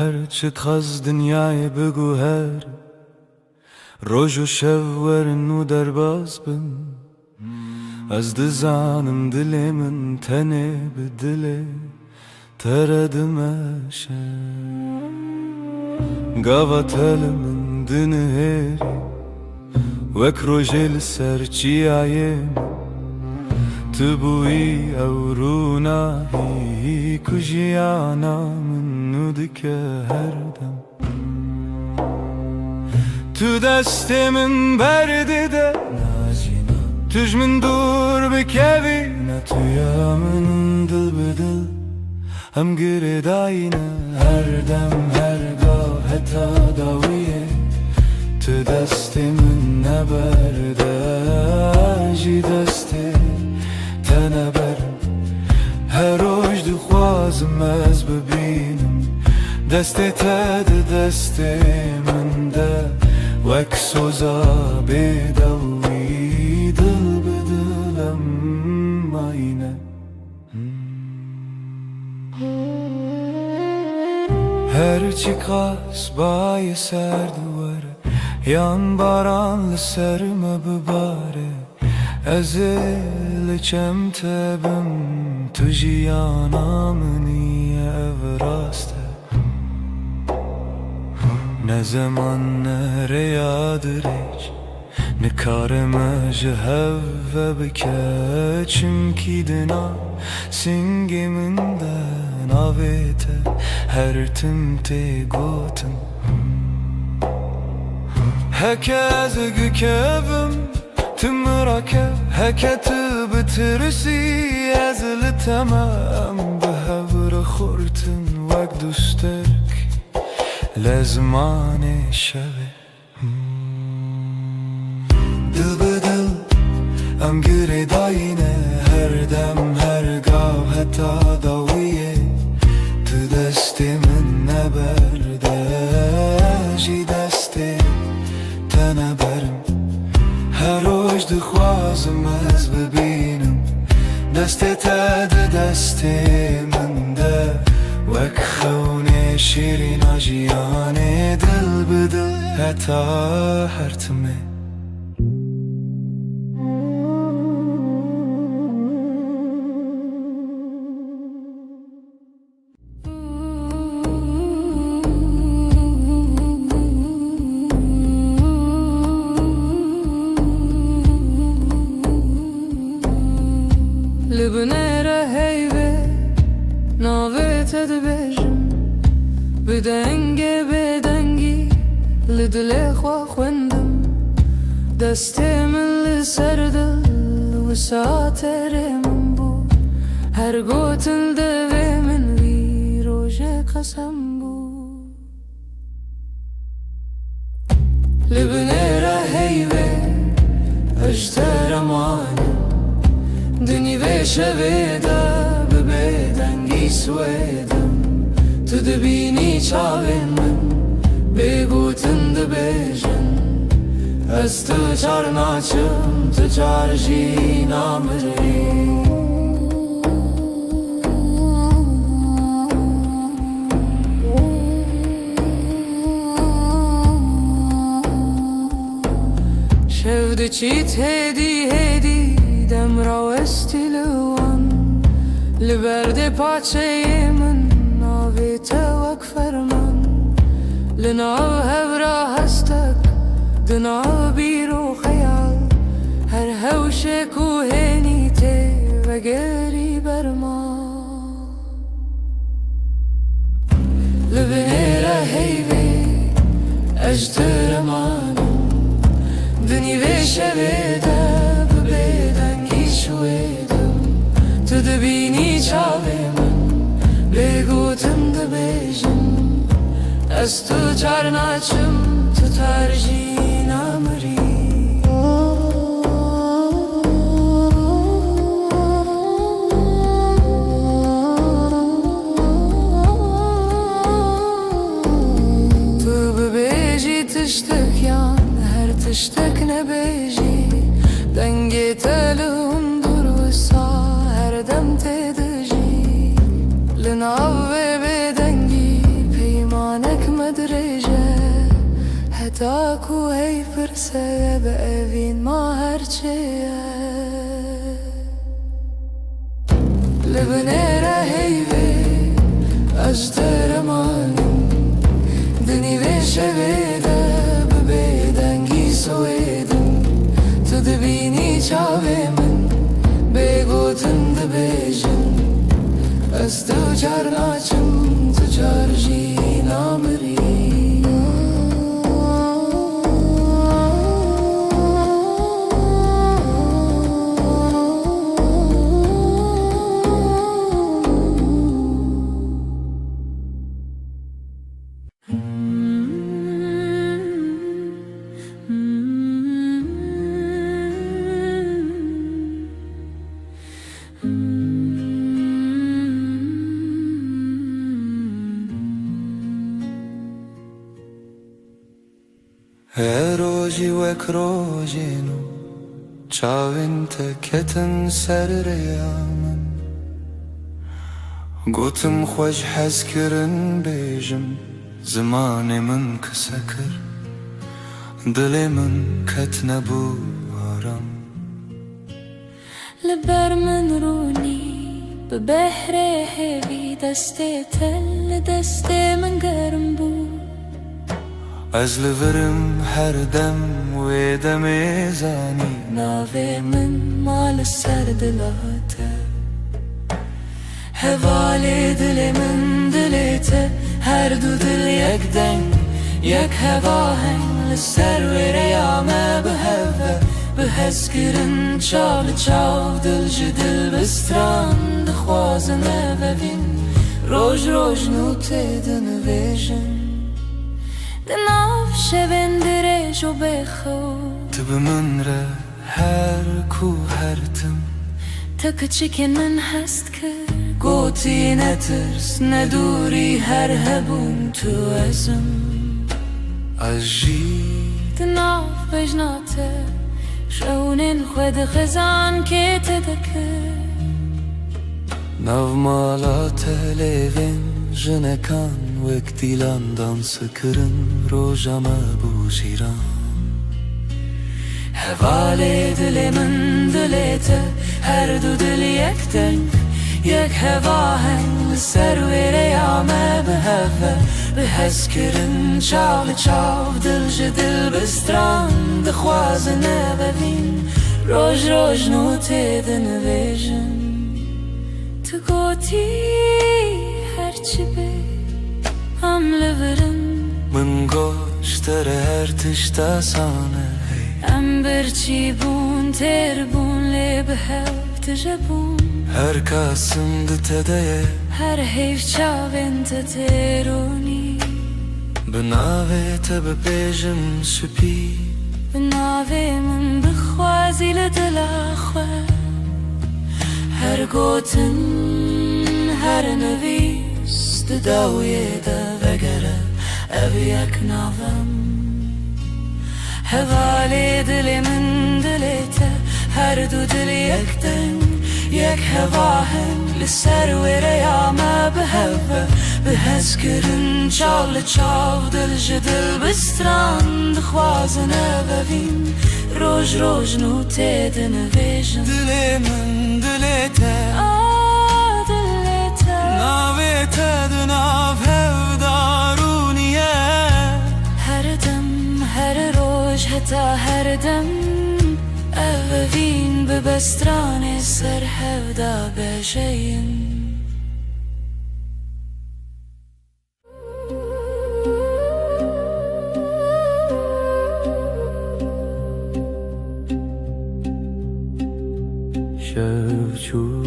هرچی خواست دنیای بگو هر روز و شب ورن و درباز بن از دزانم دل من تنه به دل تردمشه قواتل من دنهری وک روژل سرچی عیم تبوی او رونایی کجیانا من ندکه هر دم تو دست من برده ده توش من دور بکوی نه تویا من دل بدل هم گرداینه هر دم هر گاه حتی داویه تو دست من نبرده جی دست تنه برم هر روز دخوازم از ببینم دست تد دست من ده وک سوزا بدوی دل بدلم آینه هرچی خواست بای سر دواره yan baran serme bibare ezil çemtebim tujiyana niye evraste ne zaman nereyadır hiç ne kareme jehve bike çünkü dina singiminden avete her timte gotum هکز گکبم تمرکه هکت بترسی از لتمام به هور خورتن وک دوسترک لزمان شبه دل بدل ام گره داینه هر دم هر گاه حتی داویه تو دست من نبرده جی دست تنه برم هر روز دخوازم از ببینم دست تد دست من ده وک خونه شیرین آجیانه دل بدل حتی هرتمه لبنره هیوه ناویت دبیجم بدنگه بدنگی لدل خواه خوندم دسته من لسردل و ساتر من بود هر گوتن دوه من وی روژه قسم بود لبنره هیوه اجتر امانم دنی و شویده به بدنگی سویدم تو دبینی چاوین من بگوتن دبیجن از تو چار ناچم تو چار جی نامری شود چیت هدی هدی دم را استیلوان لبرد پاچه من ناویت وک فرمان لناو هورا هستک دناو بیرو خیال هر هوش کوهنی ته و گری برما لبنیره هیوه اجتر مانم دنی و شویده بدنگی شویدم تو دبینی چاوه من بگوتم دبیجم از تو چار ناچم تو ترجی نامری تو ببیجی تشتک یان هر تشتک نبیجی دنگی تلون دور و سا هر دم تدجی لناو بدنگی پیمان ku hej përse edhe e vin ma her që Lëbënera hejve është të rëmanin Dëni veshe vede bëbeda ngiso edën Të dëbini qave mën begotën dë bejshën është të qarna qëm të qargjina mëri E roji u e krojinu Qavin të ketën sërre jamën Gotëm khwaj haskërën bejshëm Zëmane mën kësakër Dële mën këtë në buharam لبر من روني ببحر هبي دستي تل دستي من قرنبو از لورم هر دم و دم زانی ناوي من مال السرد لاته هوالي دلي من دليته هر دو دل يك دنگ يك هواهن للسر وريامه بهوه بهسكرن چال چاو دل جدل بستران دخوازن اوین روش روش نوته دنویجن دناف شبن درش و بخو تب من را هر کو هر تم تک چکن من هست که گوتی نترس ندوری هر هبون تو ازم اجی دناف بجناته شونن خود خزان که تدکه نو مالات لیوین جنکان وقتیلان دانس کرن روزم بوشیران هوالي دل من دلته هر دو دل یک دنگ یک هواهن لسر وریامه بهوه بهسکرن چاو چاو دل جدل بستران دخوازن اوین روش روش نوته دنویجن تو گوتی هرچی به هم لورم من گوشتر هر تشتا سانه ام برچی بون تر بون لی بهو تجبون هر کاسم دتده هر حیف چاوین تترونی بناوه تب بیجم سپی بناوه من بخوازی لدلاخوه هر گوتن هر نویس دداویه دا وگره او یک ناوم هوالي دل من دلته هر دو دل یک دنگ یک هواهن لسر وريامه بهوه بهسكرن چال چاو دل جدل بستران دخوازن اوین روش روش نوته دنویجن دل من دلته دلته ناوه تدناف هفدارونیه هر دم هر روش حتا هر دم اوین ببستران سر هفدا بجین شفچو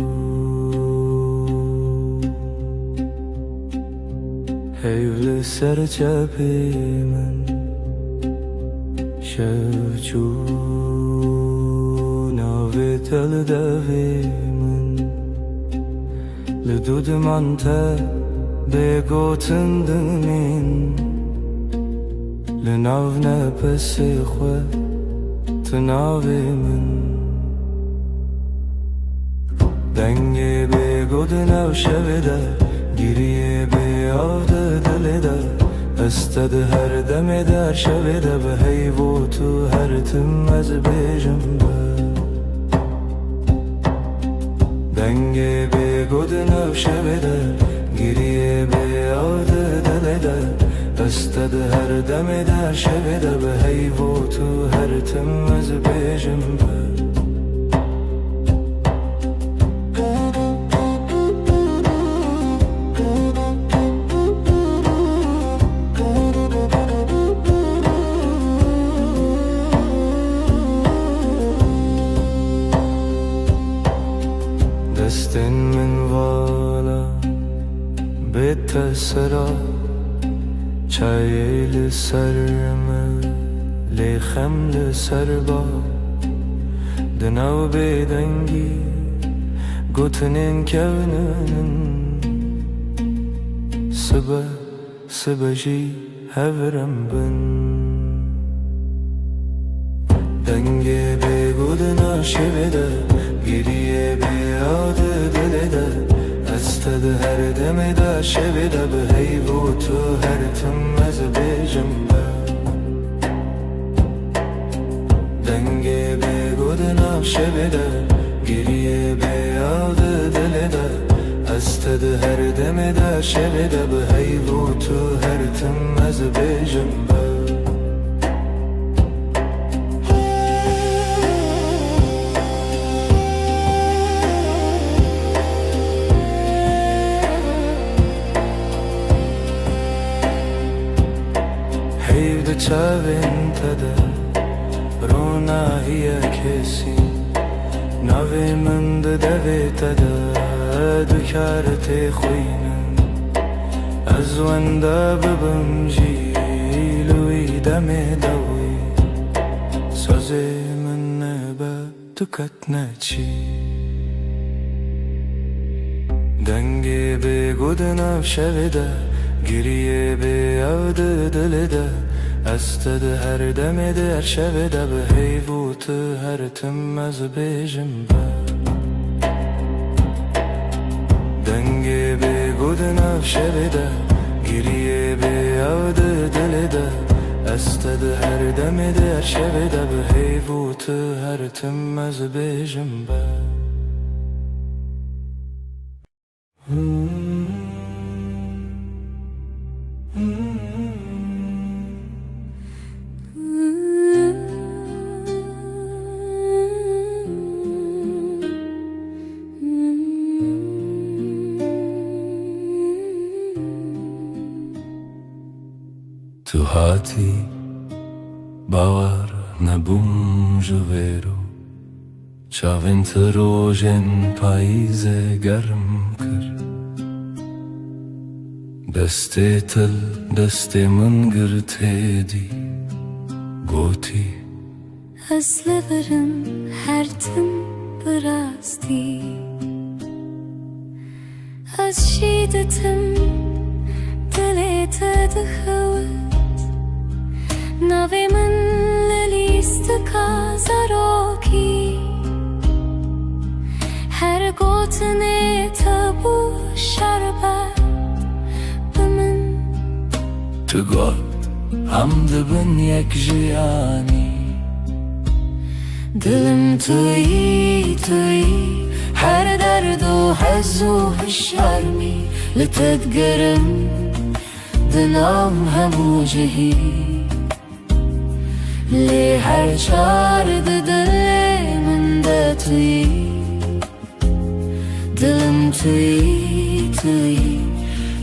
هیول سر چپی من شفچو ناوی تل دوی من لدود من تا بگوتن دمین لناو نپسی خواه تناوی من دنگی بگود نو شویده گیریه بیاده دلیده استد هر دم در شب ده به هیو تو هر تم از بیجم دنگ به گود نو شب ده گریه به یاد دل ده استد هر دم در شب ده به هیو تو هر تم از بیجم دستن من والا بتسرا چای لسرم لخم لسربا دناو بدنگی گوتنین کونن سبجی هورم بن دنگه به گودنا شبده گریه به یاد دل ده استد هر دم ده شبده به هیو تو هر تم از بیجم دنگه به گودنا شبده گریه به یاد دل ده استد هر دم ده شبده به هیو تو هر تم از بیجم چاوین تده رونا هی کسی نوی من دوی تده دکارت خوینن از ونده ببم جیلوی دم دوی سازی من نبا دکت نچی دنگی به گودناو شویده گریه به یاد دل ده استد هر دم در شب ده به هیو تو هر تم از بیجم دنگه به گودناو شب ده گریه به یاد دل ده استد هر دم در شب ده به هیو تو هر تم از بیجم تو هاتی باور نبوم جویرو چاوین تروژن پاییز گرم کر دسته تل دسته من گرته دی گوتی از لبرم هر تم براستی از شیدتم دلت دخوت نوی من لیست کازاروکی هر گوتنه تبو شربت بمن تو گفت هم دبن یک جیانی دلم توی هر درد و حز و هشارمی لتدگرم دلم همو جهی لی هر چارد دل من ده توی دلم توی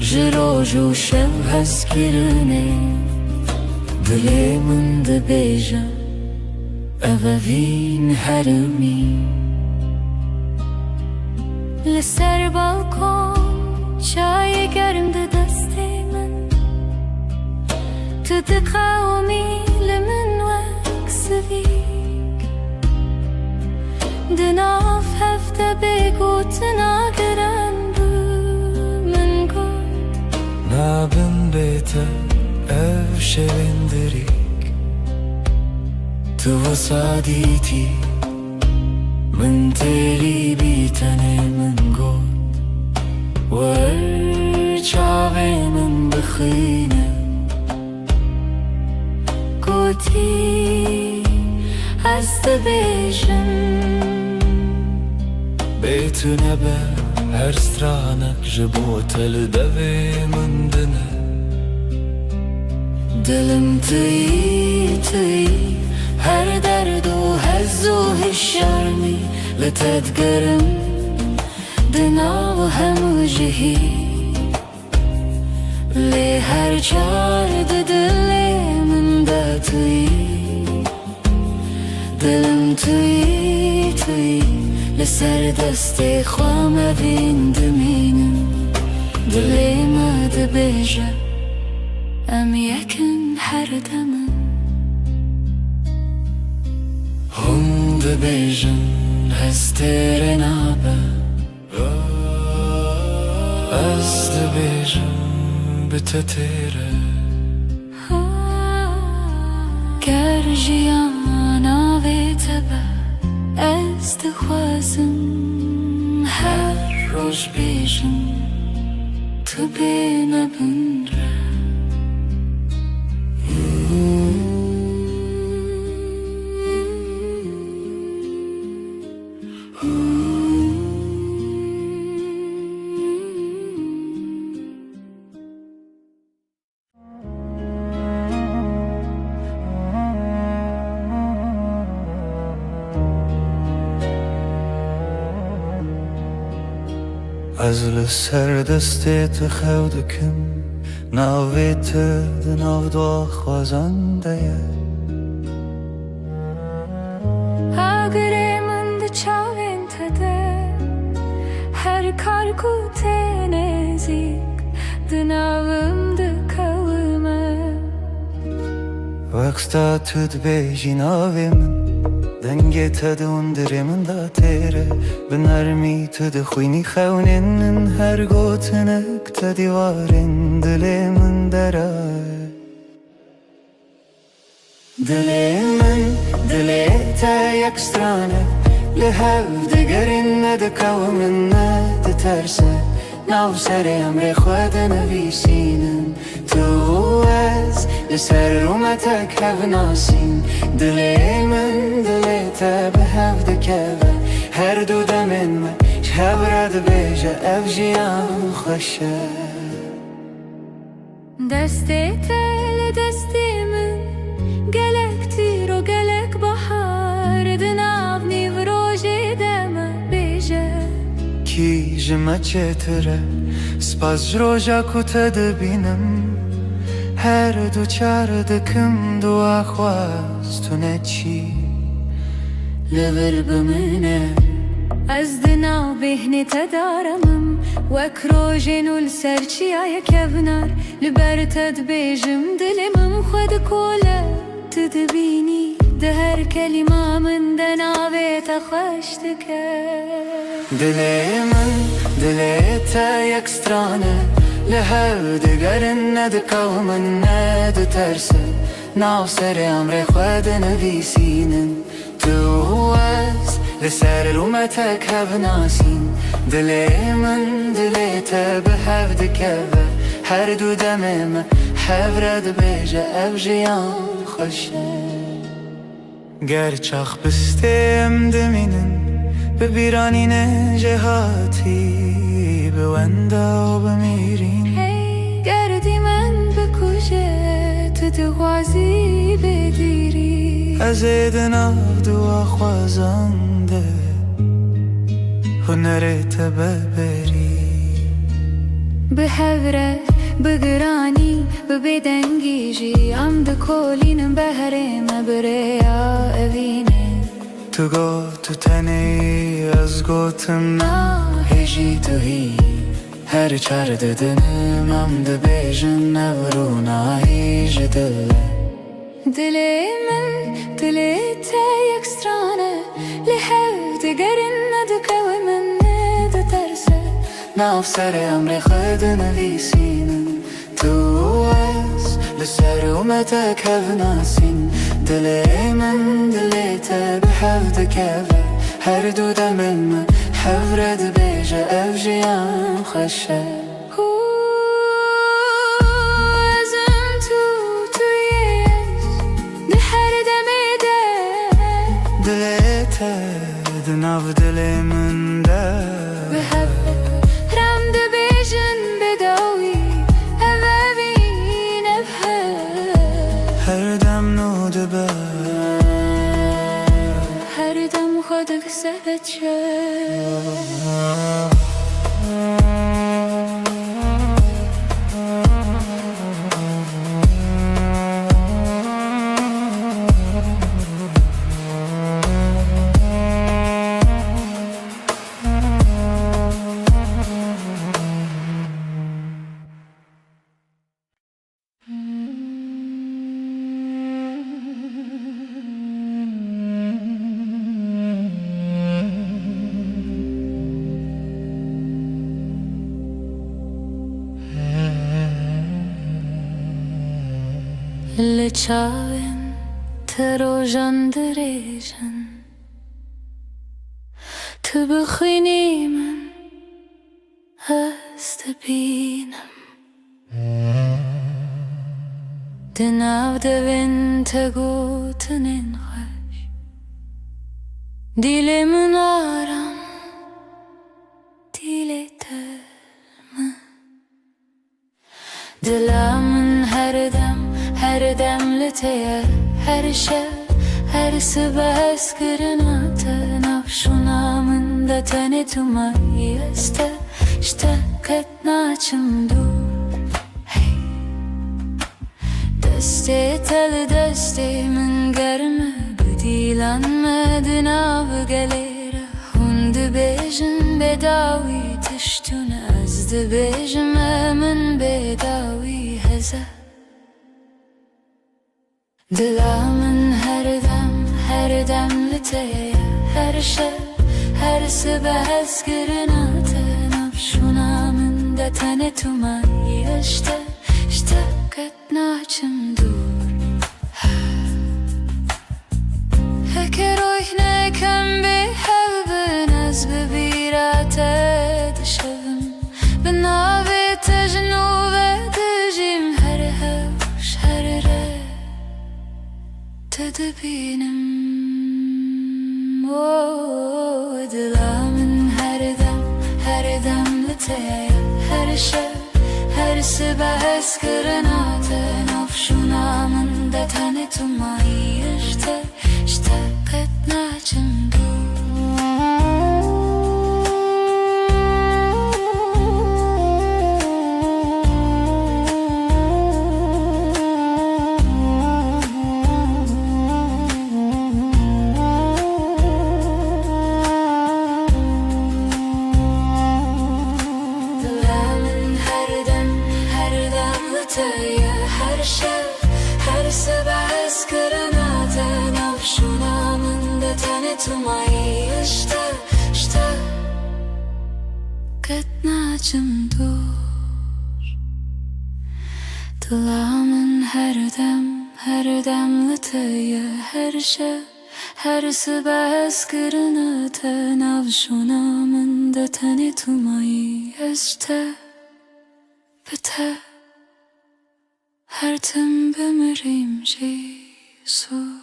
جروج و شب هست کرنه دل من ده بیجم اووین هرمی لسر بالکن چای گرم ده دست من تو ده قومی لمن وکسویک ده ناف هفته بگو تناگرن بو من گل نابن بیتا او شویندریک تو وصادیتی من تیری بیتنه من گل ور چاوی من بخینه گوتی از دبیجم بیت نبه هر سترانک جبوتل دوی من دنه دلم توی هر درد و هز و هشارمی لتدگرم دنا و همو جهی لی هر چارد دلی من دا توی دلم توی لسر دست خوام بین دمینم دلی ما دبیجه ام یکن هر دمم هم دبیجن هستر نابه از دبیجن بتتیره گر جیانا وی تبه از دخوازم هر روش بیجم تو بینه بنره از لسر دستت خودکم ناویت دناو دو خوازنده اگر من ده چاوین تده هر کار کوته نزیک دناوم ده کومه وقتا تد بیجی ناوی من دنگی تدون دری من دا تیره بنرمی تد خوینی خونین هر گوتنک تدیوارین دلی من درای دلی تا یک سترانه لحو دگرین ندکو من ند ترسه ناو سر امر خود نویسینم تو از لسر رومتک هف ناسین دلی من دلی تا به هف دکوه هر دو دمین من شب رد بیجه اف جیان خوشه دستی تل دستی من گلک تیر و گلک بحار دناو نیو روژی دمه بیجه کی جمع چتره سپاس جروجا کتا دبینم هر دو چار دکم دو آخواست تو نچی لبر بمنه از دناو بهنی تدارمم وک روژین و لسرچی آیا کبنار لبر تد بیجم دلمم خود کوله تدبینی ده هر کلمه من دناوی تخشت که دلی تا یک سترانه لحو دگرن ندکو من ند ترسه ناو سر امر خود نویسینم تو از لسر رومتک هف ناسین دلی من دلی تا به هف دکوه هر دو دمم هف رد بیجه اف جیان خوشه گر چاخ بستیم دمینن ببیرانین جهاتی بوندا و بمیرین گردی من بکوشه تو دغازی بدیری از دناو دو خوازنده هنرت ببری به هوره بگرانی ببدنگیجی ام دکولینم بهرم بریا اوینه تو گو تو تنی از گوتم هیجی تو هی هر چار ددنم ام دبیجن نورو هیج دلی من دلی تا یک سترانه لحو دگرن ندکو من ند ترسه ناف سر امر خود نویسینم تو از لسر اومتک هف ناسین دلی من دلی تا به هف دکوه هر دو دمن من هف رد بیجه اف جیان خوشه ازم تویش ده دلمن ده بحبك رم دبيجن بداوي أبابين بحب هر دم نو دبه هر دم خودك سبت اللي تشاوين تروجن دريجن تبخيني من استبينم دناو دبن تقوتنين خش ديلي من آرام ديلي ترم دلا من هر دم لتير هر شب هر صبح اسكرنا تنافشونا من دتني تماي اشتكتنا چندور دسته تل دسته من گرمه بدیلان مدنا بگلیره هند بیجن بداوی تشتون از دبیجم من بداوی هزه دلا من هر دم لتیه هر شب هر صبح اسکرنا تنافشونا من دتنی تمایی اشتكتنا چندور هكر روحنا كم بحب ناس ببيرات تشوم بنابي تجنوب تجيم هر هوش هر ره تدبينم دلا من هر دم لتيا هر شب هر صبح اسكرنا تنافشونا من دتني تماي اشتكتنا هر شب هر صبح اسكرنا تنافشونا من دتني تماي اشتكتنا چندور دلا من هر دم لتيا هر شب هر صبح اسكرنا تنافشونا من دتني تماي بته هر تم بمریم جیسور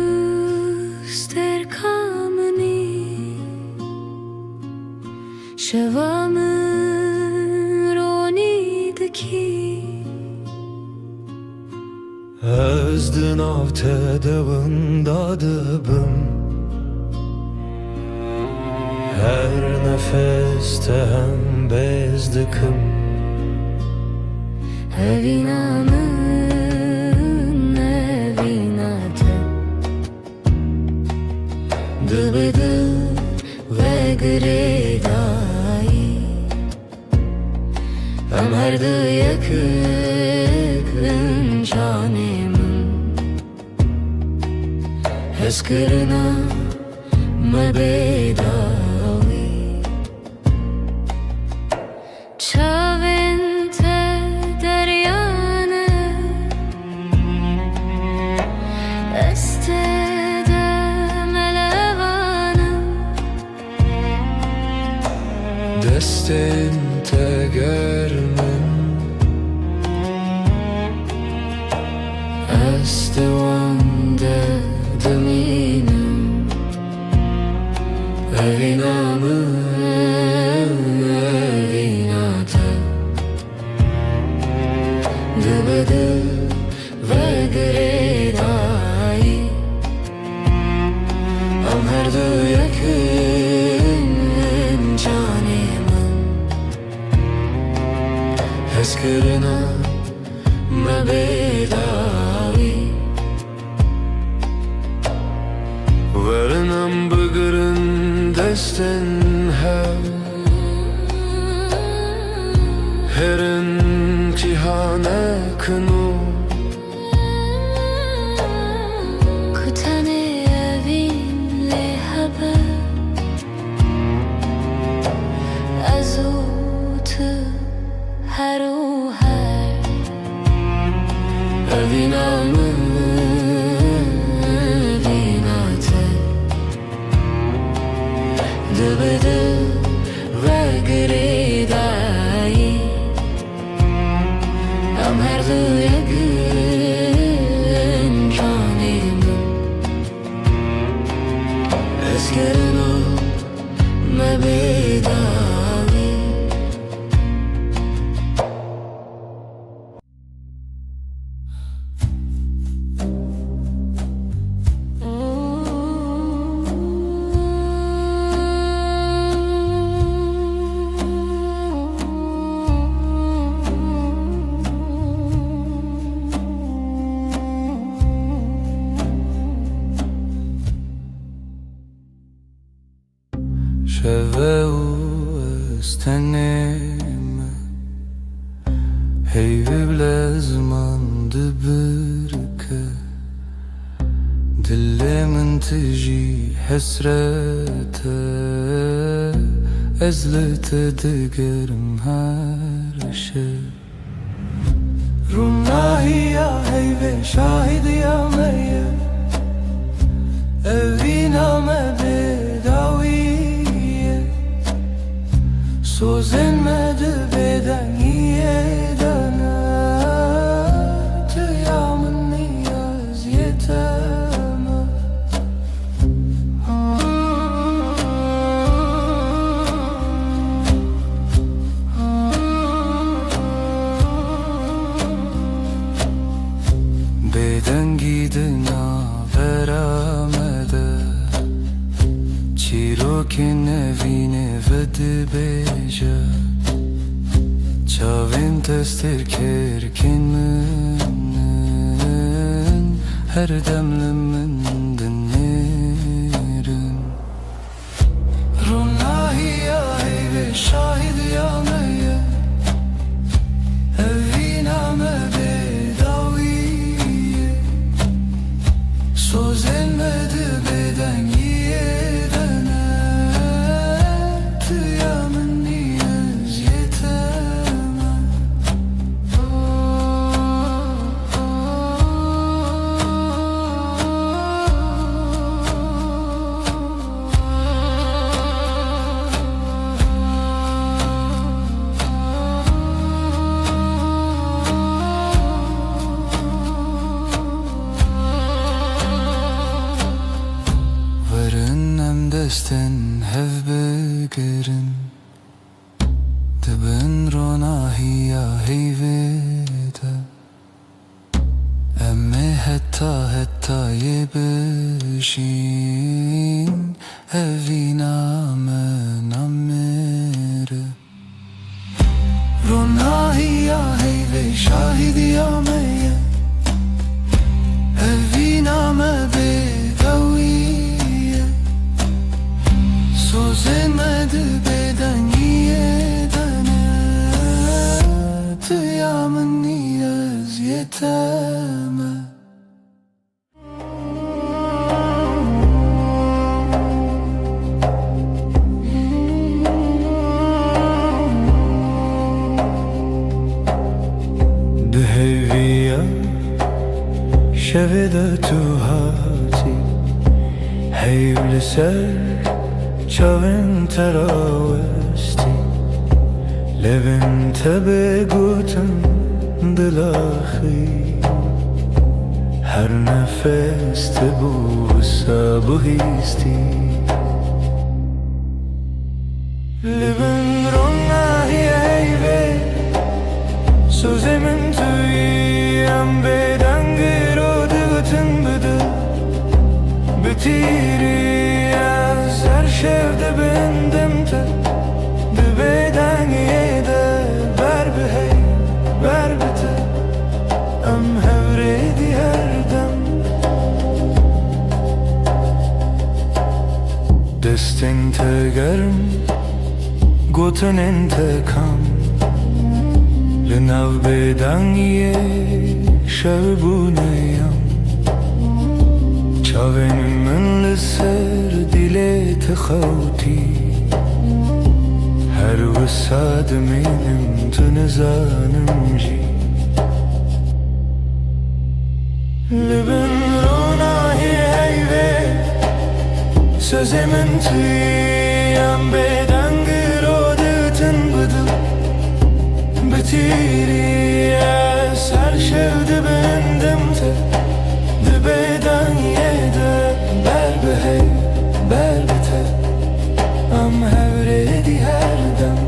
دوست در کامنی شوام رونی دکی از دناv tedavında dıbım her nefeste hem bezdikim Evinamın evinatı Dıbıdı ve gridayı Ömerdi yakın canımın Eskirina mebedavi Çavente deryanı Estede melevanı dest destên te ger min Ez di wan de dimînim Evîna min evîna te Dibe dil ve girêdayî Em her du yekin canê min Hezkirina me bêdawî Werin em bigirin destên hev Herin cîhanê kin û Ku tenê evîn lê hebe Ez û tu her û her Evîna min evîna te Dibe dil ve girêdayî Em her du yekin canê min Hezkirina me bêdawî Şeve û ez tenê me Heyvî bile ziman dibirke Dilê min tijî hesrete Ez li te digerim her şev Rûnahiya heyvê şahidiya me ye Evîna me bêdawî Sozên me dibêden yêdene Tuya min niyaz yeteme Bêdengî di navbera me de Çîrokên evînê ve dibêje Çavên testêrkêrkên min Her dem li min dinêrin Rûnahiya heyvê şahidiya me ye Evîna me bêdawî ye Sozên me dibêden yêdene Tuya min niyaz yeteme Werin em destên hev bigirin Dibin ronahiya heyvê de Em ê heta yê bijîn Evîna me namêre Ronahiya heyvê şahidiya me ye Evîna me bêdawî ye Sozên me dibêden yêdene Tuya min niyaz yeteme Dihêviya şevê de tu hatî Heyv li ser çavên te ra westî لبن تبگوتن دلاخی هر نفس تبوسا بهیستی لبن روناهی ایوه سوزمن تویم بدنگی رو دگوتن بده بتیری از هر شفده بندم تا بدنگی ده بر بهی بر بته ام هوریدی هر دم دستین تگرم گوتن انتکام لناو بدنگی شبونیم چاوین من لسر دیلت خوتی هر وساد منم تنزانم جی لبن روناهی ایوه سوزمن تویم بدنگی رو دگوتن بده بتیری از هر شفده بندم تا بدنگی ده بر بهی بر بته ام هوریدی هر دم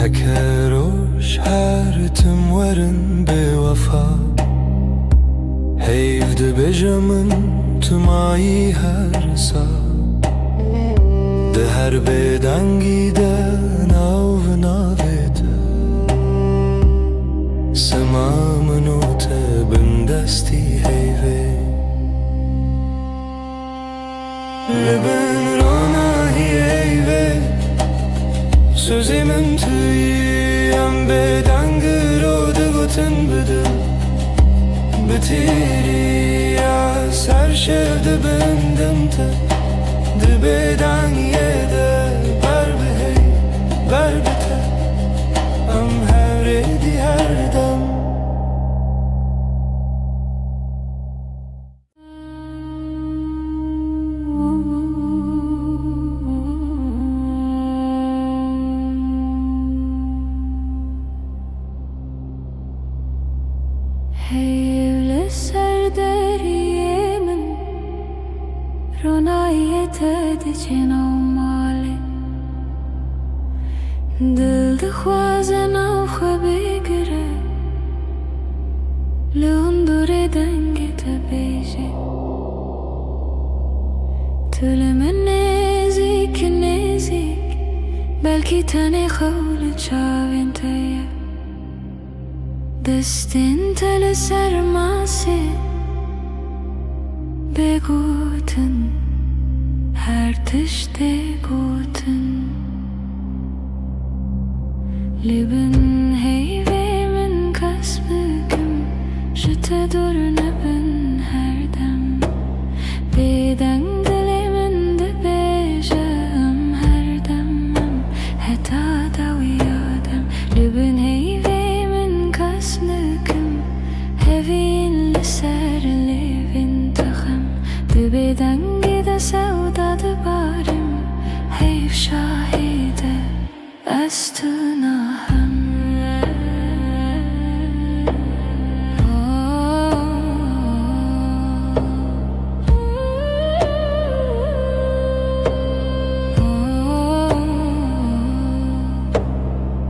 هکروش هر تم ورن به وفا هیفده بجمن تمایی هر سا ده هر بدنگی ده ناو ناویده سما منوت بندستی هیوه لبن روناهی ایوه سوزی من تویم بدنگی رو دگوتن بده بتیری از هر شفده بندم تا ده بدنگی ده بر بهی بر بته ام هوریدی هر دم Hevle serderiyemin Ronayet edicen avmali Dil dixwazen av xwe bigire Li hundurê dengê te bêje Tu li min nêzik nêzik Belkî tenê xew li çavên te ye دستین تل سرماسه بگوتن هر تشته گوتن لبن هیوه من کس بکم جته دور نبن هر دم بدن دل من ده بیجم هر دمم حتا داوی یادم لبن هیوه هفين لسر ليفين تخم دبدنگي ده سودا دبارم هيف شاهده استنا هم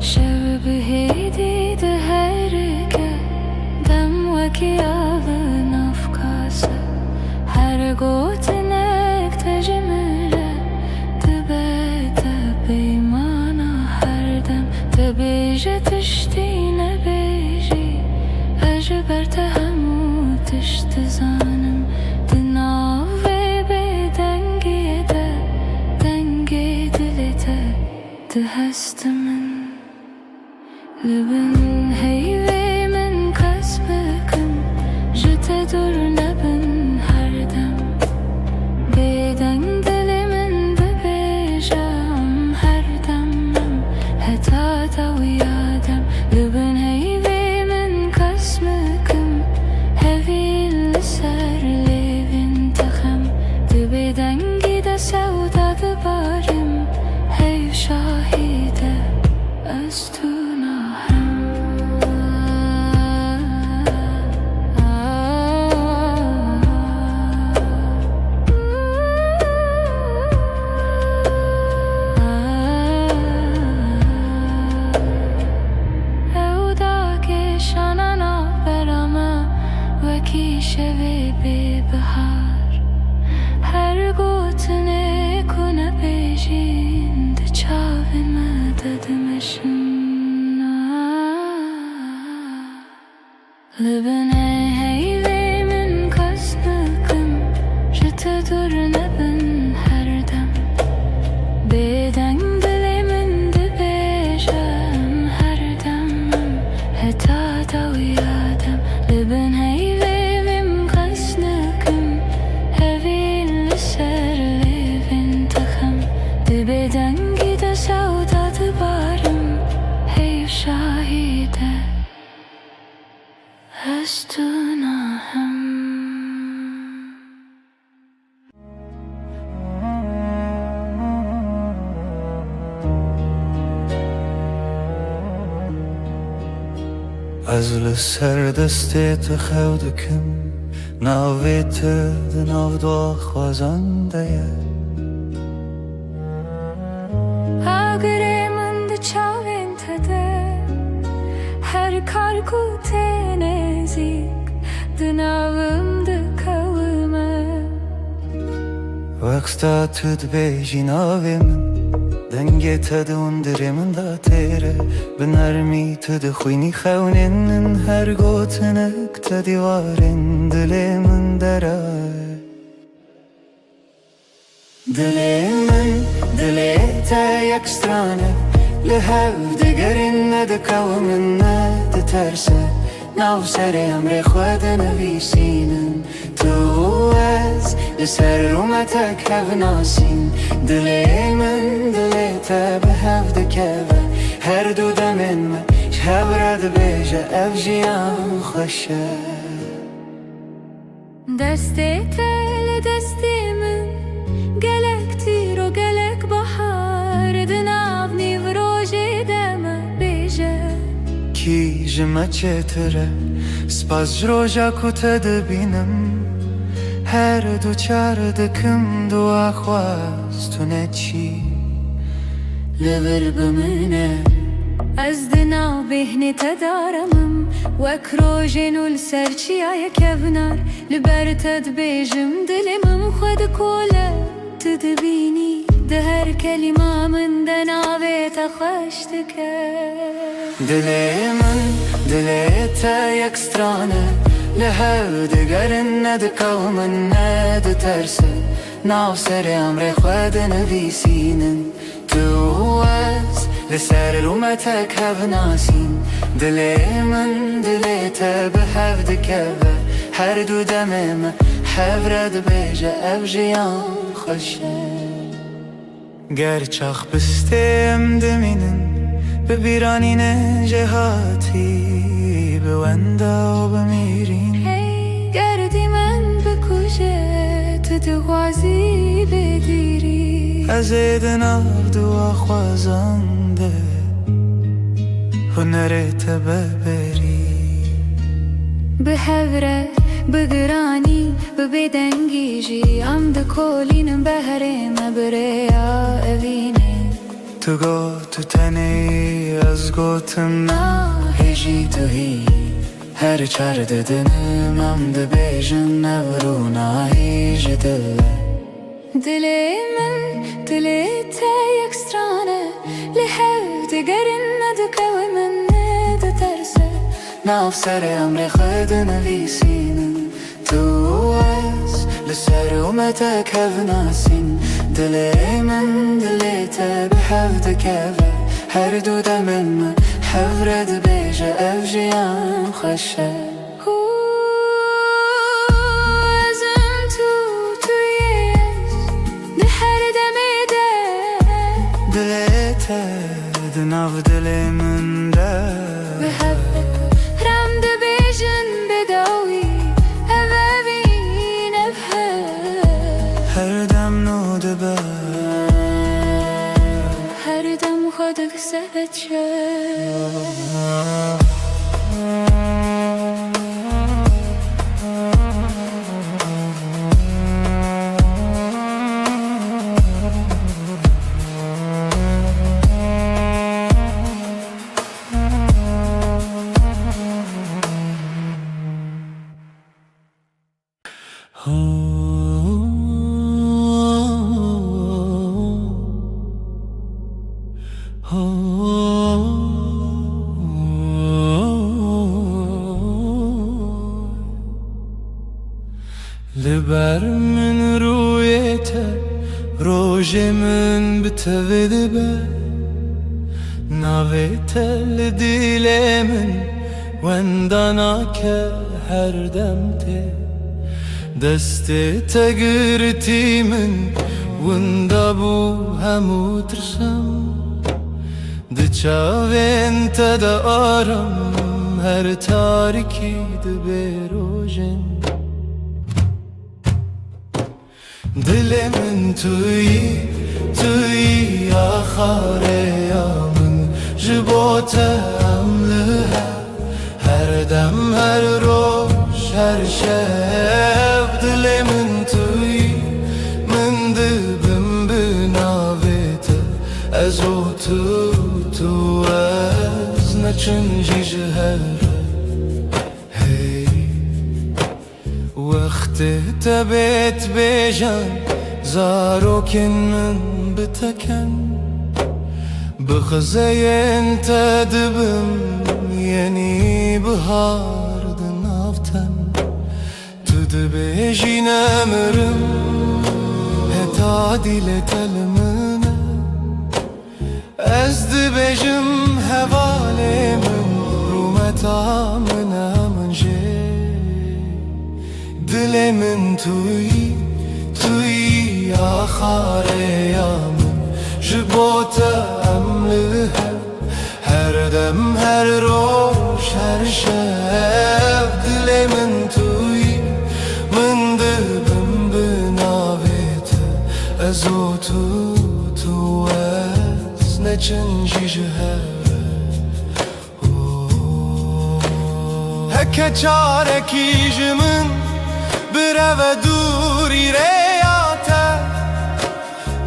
شب هيدي ده هركه کی آلن افکاسه هر گوتنک تجمله تبته بیمانا هر دم تبیجه تشتی نبیجی اجبر تهمو تشت زانم دناوی بدنگی ده دنگی دلته ده هست من لبن هیوه dur neben her dem Beden dilimin de beje کی شوی به بهار هر گوتنه کنه بیجین ده چاوی مددمشن لبنه هیوی من کس نکم جت دور نبن هر دم بدنگ دلی من ده بیجم هر دمم هتا دو یادم لبن هیوی من کس نکم هوی لسر لیوین تخم ده بدنگی ده سودا ده بارم هیو شاهیده از تو ناهم از لسر دستت خودکم ناویت دناو دو خوازنده اگره من ده چاوین تده هر کار کوته نزیک دناوم ده کومه وقتا تد بیجی ناوی من دنگی تد اندره من دا تیره بنرمی تد خوینی خونین هر گوتنک تدیوارین دلی من دره دلی من دلی تا یک سترانه لهو دگرین ند کومن ند ترسه ناو سر امر خود نویسینن تو از لسر رومتک هف ناسین دلی من دلی تا به هف دکوه هر دو دمن ما شهب رد بیجه اف جیان خوشه دستی تل دستی من گلک تیر و گلک بحار دناو نیو روژی دم بیجه کی جمع چتره سپاس جروجا کتا دبینم هر دو چار دکم دو آخواست تو نچی لبر بمنه از دناو بهنی تدارمم وک روژینو لسرچی آیا کبنار لبر تد بیجم دلمم خود کوله تدبینی ده هر کلمه من دناوی تخشتکه دلی من دلی تا یک سترانه لهو دگرن ند کومن ند ترسه ناو سر امر خود نویسینن تو از لسر رومتک هف ناسین دلی من دلی تا به هف دکوه هر دو دمم هف رد بیجه اف جیان خوشه گرچاخ بستیم دمینن ببیرانین جهاتی بوندا و بمیرین گردی من بکشه تو دوازی بگیری از دناو دو خوازنده هنرت ببری به هوره بگرانی ببدنگی جی ام ده کولینم بهره مبریا اوینه تو گو تو تنی از گوتم هجی تو هی هر چار ددنم ام ده بیجن نورونا هیج دله دلی من دلی تا یک سترانه لحو دگرن ندکو من ند ترسه ناو سر امر خود نویسینن تو از لسر اومتک هف ناسین دلی من دلی تا به هف دکوه هر دو دمن من هف رد بیجه اف جیان خوشه ازم تویش ده هر دمی ده دلی تا دناو دلی من ده به هف رم ده بیجن بداوی اوابین هر دم نو دبه هر دم خودک سهت شد لبر من رویته روژ من بتوید به ناویته لدیل من وندانا که هر دم ته دست تگرتی من وندا بو همو ترسم دچاوین تدا آرم هر تاریکی دبروژن دل من توی آخر یامن جبوتم لها هر دم هر روز هر شب دل من توی من دبم بناویت از او تو از نچنجی جهر وقت تبت بجان زاروكن من بتكن بخزين تدبم يعني بهار دنافتن تدبيجي نمرم هتادي لتلمنا ازدبجم هوالي من رومتا منا من جي دل من توی آخر یامن جبوتم لها هر دم هر روز هر شب دل من توی من دبم بناویت از او تو از نچنجی جهر هکه چارکی جمن برو دوری ریاته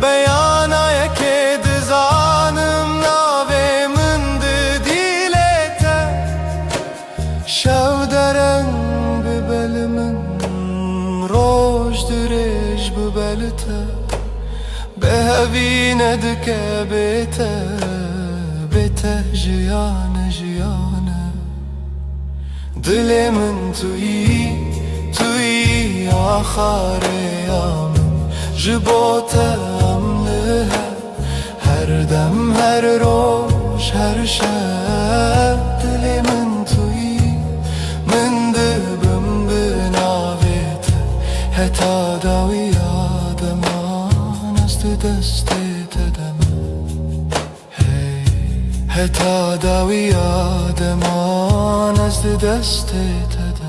بیانای که دزانم ناوی من دیلته شو درنگ ببل من روش درش ببلته به هوی ندکه بیته جیانه دل من توی آخر یامن جبوتم لها هر دم هر روز هر شب دل من توی من دبم بناویت حتی داوی آدمان است دست تدم حتی داوی آدمان است دست تدم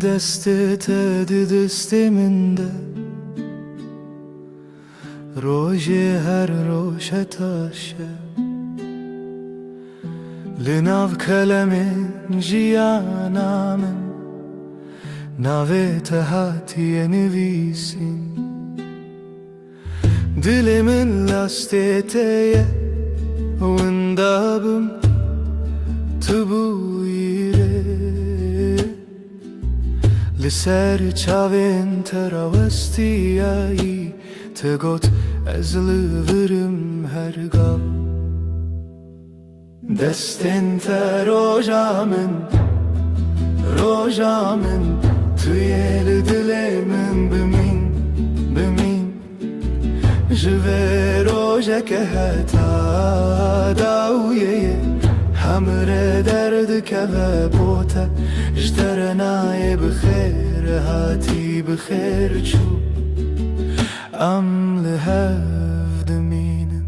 دستت دست من ده روژ هر روش تاشه لناو کلم جیانا من ناویت هاتی نویسین دل من لاستیته وندابم تبویره لسر چاوین تراوستیایی تگوت از لورم هرگاه دستن تا روژا من توی دل من بمین جوه روژا که حتا داویه همره درد که بوته جترنای بخیر هاتی بخیر چو ام لهف دمینن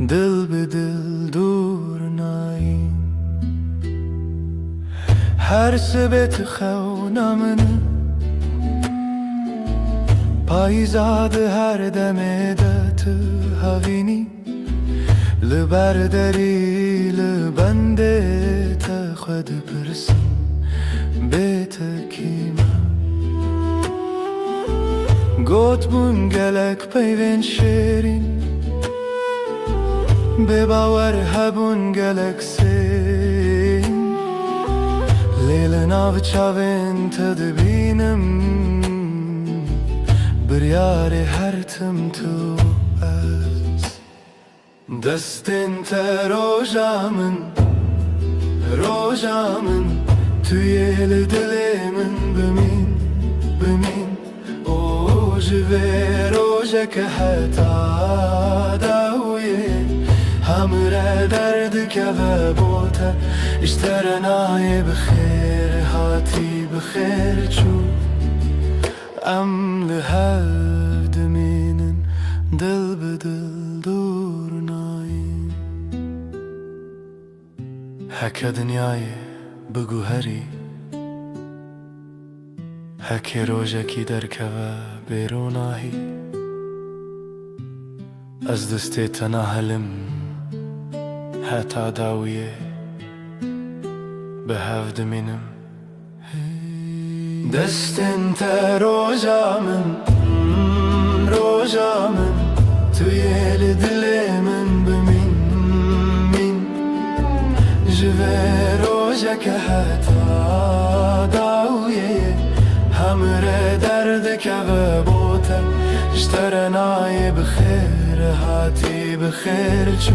دل به دل دور ناین هر سبت خونا من پایزاد هر دم دت هاوینی لبرداری لبنده تا خود پرسم بیت کیما گوت بون گلک پیوین شیرین بباور هبون گلکسین لیل ناو چاوین تدبینم بریار هر تم تو از دستین تا روژامن توی دل من بمین او جوه روژه که حتا داویه همراه درد که و بوته اشترنای بخیر هاتی بخیر چو ام لحد مینن دل بدل دور نایم هکه دنیای بگو هری هکه روژه کی درکه و بیروناهی از دست تناهلم حتا داویه به هفت منم دستن تا روژامن توی دل من بمین جوه روژه که حتا داویه همراه درد که و بوته اشترنای بخیر هاتی بخیر چو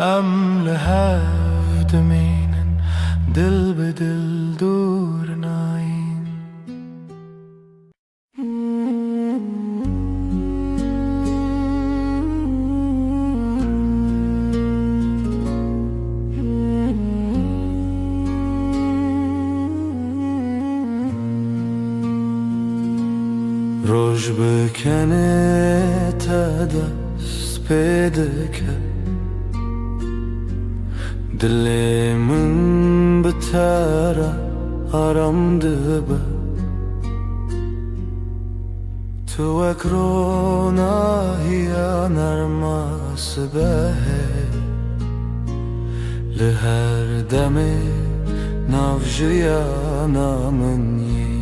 ام لحفت مینن دل به دل دور نایم روش بکنه تا دست پیدا کرد دل من بتره آرام دبه تو اکروناهی نرماس به لهر دم نافجیا نامنی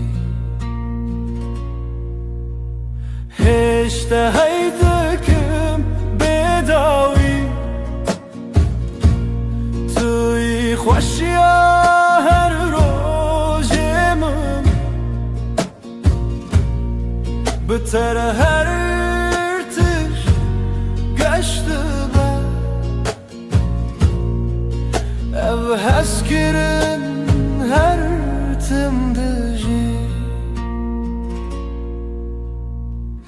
هشته هیدکم بداوی توی خوشیا هر روزم بتر هر تش گشته با او هست کرن هر تم دجی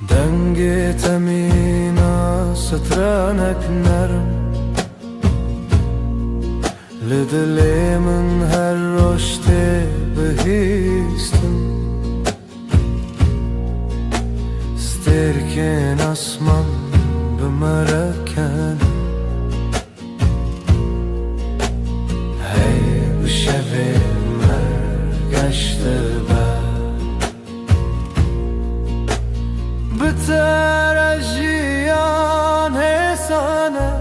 دنگ تمینا سترانک نرم لدل من هر رشته بهیستم سترکن اسمان بمرکن هی بشوه مرگشته بتر اجیان حسانه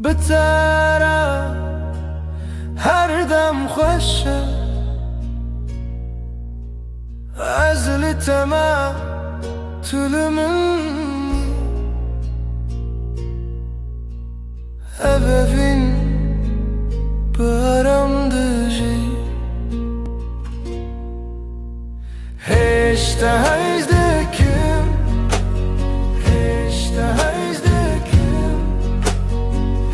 بتر هر دم خوشه ازل تما طول منی ابفین برام دجی هشته هیزدکم هشته هیزدکم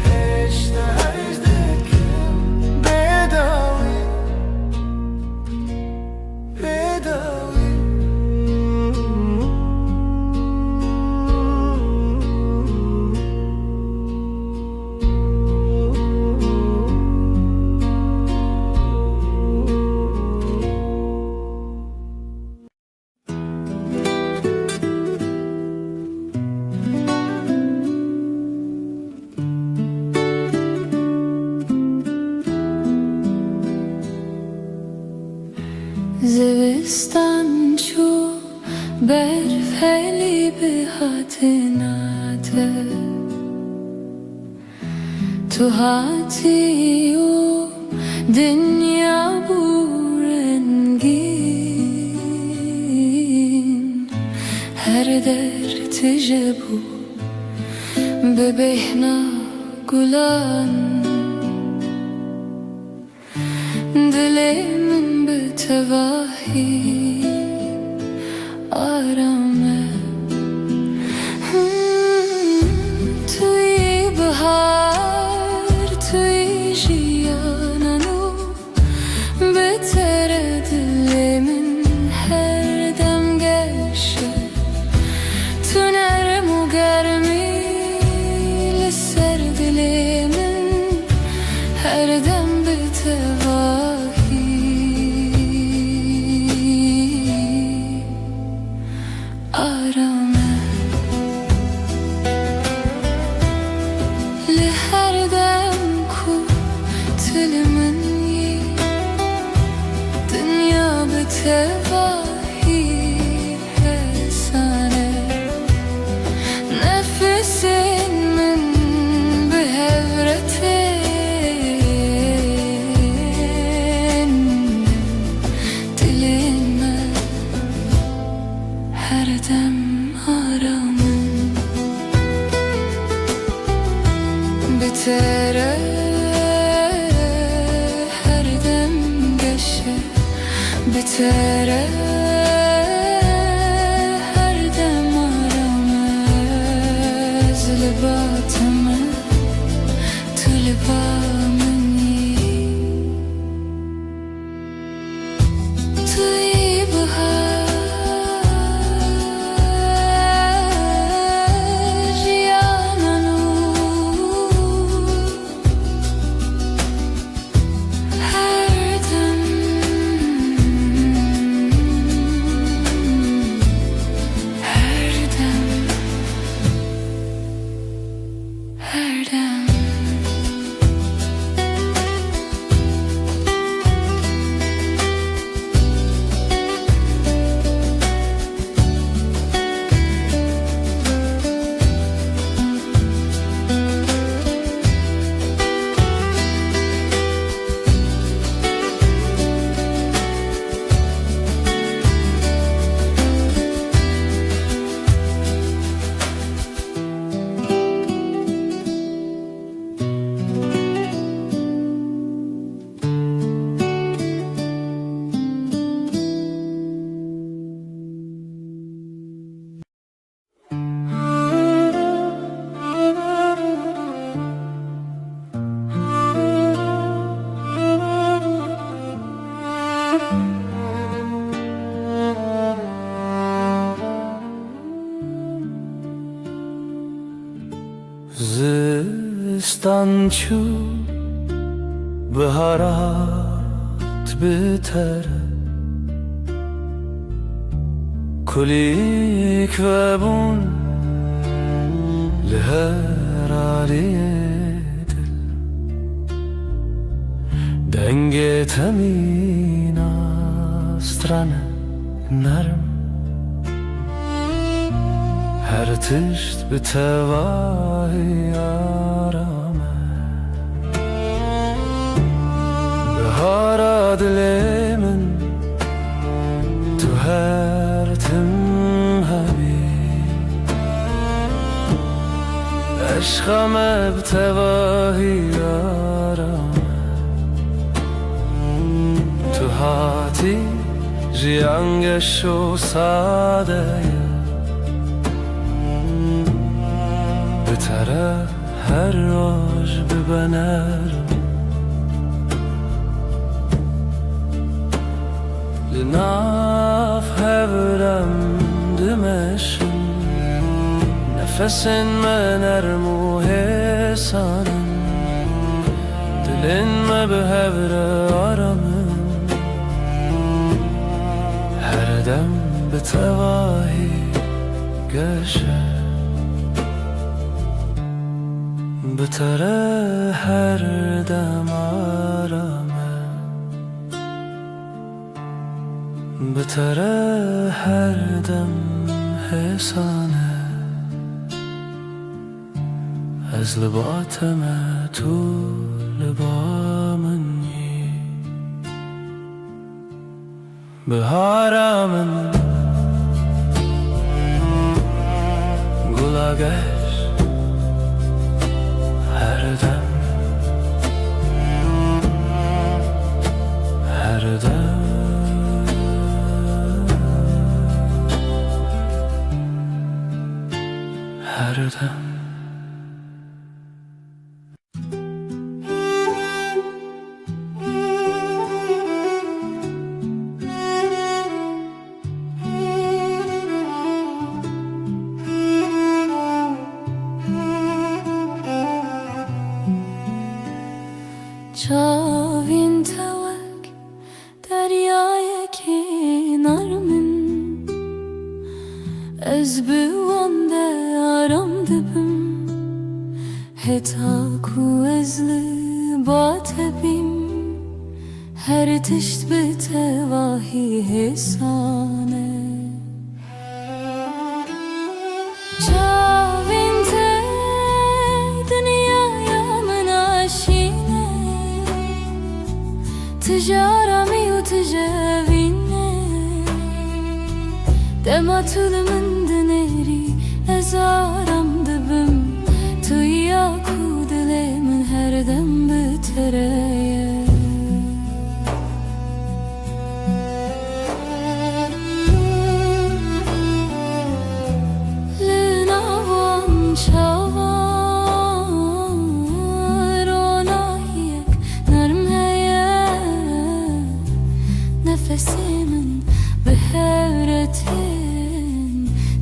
هشته هیزدکم بداوی زوستان چو برف هلی به هاتناته تو هاتی و دنیا بورنگین هر درد جبو ببهنا گلان دل من به تواهی آرامه توی بهار توی جیانانو بهتر دل من هر دم گشه تو نرم و گرمی لسر دل من هر دم به تواهی آرامه لهر دم کو دل من یی دنیا به تواهی حسانه نفس من به هورتن دل من هر دم آرامه بتره هر دم گشه بتره هر دم آرامه از لباتمه تو لبا منی توی بهار جیانانو هر دم هر دم هر دم زستان چو بهارات بتره کلیک و بون لهر عالی دل دنگ تمین استرانه نرم هر تشت به تواهی آرامه بهار دل من تو هر تم حبیب عشقم به تواهی آرامه تو هاتی جیانگش و ساده بتره هر روز ببنرم لناف هورم دمشن نفسن من نرم و حسانم دلن ما به هور آرامم هر دم به تواهی گشه بتره هر دم آرامه بتره هر دم حسانه از لباتم تو لبا منی بهارم yola geç her dem, her dem, her dem. چاوین توک دریای کنار من از بوانده آرام دبم هتا کو از لبات بیم هر تشت به تواهی حسانه چاوین ته دنیای من آشینه تجارمي وتجاويني دما طول من دنيري ازارم دبم تو ياكو دلي من هر دم بترايا لناوان شاوان روناهيك نرم نفسي من بهارتين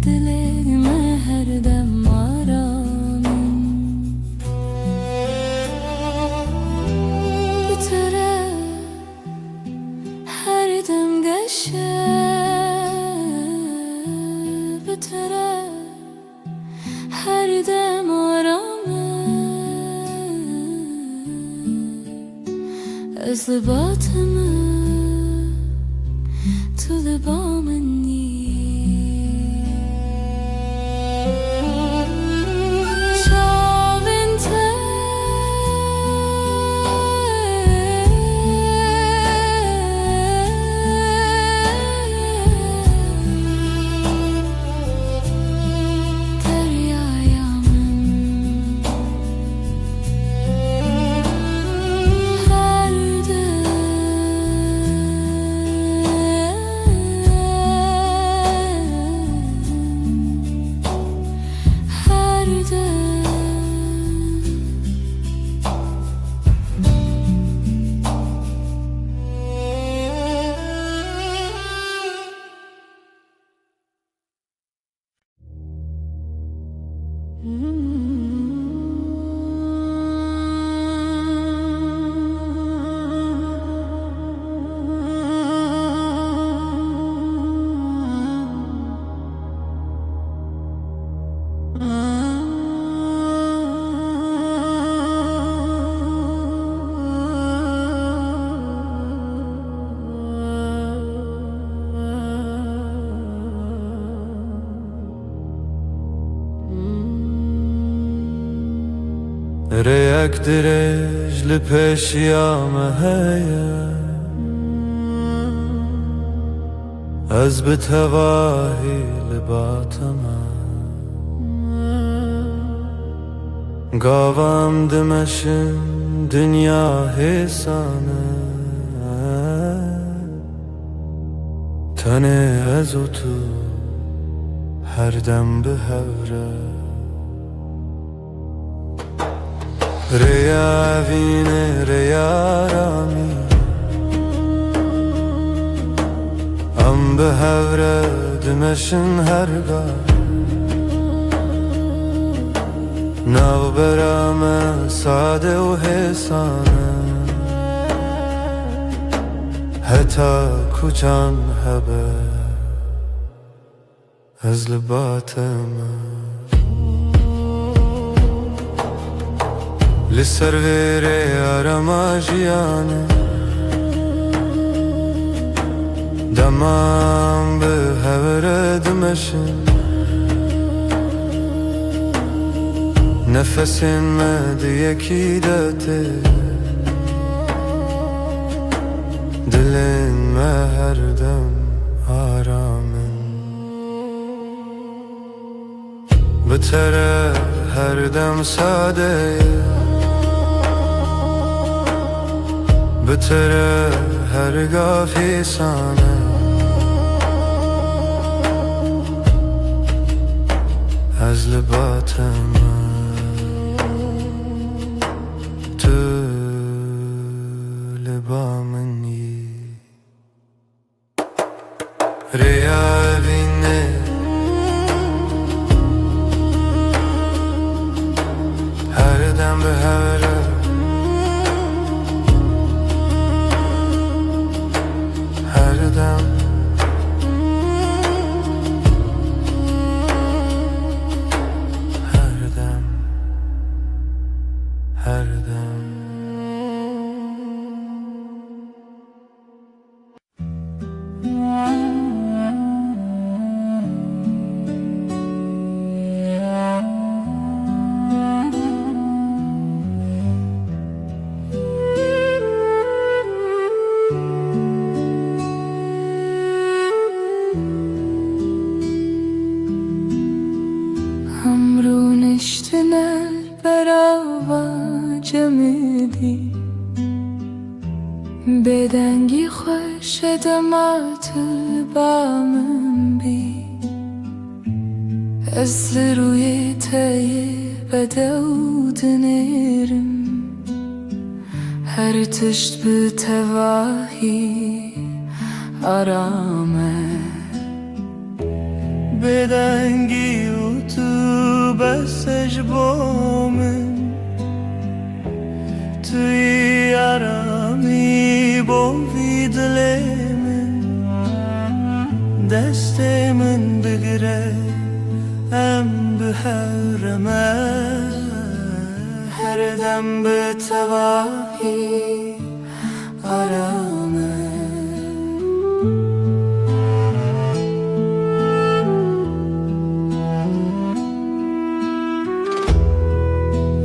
دليما هر دم آرامن بتره هر دم گشه بتره هر دم آرامن از لباتم to the bomb and ريك درج لپشیامه هیا از بتواهی لباتما گاوام دمشن دنیا حسانه تنه از تو هر دم به هوره ریا وینه ریا رامی ام به هوره دمشن هرگاه نو برام ساده و حسانه حتی کوچان هبه از لباتم لسر ویره آرما جیانه دمام به هوره دمشن نفسین مد یکی داته دلین ما هر دم آرامن به بتره هر دم ساده بتره هر گافی سانه از لباتم تو لبا منی ریا بینه هر دم به هره هر دم هر دم هر دم همرون اشتنل برava cemidi بدنگی خوش دمات البامن بی از روی تای بدود نرم هر تشت به تواهی آرامه بدنگی و تو بسش بامن توی آرامی بوی دل من دست من بگره ام به حرمه هر دم به تواهی آرامه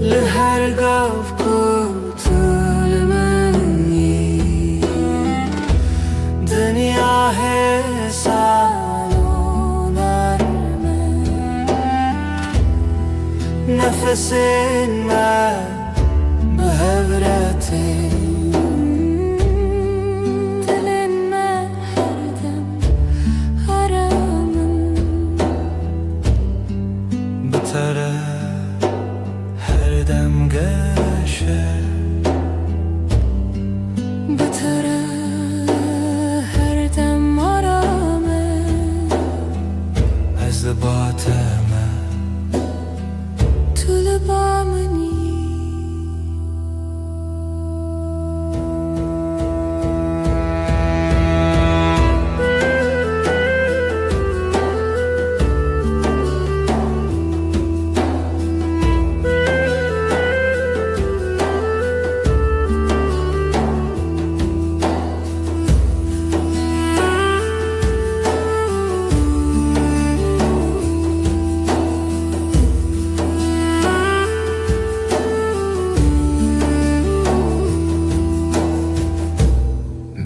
لهر گاف کتل منی دنیا حسان و نرمه نفس من به هورتی دل من هر دم آرامم بتره هر دم گشه بتره هر دم آرامه از لباتم تو لبا منی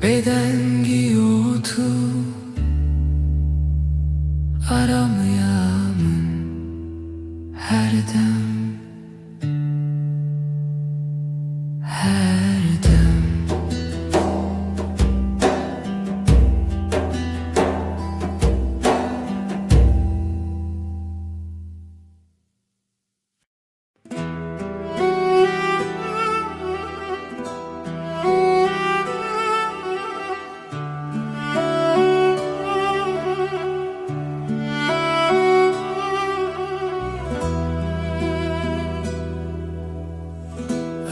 بدنگی و تو آرامیم هر دم هر دم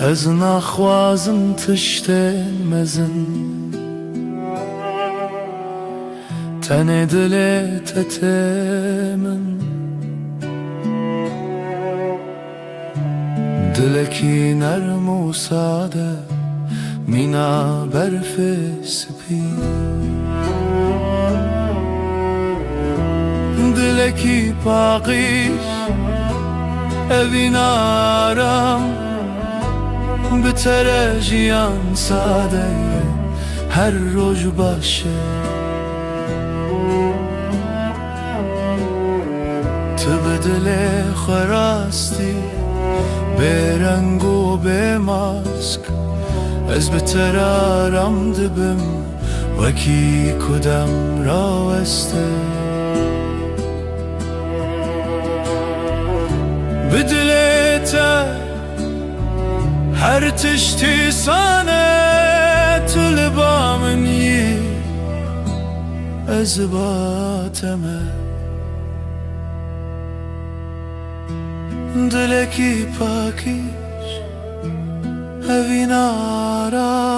از نخوازم تشتین مزن تن دل تتمن دلکی نرم و ساده مینا برف سپی دلکی پاقیش اوین آرام بتره جیان ساده هر روز باشه تو به دل خراستی به رنگ و به ماسک از بترارم دبم وکی کدام راوسته بدلتا هر تشتی سانه طلبا منی از باتمه دلکی پاکیش هوی نارا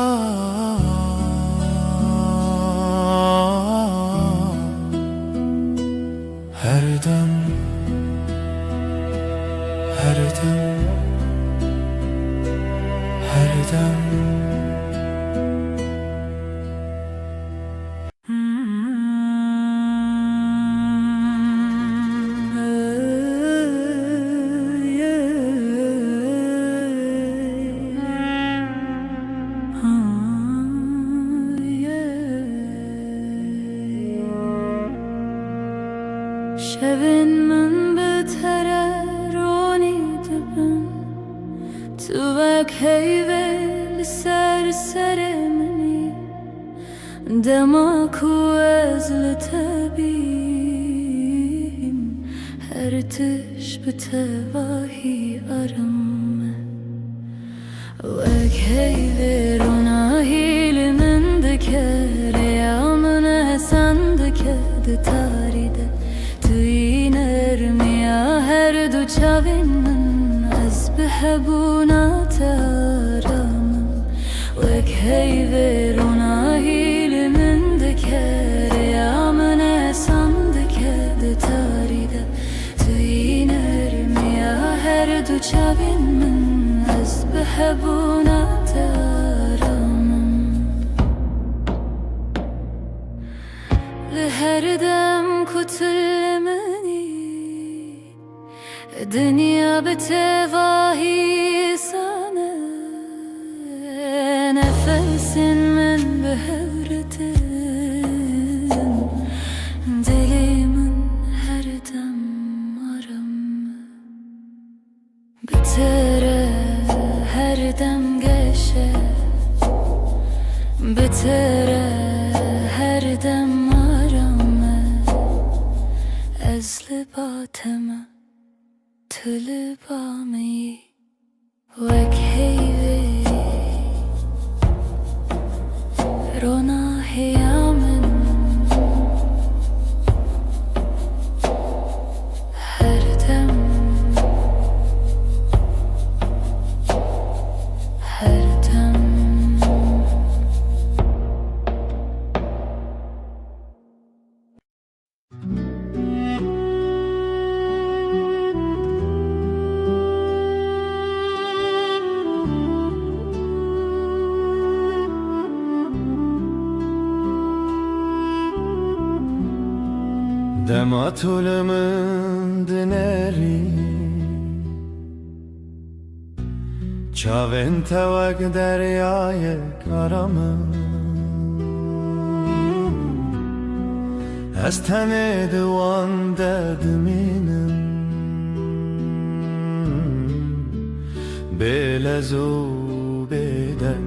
هر دم هر دم هر دم شبن من بتره رونی دبن تو وک هیول سر منی دما کو از لتبیم هر تش بتواهی آرم وک هیول روناهیل من دکر یا من حسن دکد تاریده توی نرمیا هر دو چاوین من از بهبونات آرامم وک هیورونا هیل من دکر یا من اسم دکد تاریده توی نرمیا هر دو چاوین من از بهبونات آرامم لهر دم کتل دنیا بتواهی سانه نفس من بهورتن دلی من هر دم آرام بتره هر دم گشه بتره هر دم آرامه از لباتمه طلبامي وك هيوي رونا هيامن هردم هردم دما طولمن دنری چاوین توک دریای کارمن از تن دوان ددمینم بلزو بدن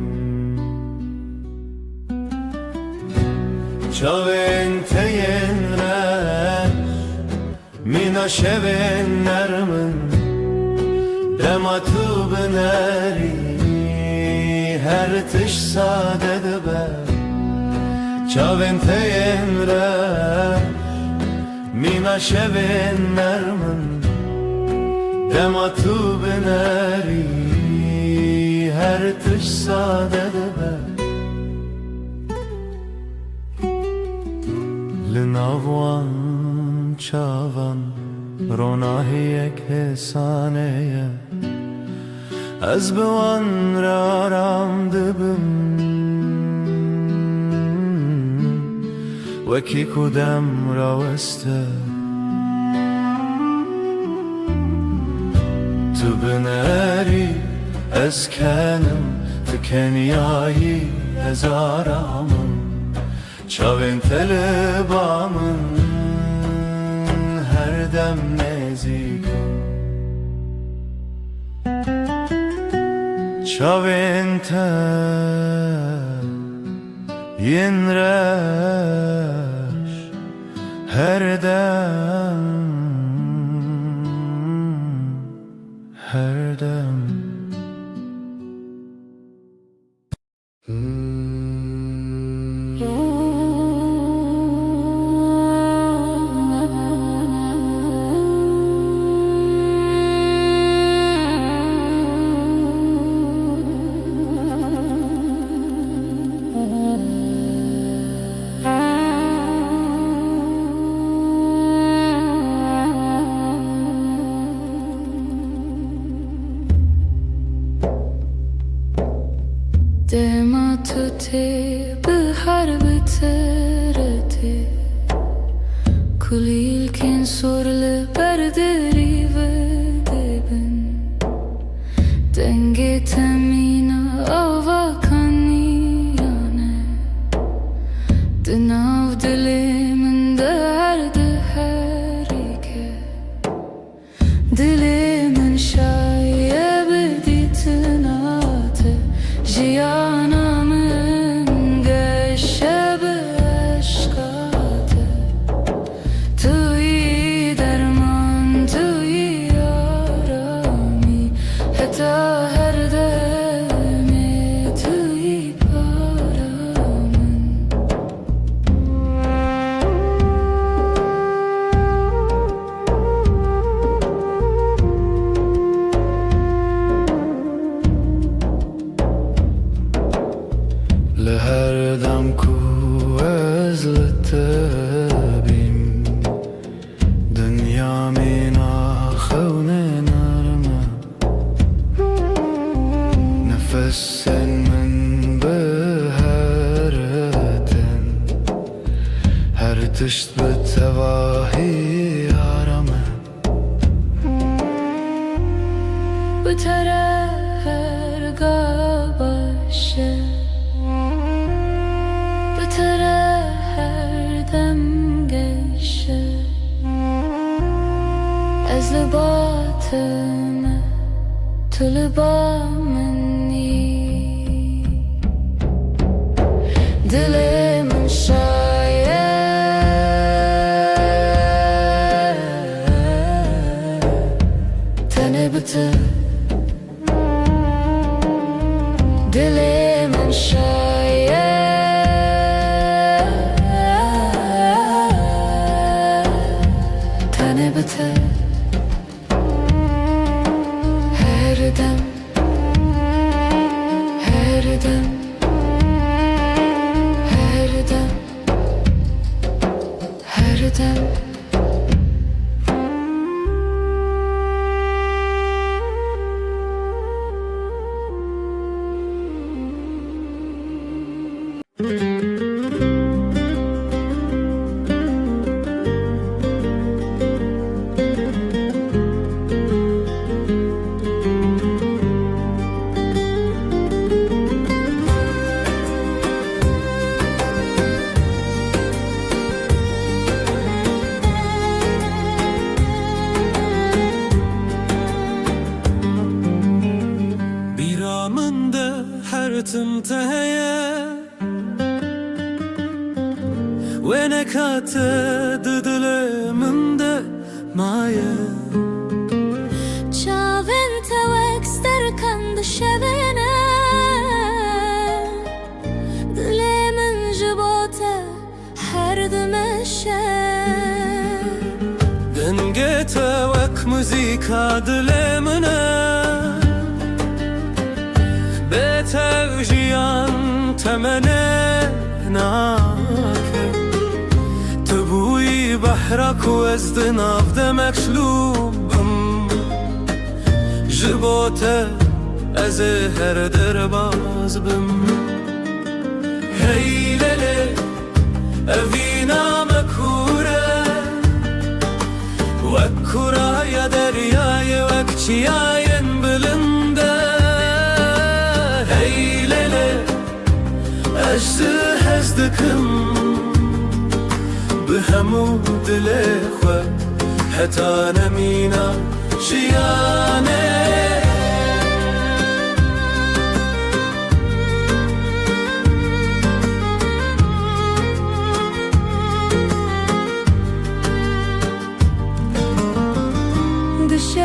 چاوین تین مینا شبن نرمن دما تو بنری هر تش ساده دبر چاوین تین مینا شبن نرمن دما تو بنری هر تش ساده دبر لناوان چاوان روناهی یک حسانه از بوان را رام دبم وکی کدام راوسته تو بنری از کنم تو کنیایی از آرامم چاوین طلبامن هر دم نزی شاوینتر ینرش هر دم هر دم دما تو تی به harbi terete Kulil ken sorle berderi ve debin Denge temina avakaniyane Dinav dilimin derdi herike Dilimin şayebi ditinate Jiyanamın geçebe aşkate Tuyi derman, tuyi yarami Heta her deme tuyi paramın لهر دم کو از لتبیم دنیا مینا خون نرمه نفس من به هرتن هر تشت به تواهی آرامه بتره her gabaşı Bıtara her dem geçe Ez libatime tu libameni Dilimin şaye Tene bıtı Dilimin şaye Tene bıtı Her dem Her dem Her dem Her dem بیرامنده هر تمتهیه و نکاته دلمنده مایه Çavin tevek sterkan dışevine Dilimin jibote her demeşe دنگه توک موزیکا دلمنه به توجیان تمنه ناکه تبوی بحرک و از دناف دمک شلوبم جبوته از هر درباز بم هیلله اوینا مکوره وکورای دریای وکچیاین بلنده هیلله اجده هزدکم به همو دل خو حتا نمینا جیانه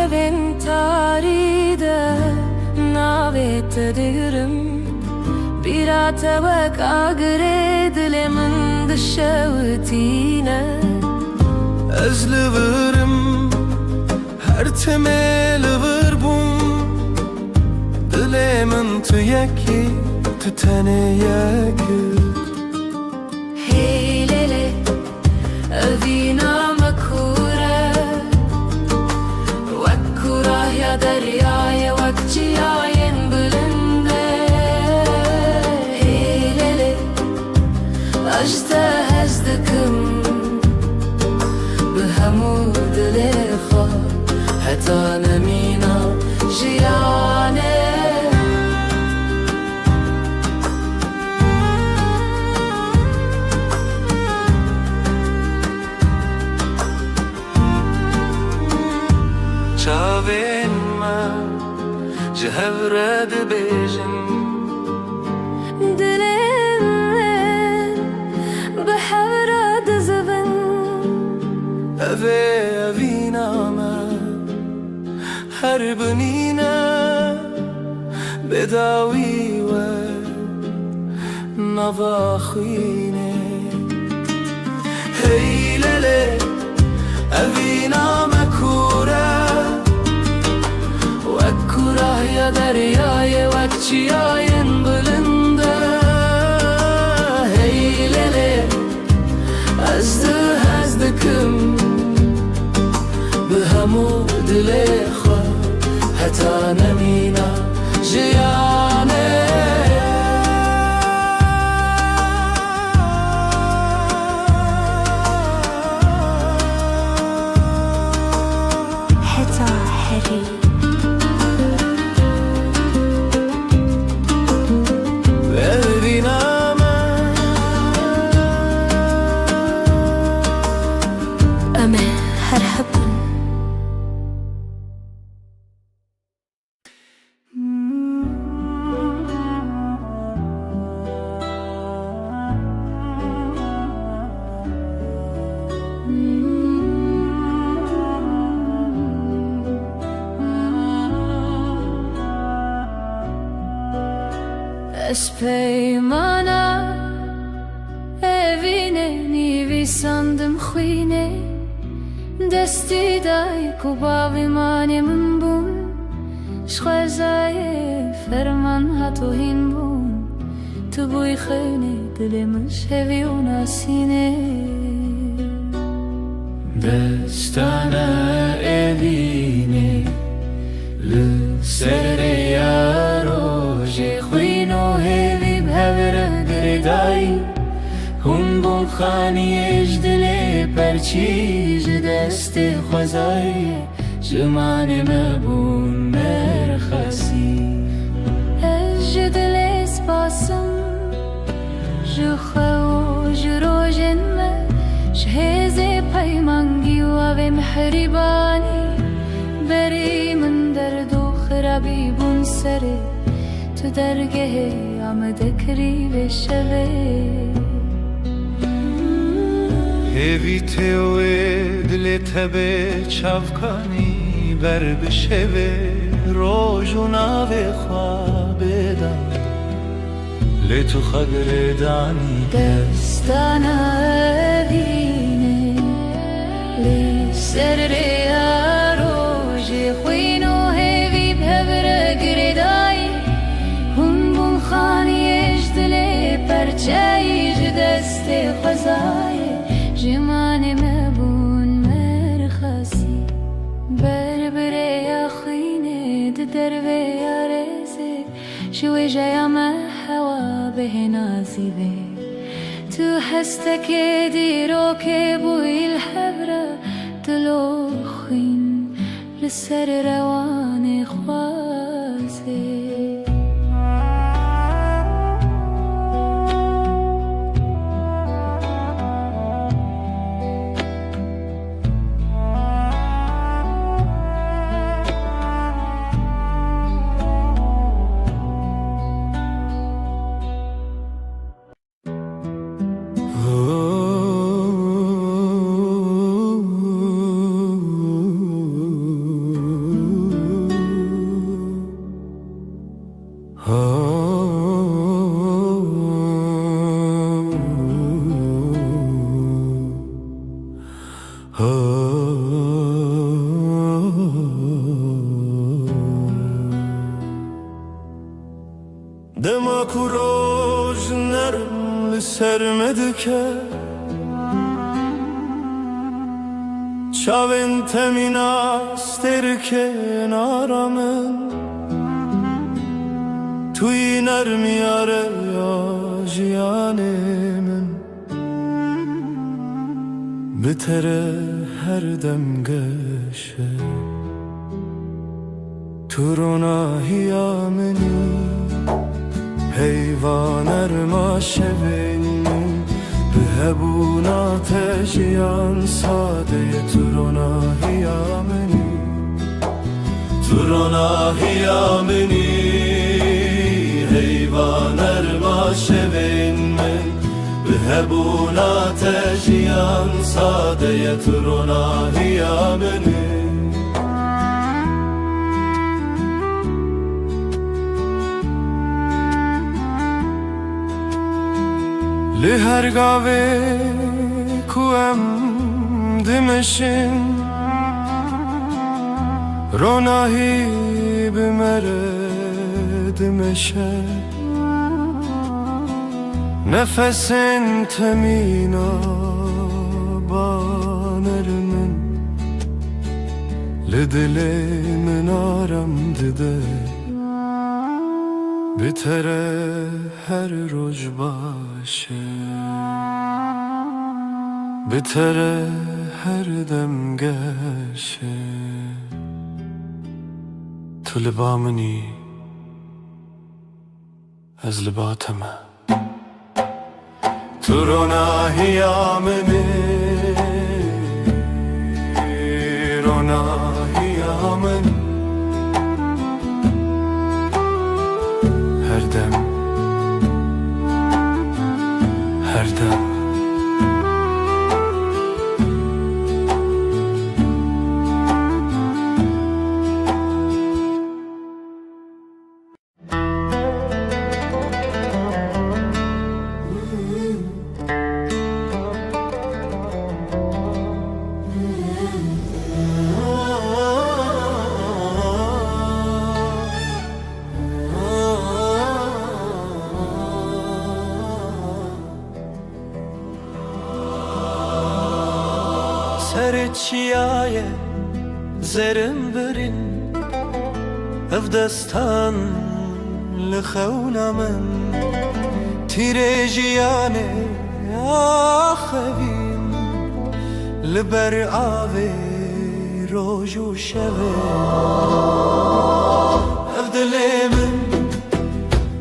evin taride navet diyorum bir atavak agre dilimin dışavutine Özlüvürüm her temeli vır bum Dilimin tüyeki tütene yakıt Heylele evina makure Vakkura ya deryaya vakciyayen bülünde Heylele ajda hezdikim بهمو دل خوا حتی نمینا جیانه چاوین من جهورد بیجن دلم بحورد زبن اوه اوینامه هر بنینه بداوی و نواخینه هیلله اوینامه کوره و کوره یا دریای وکچیاین بلنده هیلله از دکم بهمو دل خوا حتی نمینا جیانه حتی حری ببینم أما هرهب اسپیمانا evine nivi sandım khine desti dai kubavi manemin bun shkhazaye ferman hatohin bun tu boy khine dilimin sheviuna sine destana evine لسر یاروژی خوینو هیوی بهوره گردایی هون بون خانیش دلی پرچیج دست خوزایی جمان مبون مرخصی اج دلی سپاسم جخو جروجن ما شهز پیمانگی و به محربانی بری من درد و خرابی بون سره تو درگه آمده کری بشوه هیوی تیوه دل تبه چافکانی بر بشوه روژو ناوه خوابه دم لتو خگردانی دستانا اوینه لسر ریارو خوینو هیوی بهوره گردایی هون بون خانیش دلی پرچایش دست خوزایی جمان مبون مرخصی بربره یا خوینه در به یارزه شوی جایم هوا به نازیبه تو هستک دیرو که بوی الحبره دلو خوین لسر روان خوازه دما کو روز نرم لسرمدکه چاوین تمینا سترکه نارامن توی نرمی آره یا جیانمن بتره هر دم گشه تو روناهیا منی حیوان ارما شبینم به هبون آتشیان ساده تو روناهیا منی تو روناهیا منی حیوان ارما شبینم به هبون آتشیان ساده تو روناهیا منی لهر گاوه کوام دمشن روناهی بمره دمشه نفسن تمینا بانرمن لدل من آرم دده بتره هر روز باشه بتره هر دم گشه تو لبا منی از لباتمه تو روناهیا منی روناهیا منی هر دم هر دم سرچیای زرم برین افدستان لخونامن تیرجیانه آخوین لبر آوی روجو شوه افدلیمن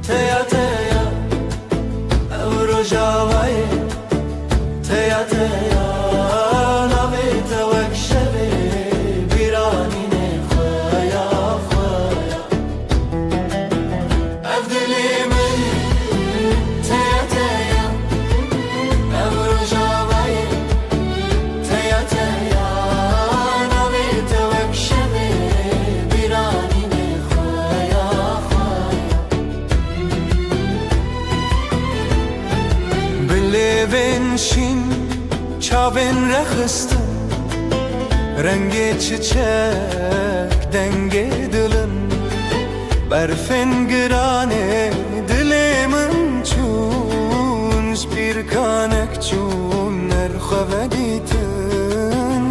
تیا تیا او رجاوی تیا تیا شین چاوین رخستم رنگ çiçek denge دلم برفن گرانه دلمن چون سپیرکانک چون نرخوه دیتن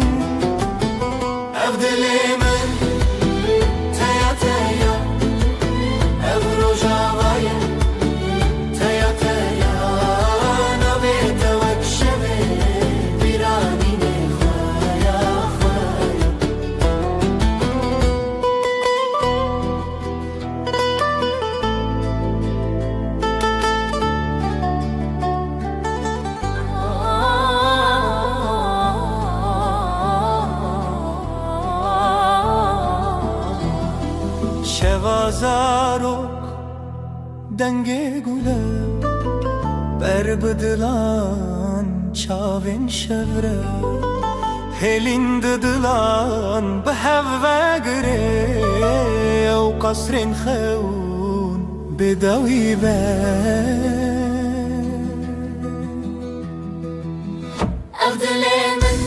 اف دلمن تیا تیا اف روژاوایه تیا تیا نویت وکشوه بیرانینه خوایا خوایا شوازارok denge gule berbedilan çavin şevre helin dıdılan behevve gre o kasrin xeun bedavi be أفضل من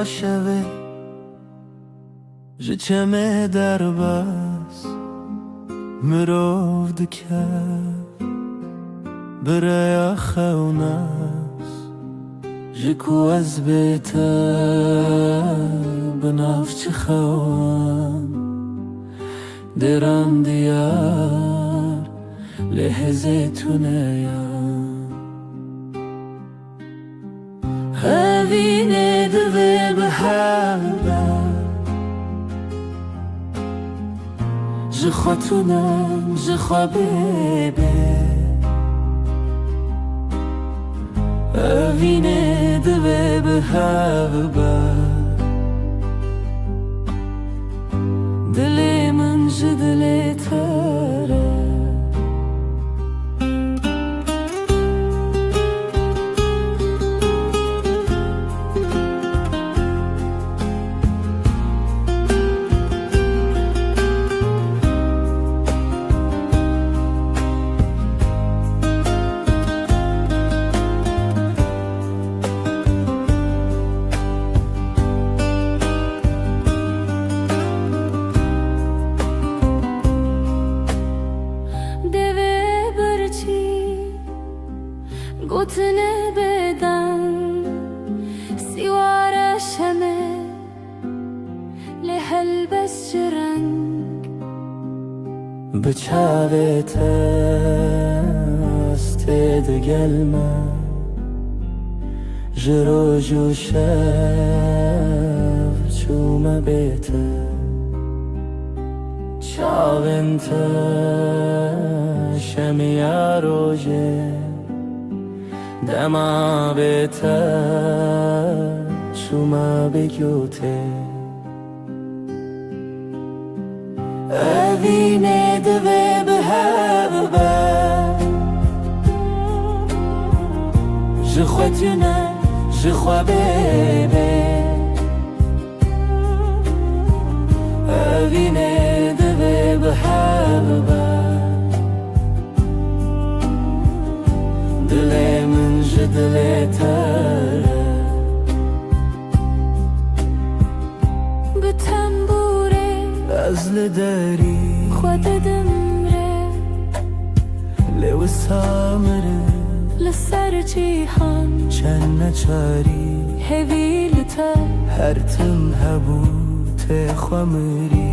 شوه ji çeme derbas mirov dike biraya xewnas ji ku ez bête bi navçi xewan deran diyar lê hêzê tuneyan hevînê divê bi hev be ji xwe tunem ji xwe bêbê evînê divê bi hev be dilê min ji dilê te re گوتنه بدن سیوار شمه لحل بس جرنگ بچاوت استد گلمه جرو جو شف چومه بیته چاونت شمیا روژه دما بته شما بگوته evînê divê bi hev be ji xwe tune ji xwe bêbê evînê divê bi hev be dilê min ji dilê te re bi tembûrê ez li derî xwe didim re lê wisa mirim li ser cîhan çend neçarî hevî li te her tim hebû tê xwe mirî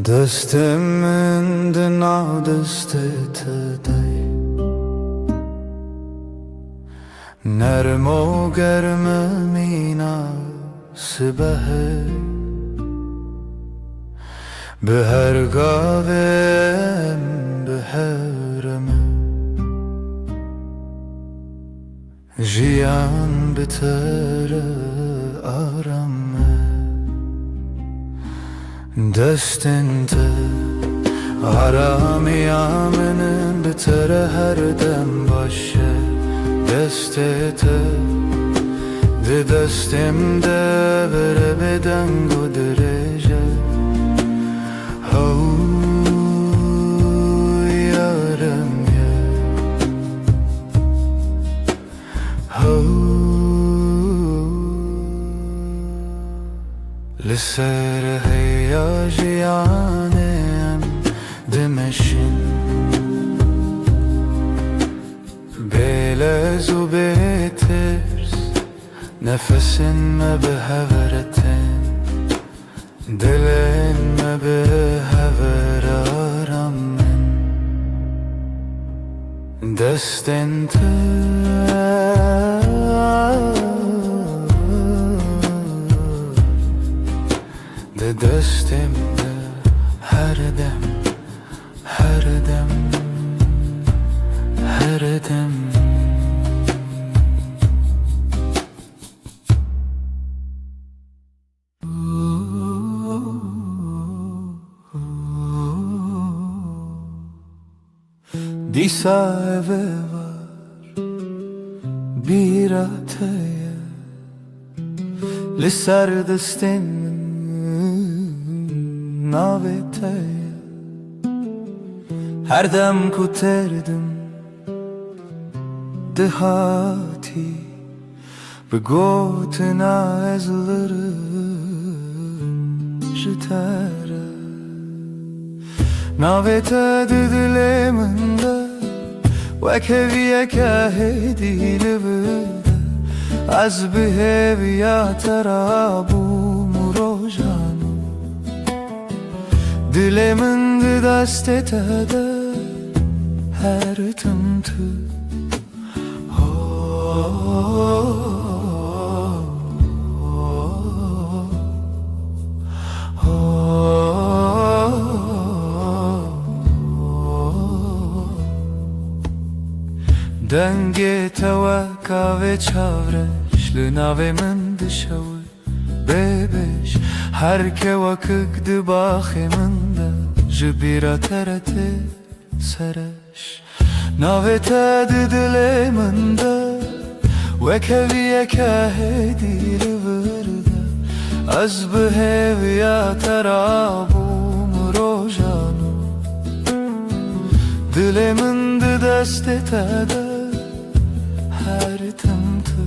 دستم دنا دست تدای نرم و گرم مناسبه به هر گاوم به هرمه جیان بتر آرامه دستنت آرامی آمنم بتر هر دم باشه دستت ده دستم ده بره بدنگ و درجه هو یارم یه هو لسر هیاجیانم دمشین بله هزو بيترس نفسن ما بهفرتن دلن ما بهفر آرامن دستن ده دستم ده هر دم هر دم هر دم Disa eve var bir ataya Lisar destin navetaya Her dem kuterdim dehati Begotina ezlerim jitara Navete didileminde Vekeviye kahedi livide Az biheviya terabu murojanu Dileminde dastetede her tımtı Denge tevaka ve çavreş Lınave min dışavı bebeş Herke vakık dıbaxe min de Jibira terete sereş Navete didile min de Vekeviye kahedi livırde Az biheviya terabu murojanu Dilemin de destetede her tımtı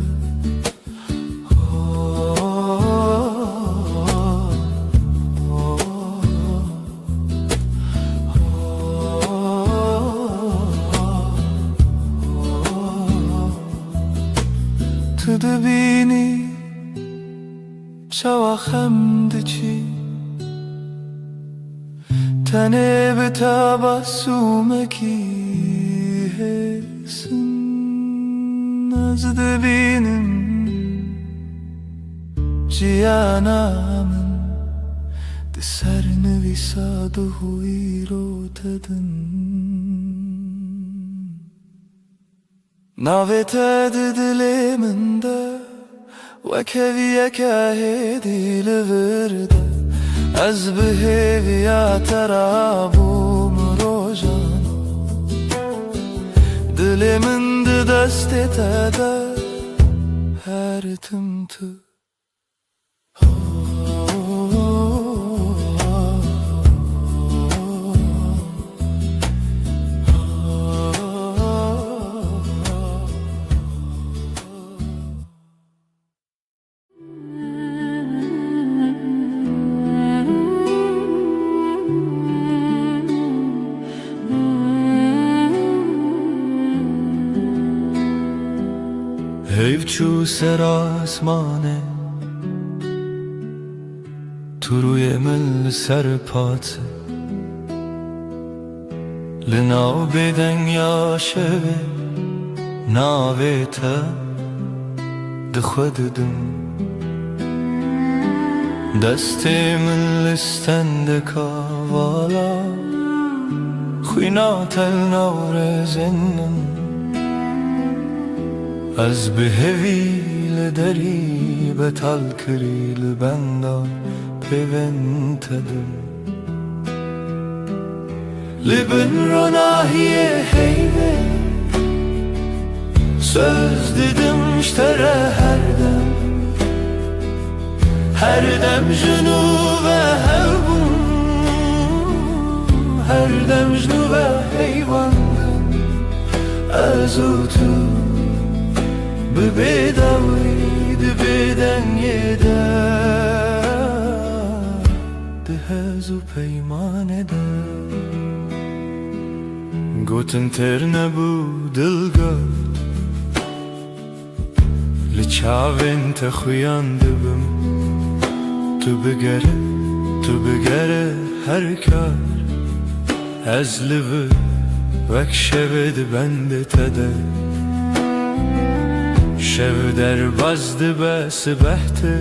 Tıdı bini çavakhem diçi Tene betabassumeki hesin Nazdı benim ciyanamın Deserni visaduhu irotedin Navete didileminde Vekeviye kahedi livırde Az biheviya terabu murojanu Dilimin de destetede her tımtı Hevçu ser asmane Turuye mel serpate Linav beden yaşeve Navete Dıxvededim Destimin listende kavala Xuyna tel navrezenin Az biheviyle deri betal kiril benda peventedim Libin ronahiye heyve Söz dedim iştere her dem junu ve hevbun Her dem junu ve heyvandım Azutu Bebedavri de beden yeder De hezu peyman eder Goten terne bu dilgar çavên te xuyan dibim. Tu bigere her kar, ez li vir vek şevê dibende te de. Şev derbas dibe sibeh te,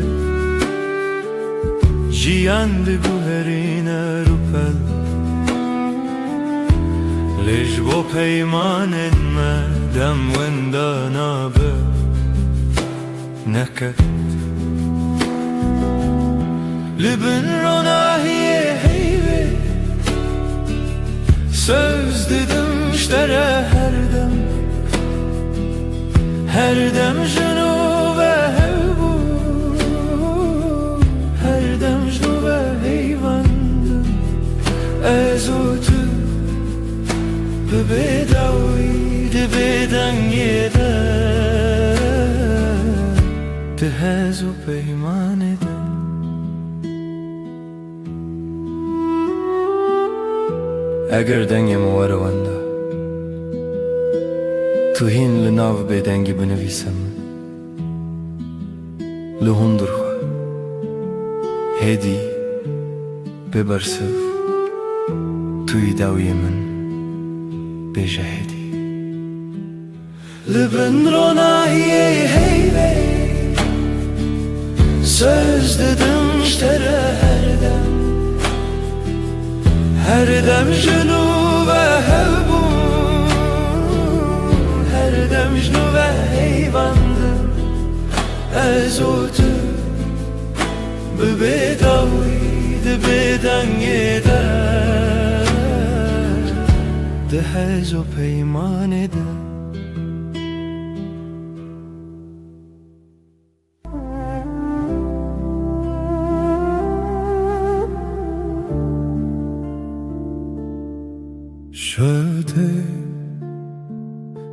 jiyan diguherîne rûpel. Lê ji bo peymanên me dem wenda nabe neket. Li bin ronahiyê heyvê söz didim ştere her dem jinu ve hevbû, her dem jinu ve heyvandim. Ez û tu bi bêdawî di bêdengê de di hez û peymanê de. Eger dengê me were wenda, tu hîn li nav bêdengî binivîse min. Li hundir xwe hêdî bê bersiv tu yî dawiyê min bêje hêdî. Li bin ronahiyê heyvê söz didim ştere her dem jinu ve hevbû, her dem jinu ve heyvandim. Ez û tu bi bêdawî di bêdengê de di hez û peymanê de. Şöte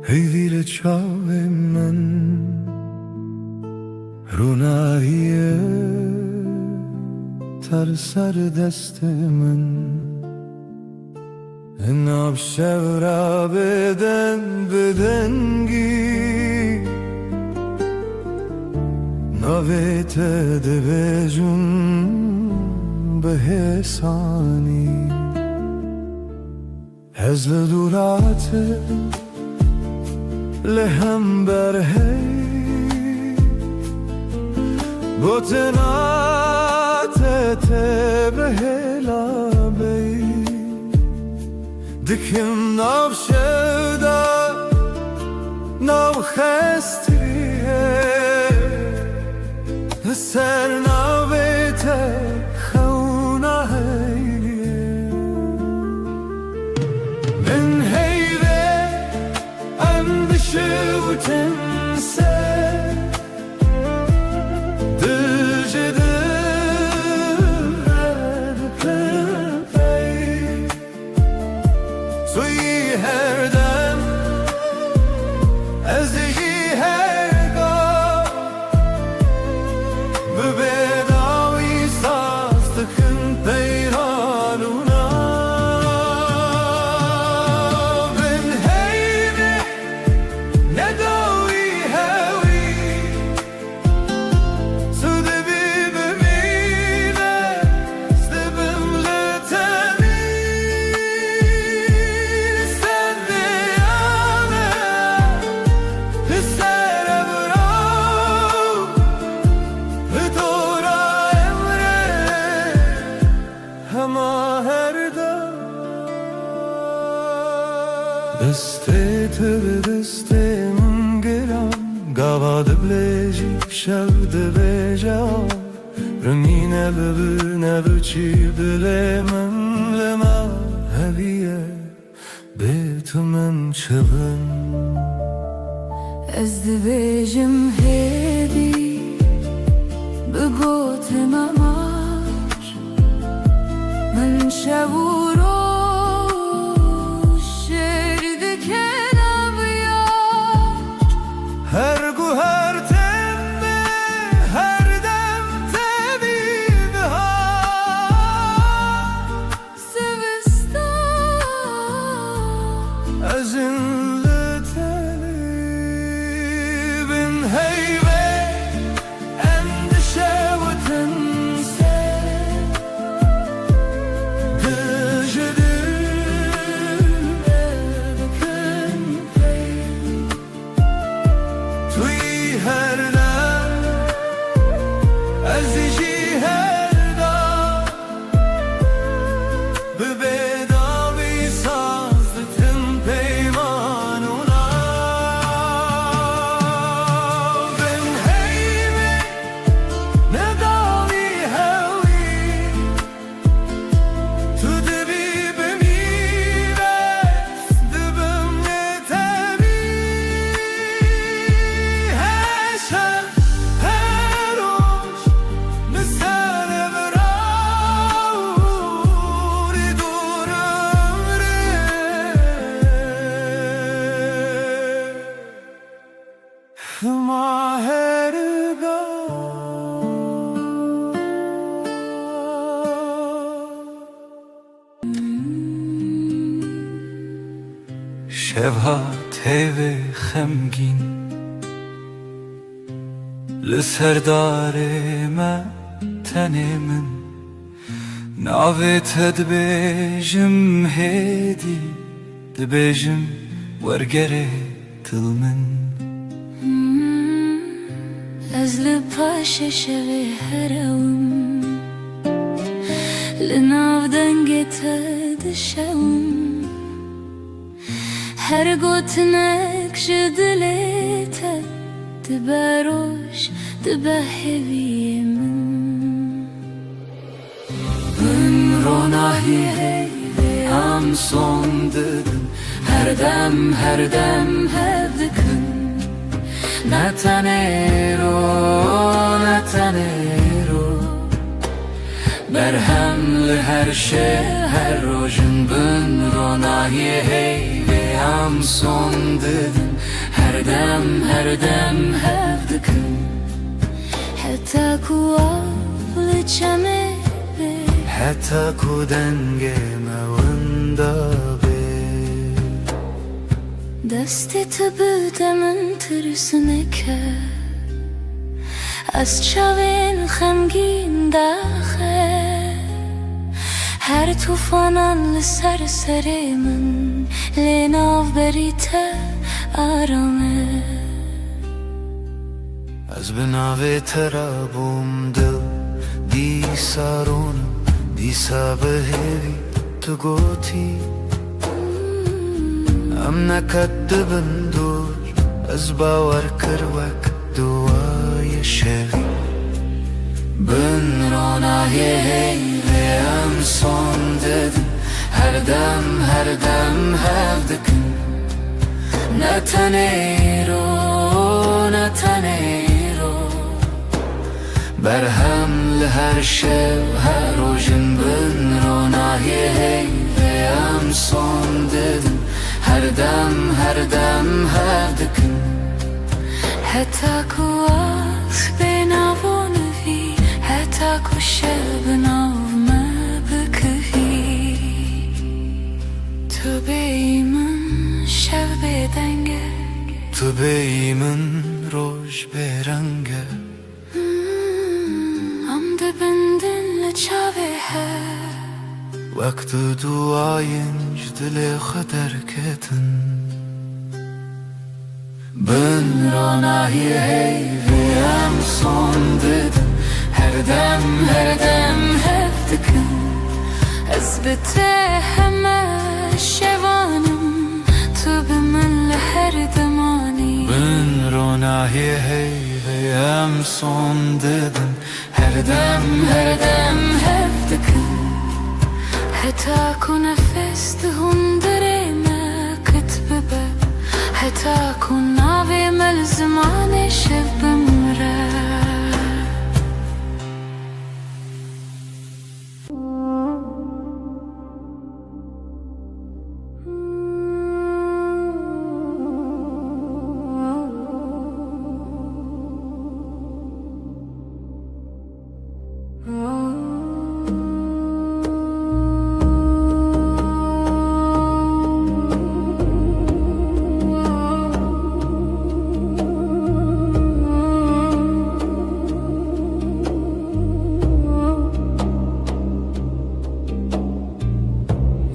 heyvîle çavê min rûnahiyê ter ser destê min. Nav şevra bêdengî navê te dibêjim bi hêsanî. Ez li dûratê li hember hey gotina te bi hêla bey. Dikim nav şevda nav xestiyê li ser navê te xewna heyê. Min heyvê endişe û timse dijî dir pey. Tu yî her dem ez yî her gah bi bêdawî saz dikin peyranûna. Bin heyvê nedawî hewî tu dibî bimîne dibim li temîn. Sen diyame li ser evraw li dora emre hema her dem. Destê te bi destê min giran gava dibilêjî şev dibêje rengîne bibîne biçî dilê min li me hevîye bê tu min çibin. Ez dibêjim hêdî bi gotê me mar. Min şev û roj şêr dikin evyar. Her guher temme her dem te bihar. Zivistan ezin li tenî bin heyvê Maherga شبهات هیوه خمگین لسردار ما تنه من ناویت دبیجم هیدی دبیجم ورگره دل من از لپاش شوی هرم لناو دنگت دشم هر گوتنک جدلیت دبروش دبهوی من من روناهی هم son dedim her dem hep dikın Natanero Berhemli her şey her rojun bün ronahiye hey ve am son dedim her dem hep dikın حتى كواب چمه به حتی کو دنگ موندا به دست تو بودم ترسونه که از چاوین خمگین داخل هر توفانان لسر سر من لناو بریت آرامه از بناوی ترابم دل دی سارونم دی سابهوی تو گوتی ام نکدبن دور از باور کروک دوای شوی بن روناهی هی و ام son dedim her dem hep dikın Natanero Berhemli her şev her rojun bün ronahiye hey ve am son dedim her dem hep dikın حتى كواس بناون في حتى كشل بناو ما بكفي تو بيمن شب بدنگه تو بیمن روش برنگه ام دبندن لچاوه هر وقت duayınc dile kadar ketin Ben ronahiye hey ve am son dedim her dem hep dikın ezbete heme şevanım tu bimin her demani Ben ronahiye hey ve am son dedim her dem hep dikın حتى كون نفس هندري ما كتبه حتى كون ناوي ملزمان شب مرا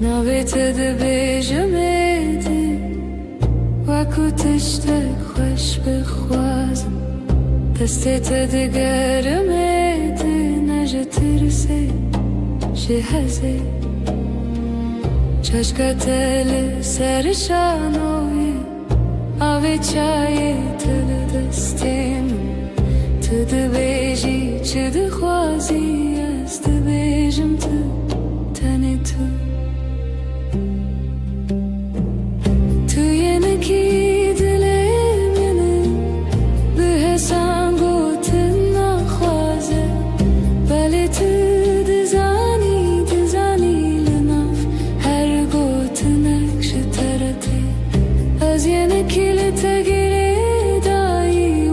ناویت دبیجمدی وکو تشتک خوش بخوازم دستت دگرمدی نجه ترسی شهزی چشکت سرشانوی آوی چای تل دستیم تو دبیجی چه دخوازی از دبیجم تو تنی تو از یه نکیل تگیری دایی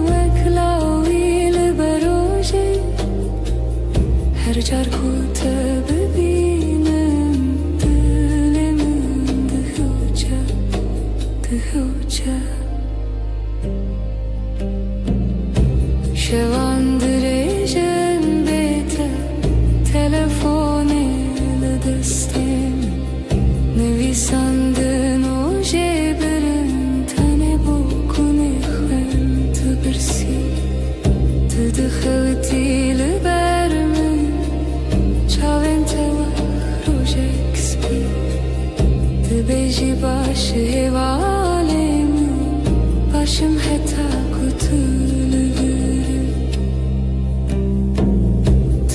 başım heta kutulu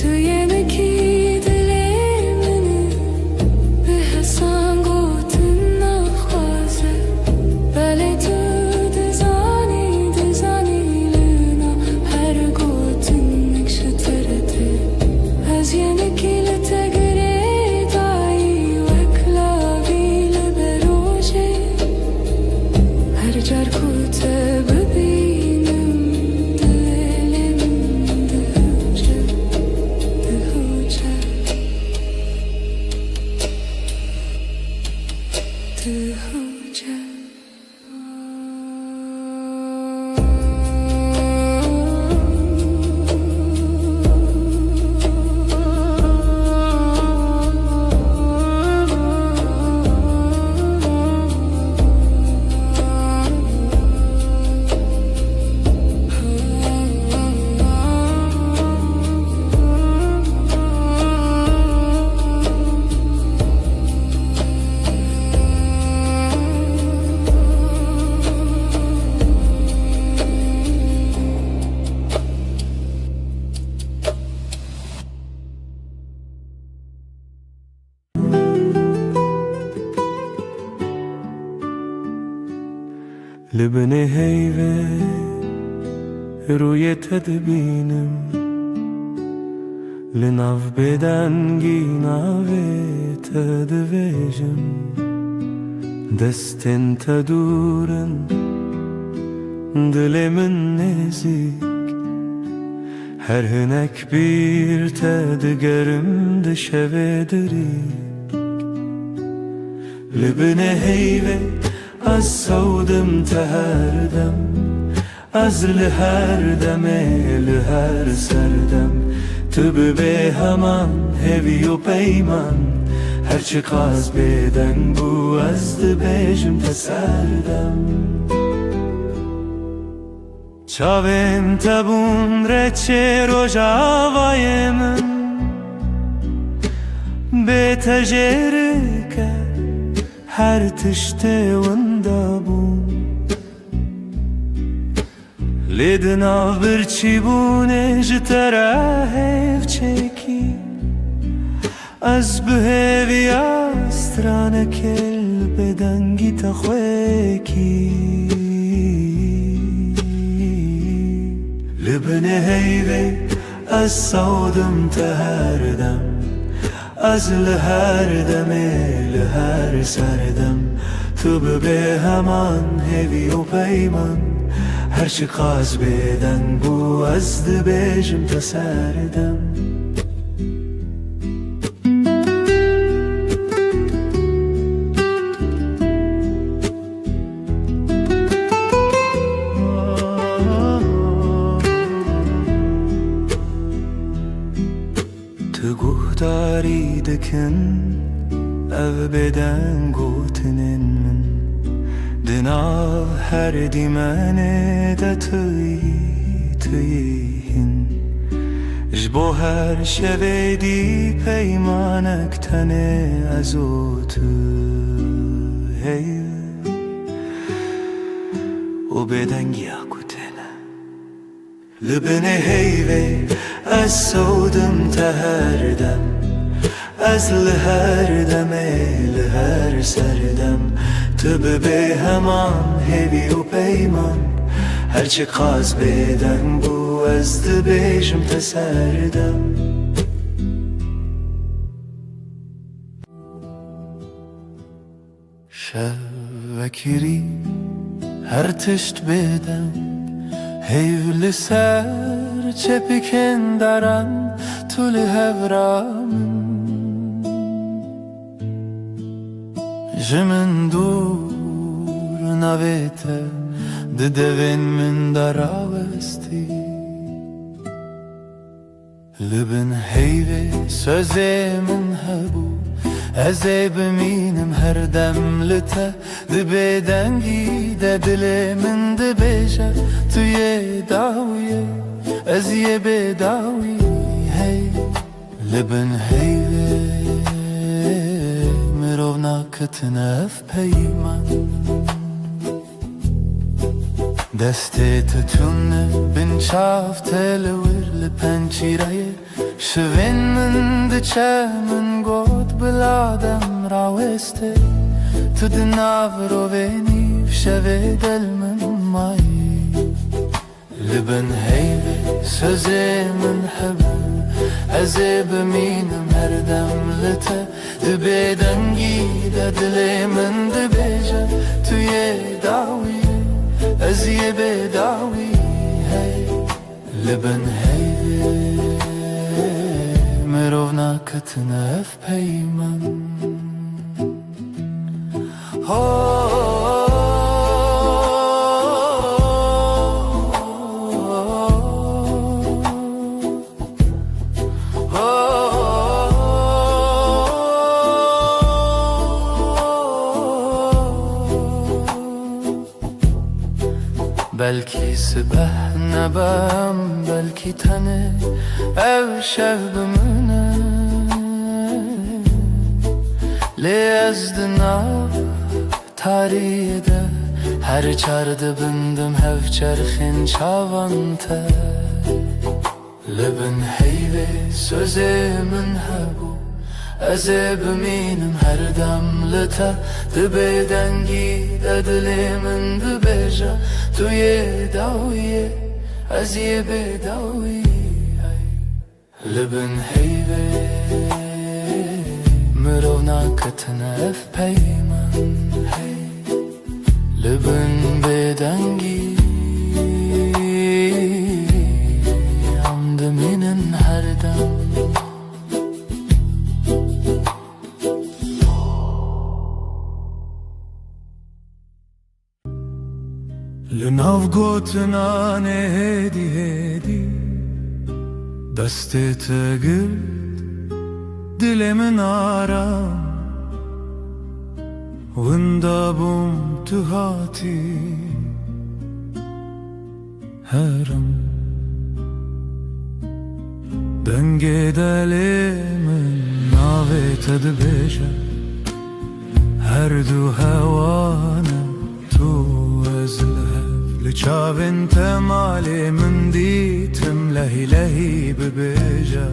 tu yeni ki dilemini bir hesan gotin nakhwaze bale tu dizani lena her gotin nekşeterete az yeni ki لبني هيفه روی تدبینم لناف بدنگی ناوی تدویجم دستن تدورن دلمن نزیک her hünek bir tedgerim dışeve dirik Libne heyve az savdım teherdem Az liherdem liher serdem Tübü be heman hevi u peyman Her çıkaz beden bu azdı bejim teserdem Çavim tabun reçe rojavayemin Be tecerike her tişte vındabun Lidnav bir çibune jitera hevçeki Az behevi astrane kel bedengi takhweki Libne heyve az savdım teherdem Az liherdem liher serdem Tübü be heman hevi u peyman Her çıkaz beden bu azdı bejim teserdem Guhdari dikin ev beden gotinin min Dinav her dimene de tüyihin Jbo her şevedi peymanek tene azotu hey O beden giyakutene Libne heyve Az savdım teherdem Az liherdem liher serdem Tübü be heman hevi u peyman Her çıkaz beden bu azdı bejim teserdem Şevvekiri her tişt beden Heyvli ser çepiken daran tül hevram Jimin dur navete de devin min daravesti Libin heyve sözemin hebu Ez beminim her demlite de bedengi de dilemin de beja tüye daviye Ez ye bedawi hey Libin heyve mirov nakıtın ef peyman دستی تونه بین چافته لور لپنچیره شوین من دچه من گود بلادم راوسته تو دناور و وینیف شوی دل من مایی لبن هیوی سوزی من حبه ازی بمینم هر دم لته دبی دنگی دلی من دبیجه توی داوی ازی بداوی هی لبن هیوی مروف ناکتنه اف پیمن بلکی سبه نبم بلکی تنه او شب بمونه لی از دناف تاریده هر چارده بندم هف چرخین چاوانته لبن هیوی سوزی من هبو ازی بمینم هر دم لته دبی دنگی دلی من دبیجه توی داویه ازی بداوی لبن هیوی مرو ناکتنه اف پیمن لبن بدنگی عمد منن هر دم لناف گوتنان هدی هدی دستی تگرد دل من آرام وندابم تو هاتی هرم دنگ دل من ناوی تدبیجه هر دو هوانا تو از لهف لچاوین تمالی من دیتم لهی لهی ببیجه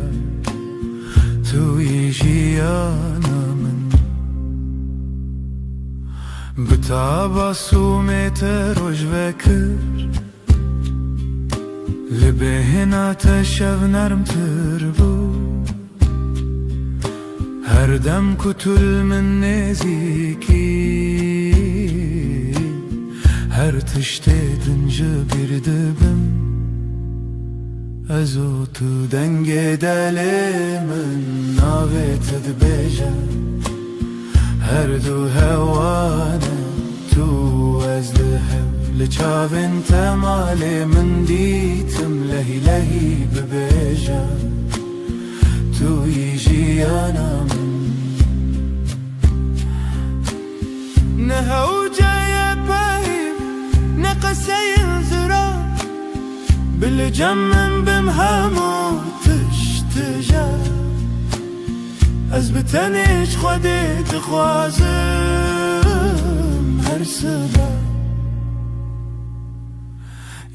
توی جیانا من بتاباسومت روش وکر لبهنا تشف نرم تربو هر دم کتل من نزیکی هر تشتی دنجا بیردبم ازو تو دنگ دل من ناوی تدبیجه هر دو هوانا تو از لحب لچاوین تمالی من دیتم لهی لهی ببیجه توی جیانا من نهو جای بایم نقصه انزرا بالجمن بمهمو تشتجا از بتنش خودی تخوازم هر صدا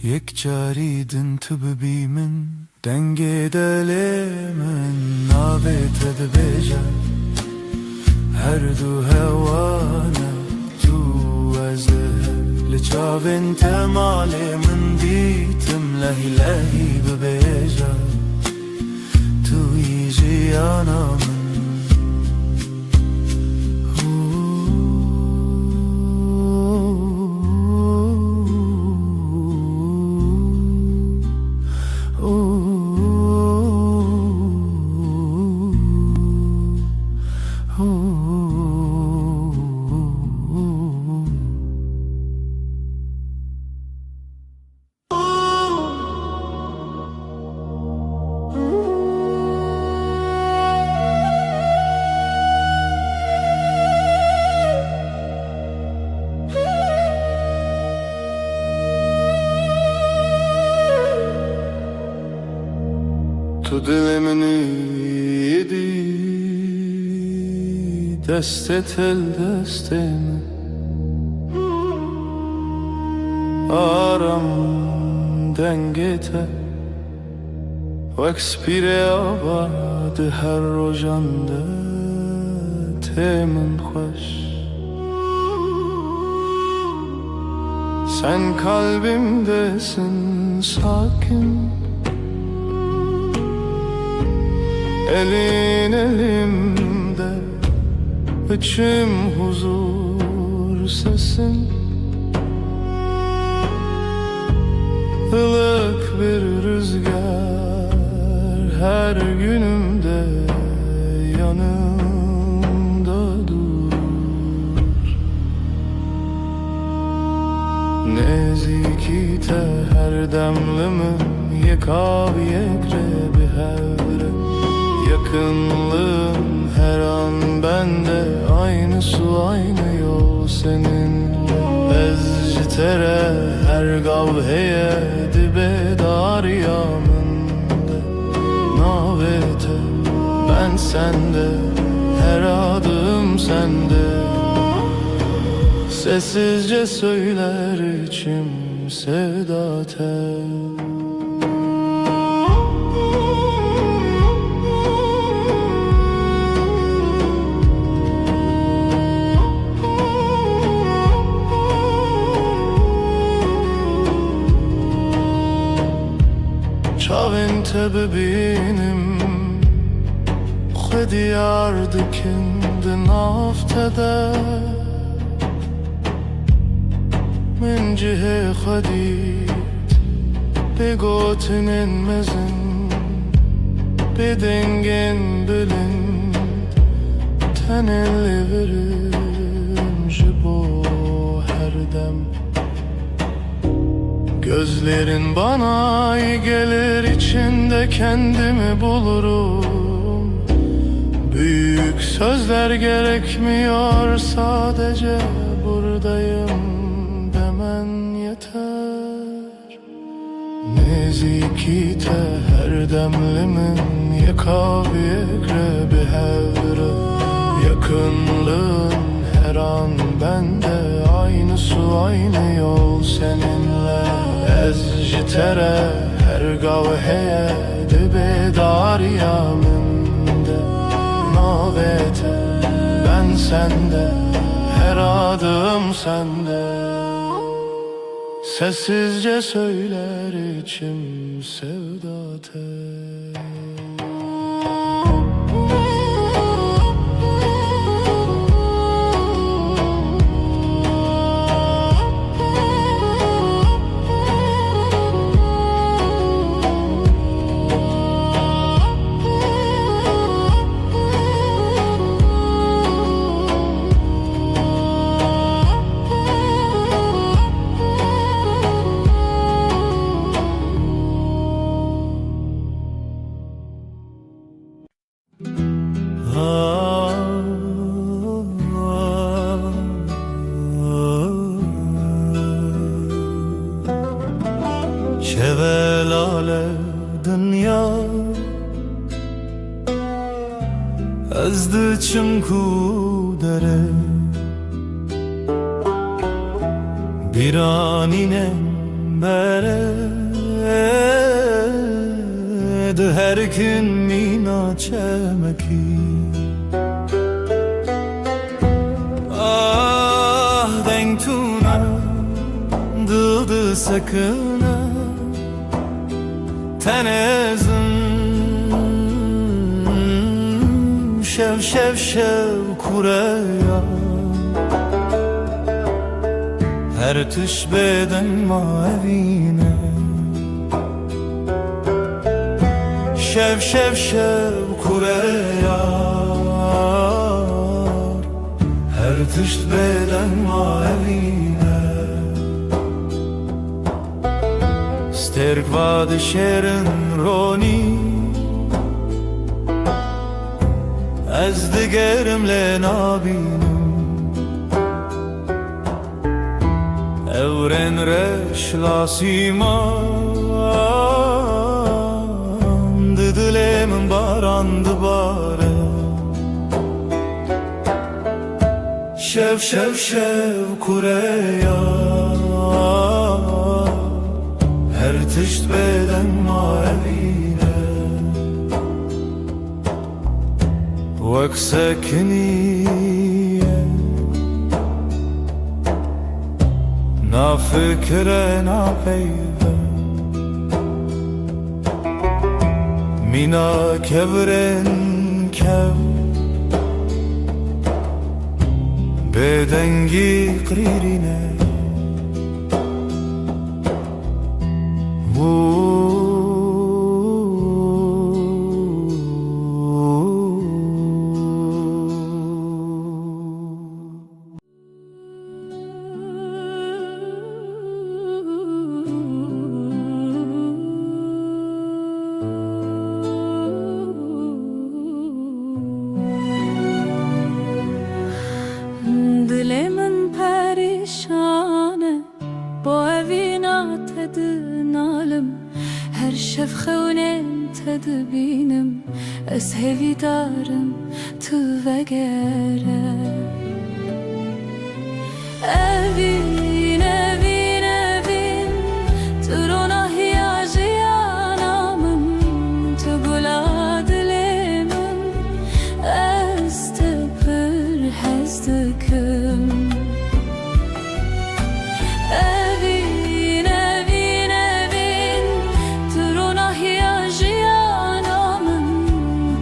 یک جاریدن تو ببی من دنگ دل من ناوی تدبیجه هر دو هوانا تو از لچاوین تمالی من دیتم لهی لهی ببیجه توی جیانا من تو دل منی دی دست تل دست من aram dengete و اکسپیر آباد هر روزانده تمن خوش sen kalbimdesin sakin elin elimde içim huzur sesin ılık bir rüzgar her günümde yanımda dur Nezikite her demlimin yekav yekrebi hevre Yakınlığın her an bende aynı su aynı yol seninle Ezcitere her gavheye dibe dar yamında Navete ben sende her adım sende Sessizce söyler içim sevda tel Çavinte bebinim خدي عرضك عند نافتدا من جهة خديت بقوتن مزن بدنجن بلند تنلي verim jibo her dem Gözlerin bana iyi gelir içinde kendimi bulurum Büyük sözler gerekmiyor sadece buradayım demen yeter Nezikite her demlimin yekav yekrebi hevre Yakınlığın her an bende aynı su aynı yol seninle Ezcitere her gavheye dibe dar yaminde Navete ben sende her adım sende Sessizce söyler içim sevda tel Şevelale dünya ezdi çimku dere bir anine bere de her gün mina çemeki ah denk tuna dıldı sakına tenezim şev şev şev kureya her tüş beden mavine şev şev şev kureya her tüş beden mavine Sterk vad şerin roni Ez digerimle nabinim Evren reş lasimam Didilemin barandı bare Şev şev şev kureya تشت بدن ما أبينا وك سكنية نا فكرة نا بيبه مينا كبرن كب بدنگی قریرینه Dilemin perişanı Bu evina tedinalım Her şefxevnem tedbinim Ez hevidarım tu vegere Evin, evin, evin Turuna hiyajiyanamın Tu gula dilemin Ez tepir hezdikim Evin, evin, evin Turuna hiyajiyanamın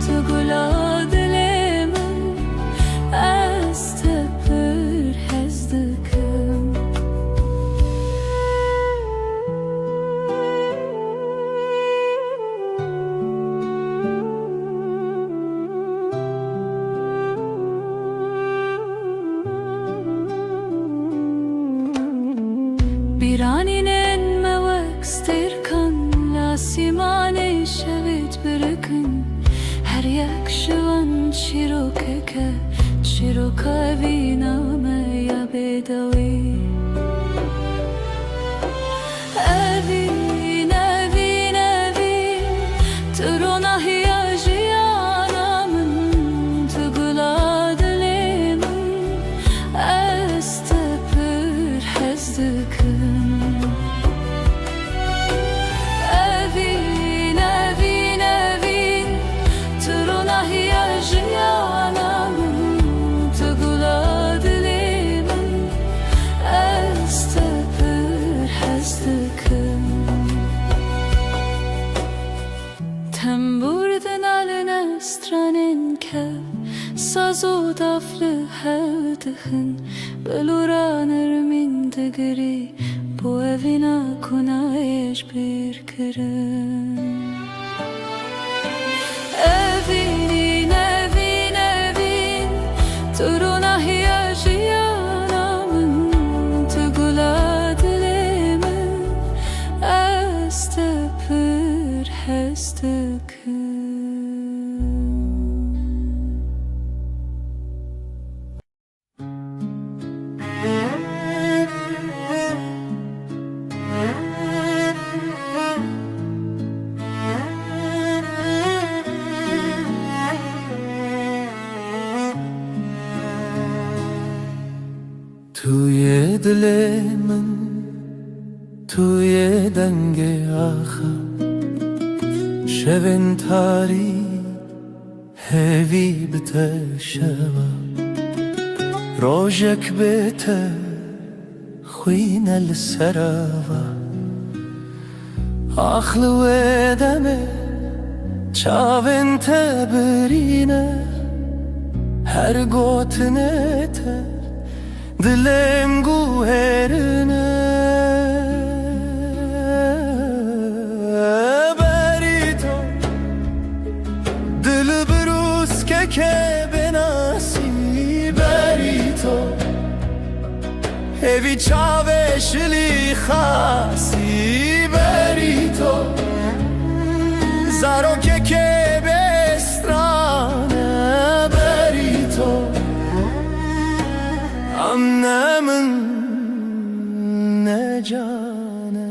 Tu gula dilemin Ez tepir hezdikim Biraninen mevek sterkan La simane şevit birikin Her yak şivan çirokeke Çiroka viname ya bedavi Evin, evin, evin Turuna hiyajiyanamın Tugula dilemin Ez tepir hezdikim Evin, evin, evin Turuna hiyajiyanamın Tugula dilemin Ez tepir hezdikim Temburdin aline stranin kev Sazo daflı hevdihin Beluranır min digri Bu evina kunayeş bir kirin Evin, evin, evin Turuna hiyajiyanamın Tugula dilemin Ez tepir hezdikim توی دل من توی دنگ آخر شبن تاری هوی بته شوا روزک بته خوین السراوا آخل و دمه چاون تبرینه هر گوتنه ته Dilem guherine Berito Dil brus ke benasi Berito Evi çave şili khasi Berito Zaro ke bestrane Berito Annemin ne cane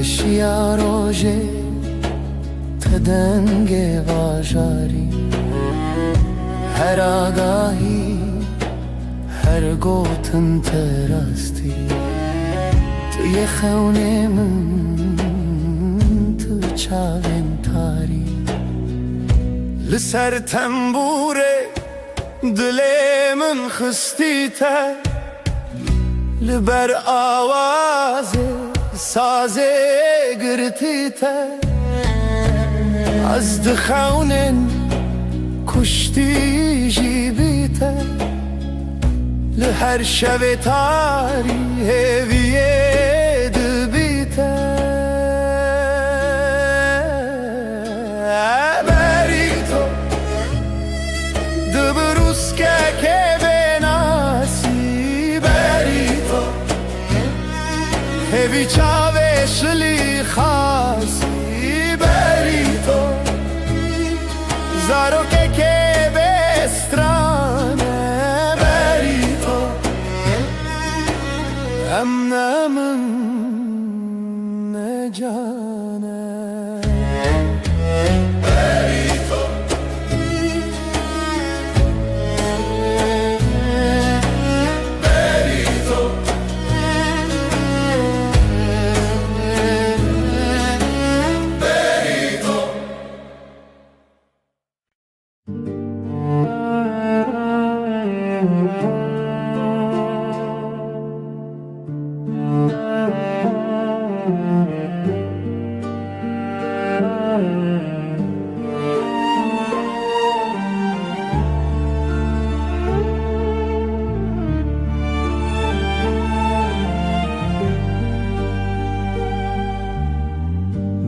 اشیا روژه تدنگ واژاری هر آگاهی هر گوتن تراستی توی خونه من تو چاوین تاری لسر تنبوره دل من خستی تر لبر آواز ساز گرتی تر از دخونن کشتی جیبی تر لهر شب تاری هویه دبی تر بری تو دبروس که بناسی بری تو هوی چاوش لی خاصی بری تو زارو که بسترانه بری تو امن من نجانه بری تو بری تو بری تو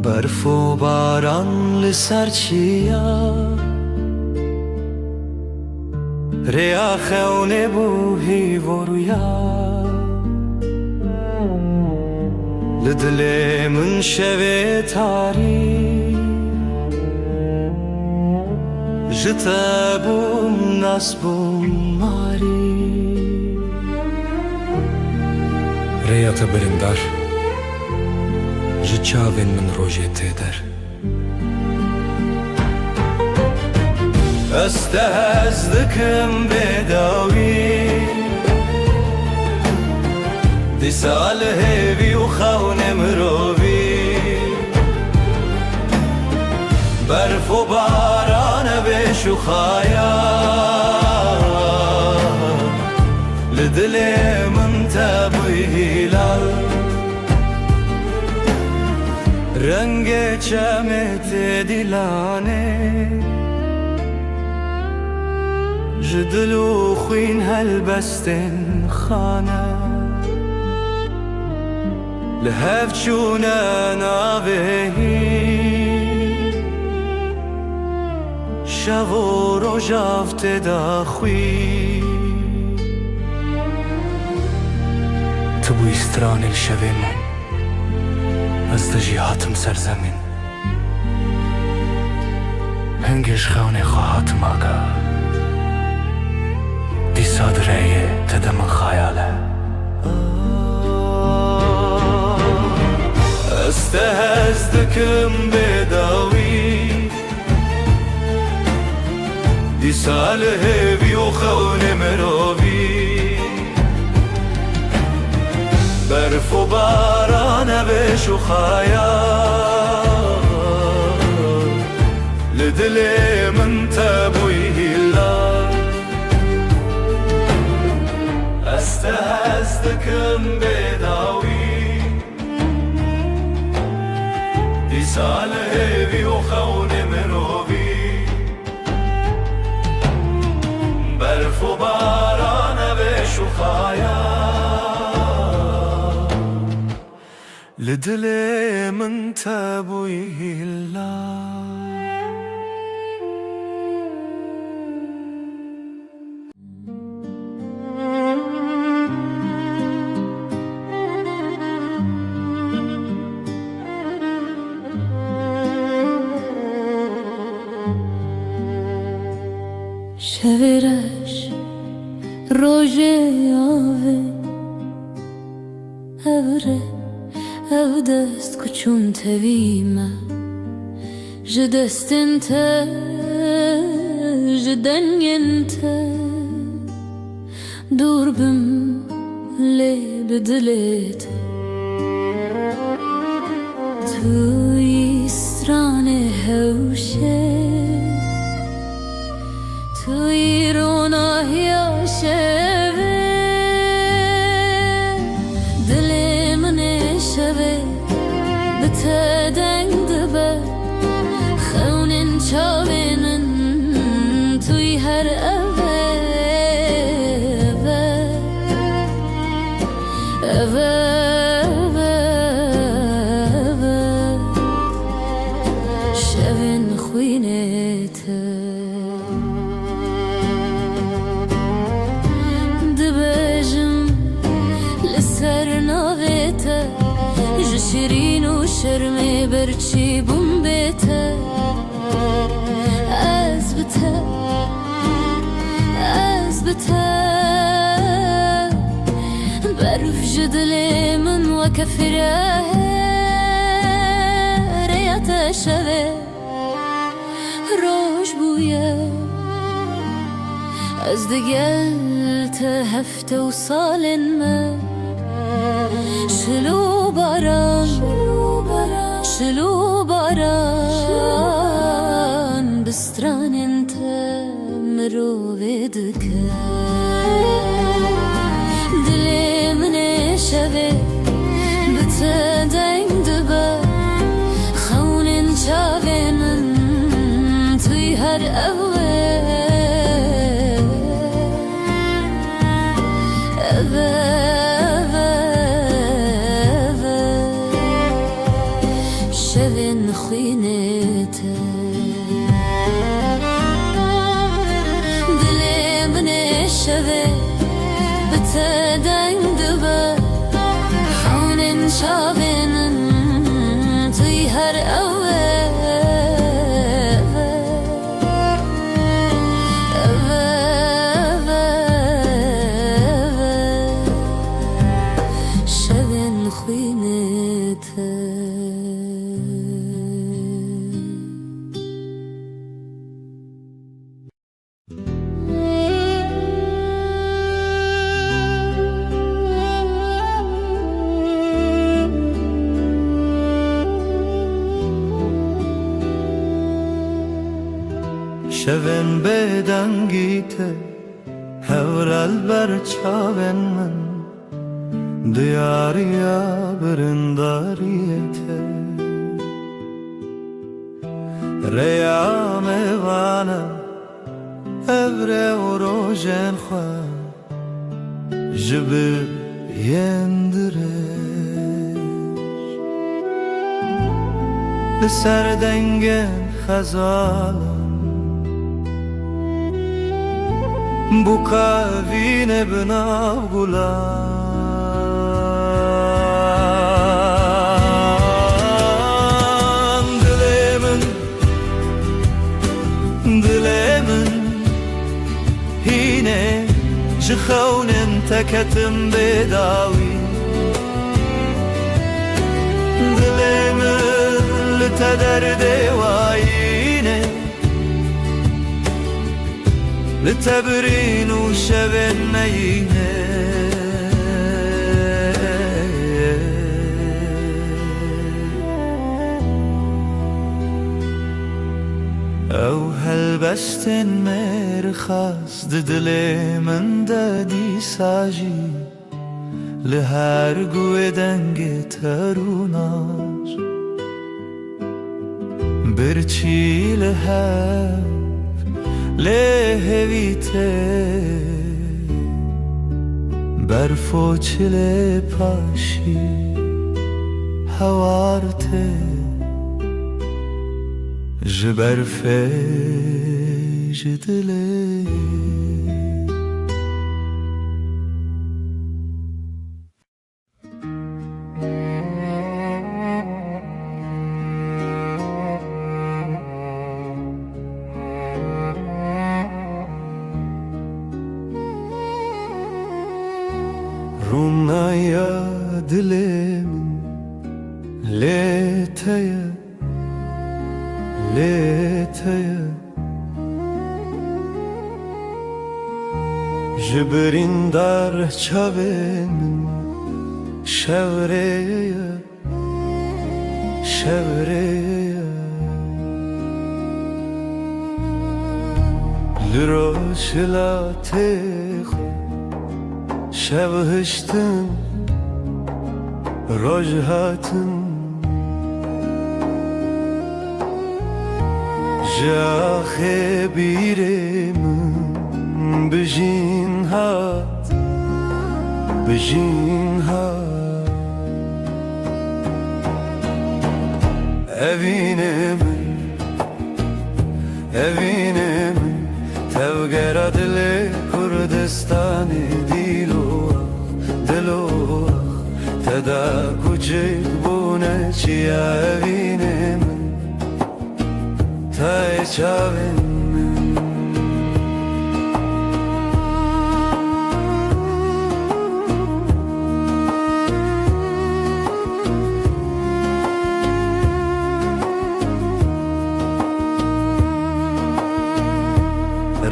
برف و باران لسر چیا ریا خونه بوهی و رویا لدل من شوه تاری جتا بوم ناس بوم ماری ریا تبرندار جچاوین من روژه تیدر استهزدكم بداوي دي سال هيبي وخون مروبي برف وباران بشخايا لدلي من تابي هلال رنگ چمت دلانه جدلو خوين هالبستن خانه لهف چونه ناوهی شو و روژافت داخوی تو بو استران الشوه من از دجیهاتم سرزمین هنگش خونه خواهاتم آگا دی صادره تدم خیاله استهزدكم بداوي دي سال هيبي وخون مروبي برف وباران بشخايا لدلي من تابوي هلا استهزدكم بداوي دي سال هيبي وخون مروبي برف وباران بشخايا لدلي من تابوي هلا شویرش روژه آوه ابره دست کچون تویمه جدستن تا جدنگن تا دور بم لی بدلت توی استران هوشه توی روناهی شوه دل من شوه بتدنگ دبه خونن چاوینن توی هر اوه شوین خوینت دبجم لسر ناویت جشرین و شرمی برچی بوم بیت از بتا برف جدلي من وكفره ريت شوه روش بويا از دقلت هفته وصالن ما شلو باران بستران انت مروفدك دلي من شوه بتدنگ دبه خونن چاوینن توی هر شوین خوینت دلي من شوه بتدنگ دبه خونن چاوینن توی هر شوین خوینت شوین بدنگیته هورال بر چاوین من دیاریا برنداریته ریام وانا ابره و روژن خواه جبه یندرش لسر دنگن خزالم bu kavine binav gulan dilemin hine jkhaunen teketim bedawi dilemin litederde wayine لتبرين وشبن مينه او هلبستن مرخص ددلي من دادي ساجي لهر قوة دنگ تروناش برچي لهر لهویته برفو چله پاشی هوارته جبرفه جدله Rumnaya dilim ليتيا ليتيا جبرين در چاوین شوريا شوريا لروش لا تخو شبهشتن رجهاتن جاخي بيرم بجين هات بجين هات evine min tevgera dile Kurdistan'ı dilo teda kucik bune çiya evine min tay çavin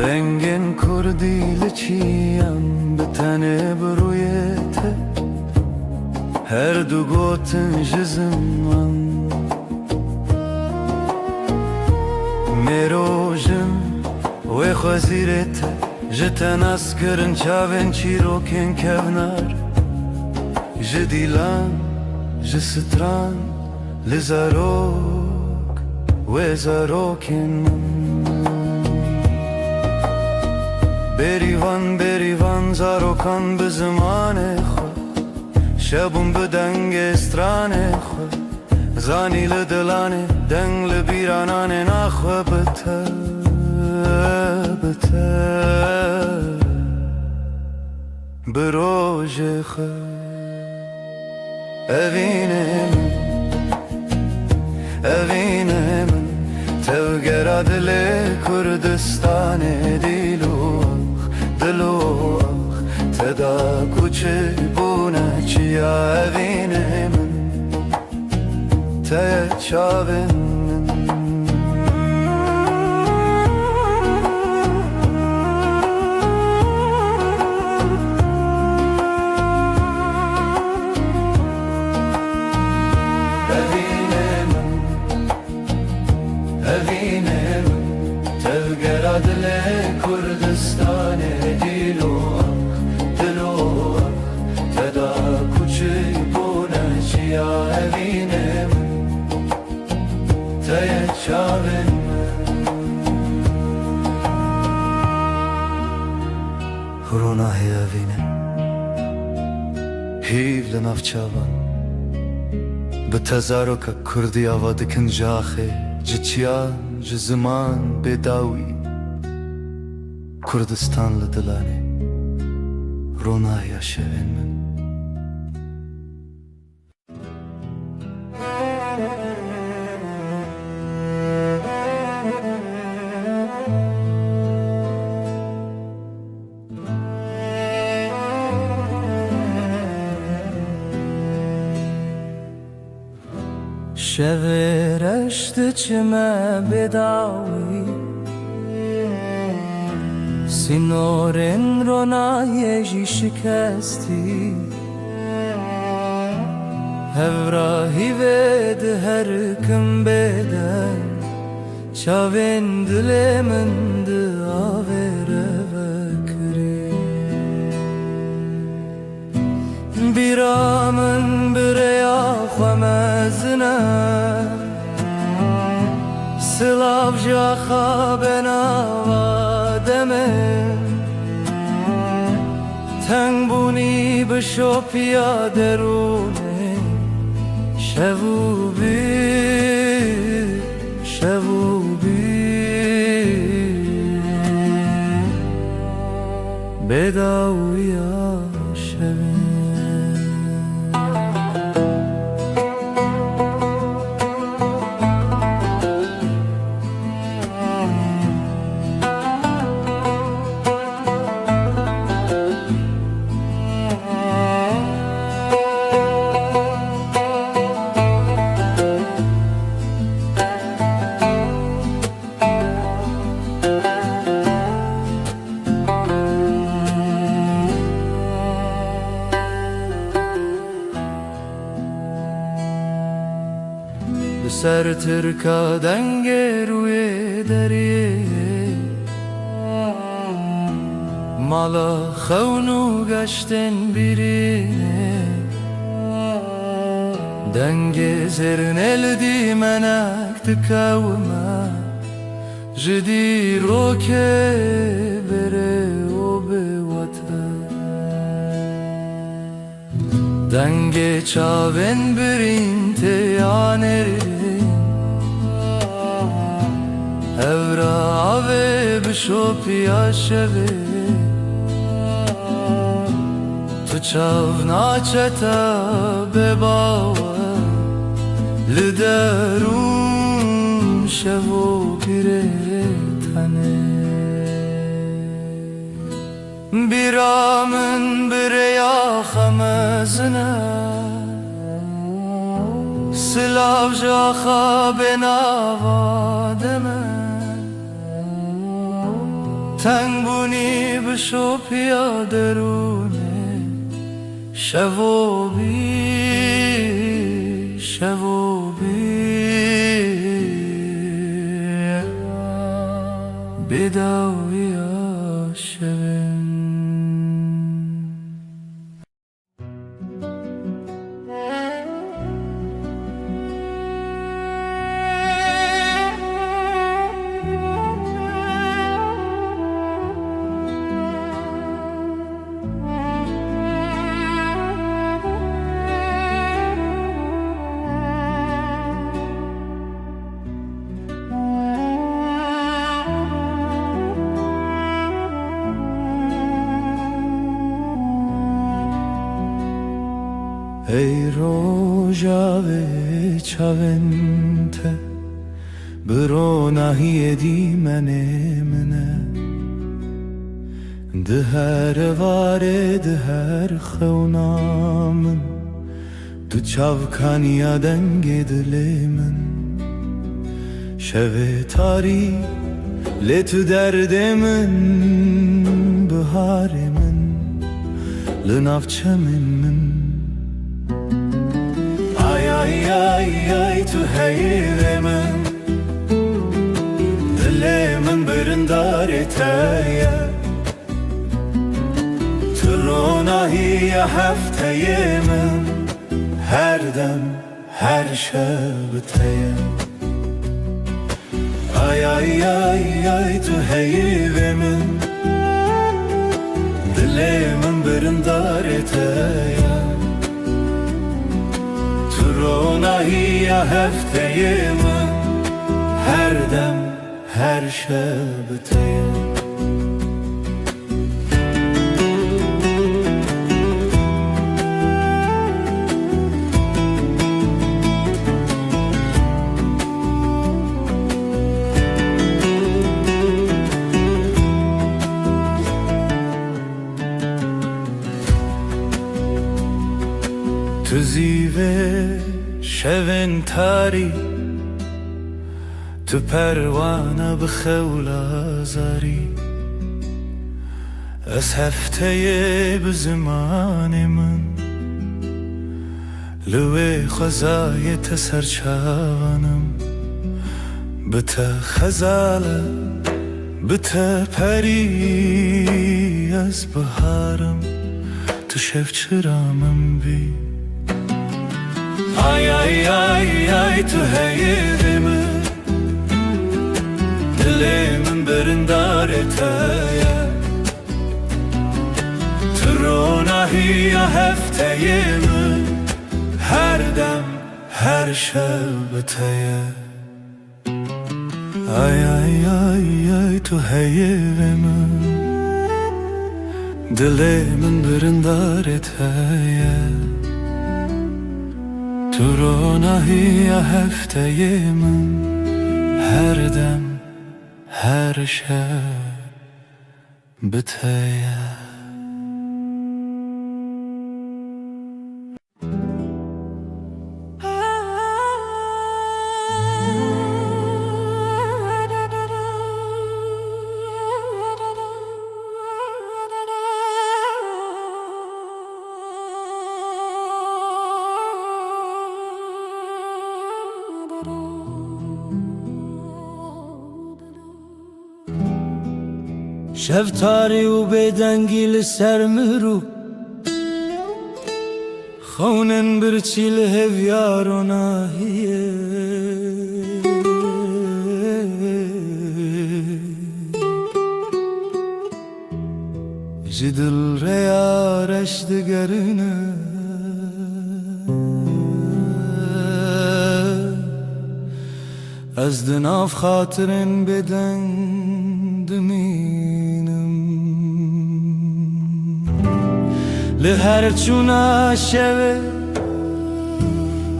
رنگین کردی لچیم به تنه برویته هر دو گوتن جزمان میروژن و خزیرته جتن اسکرن چاوین چیروکن کونار جدیلان جستران لزاروک و زاروکن بریوان زاروکان به زمان خود شبون به دنگ استران خود زانی لدلانه دنگ لبیرانانه نخواه بته بروژ خود evine min tevgera dile Kurdistan'ı dilo teda kuçi bune çiya evine min te çavin evine min tevgera dile Kurdistan'ı dilo teda kuçi bune çiya evine min te çavin Runahi evine hiv lenavçavan به تزارک کردی آواد کن جاخه جچیان جزمان بداوی کردستان لدلانه رونایا شوین من شورشت چمه بداوی سینورن رونایجی شکستی هوراهی ود هر کم بدن چاوین دل من داوره بکری بیرامن بریا خمزنه سلاف جاخا بناوادمه تنگ بونی بشو پیاده رونه شبو بی بداویا شبه لسر ترکا دنگ روی دریه مالا خونو گشتن بیرینه دنگ زرن الدی منک دکوما جدی رو که بره و به وطن دنگ چاون برین تیانه اورا آوه بشو پیاشوه تو چاو ناچتا بباوه لدرون شوو پیره تنه بیرامن بریا خمزنه سلاو جاخا بناوادمه تنگ بونی بشو پیادرونه شوو بی بداوی آشون ای روژاوه چاونته برو نهی دی منه ده هر واره ده هر خونامن تو چاوکانیا دنگ دل من شوه تاری لتو درد من بهار من لنافچه من ay tu heyre من دل من برندار تایا تو روناهی هفته من هر دم هر شب تایا ay tu heyre من دل من برندار تایا روناهی هفته من هر دم هر شب تیم تو زیوه شون تاری تو پروانه بخول آزاری از هفته به زمان من لوی خزای تسرچانم بتا خزاله بتا پری از بهارم تو شف چرامم بی ay tu heyre من دل من برندار تایا تو روناهی هفته من هر دم هر شب تایا ay tu heyre من دل من برندار تایا تو روناهی هفته من هر دم هر شب بتایا da da شفتاری و بدنگی لسر مرو خونن برچی لهویار و ناهیه جدل ریارش دگرنه از دناف خاطرن بدن دمینم لهر چونا شوه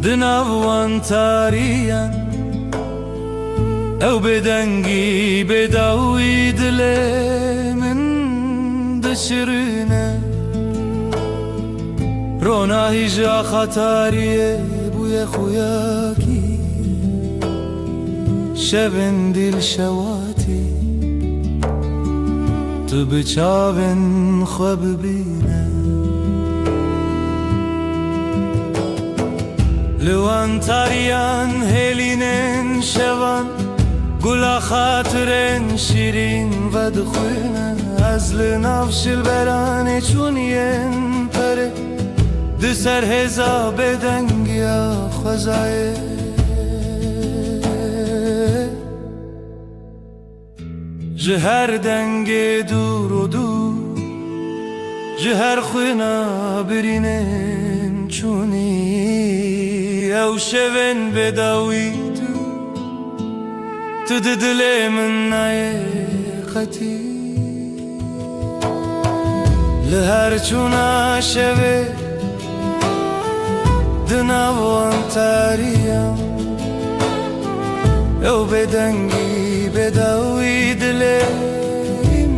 دناف وان تاریان او بدنگی بداوی دل من دشرنه رونا هیجا خطاریه بوی خویاکی شبن دل شواتی تو بچاون خواب بینه لوان تاریان هلینن شوان گلا خاطرن شیرین و دخوینه از لنافش البرانه چونین پره دسر هزا بدنگیا خوزایه جهر دنگ دور و دور جهر خوینا برینن چونی او شون بداوی تو دل من نای خطی لهر چونا شوه دناوان تاریم او بدنگی بداوی دلیم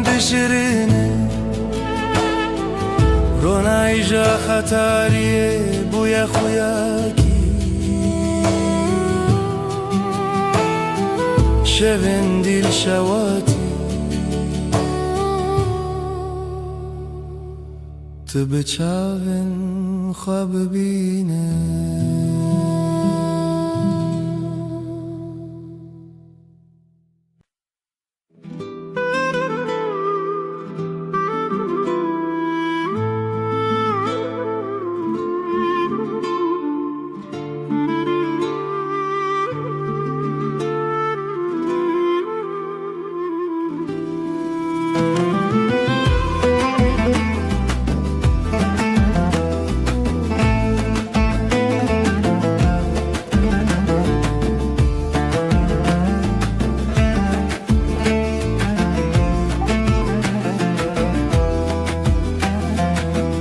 دشرینه رونای جا خطاریه بوی خویاکی شبن دیل شواتی تو بچاون خواب بینه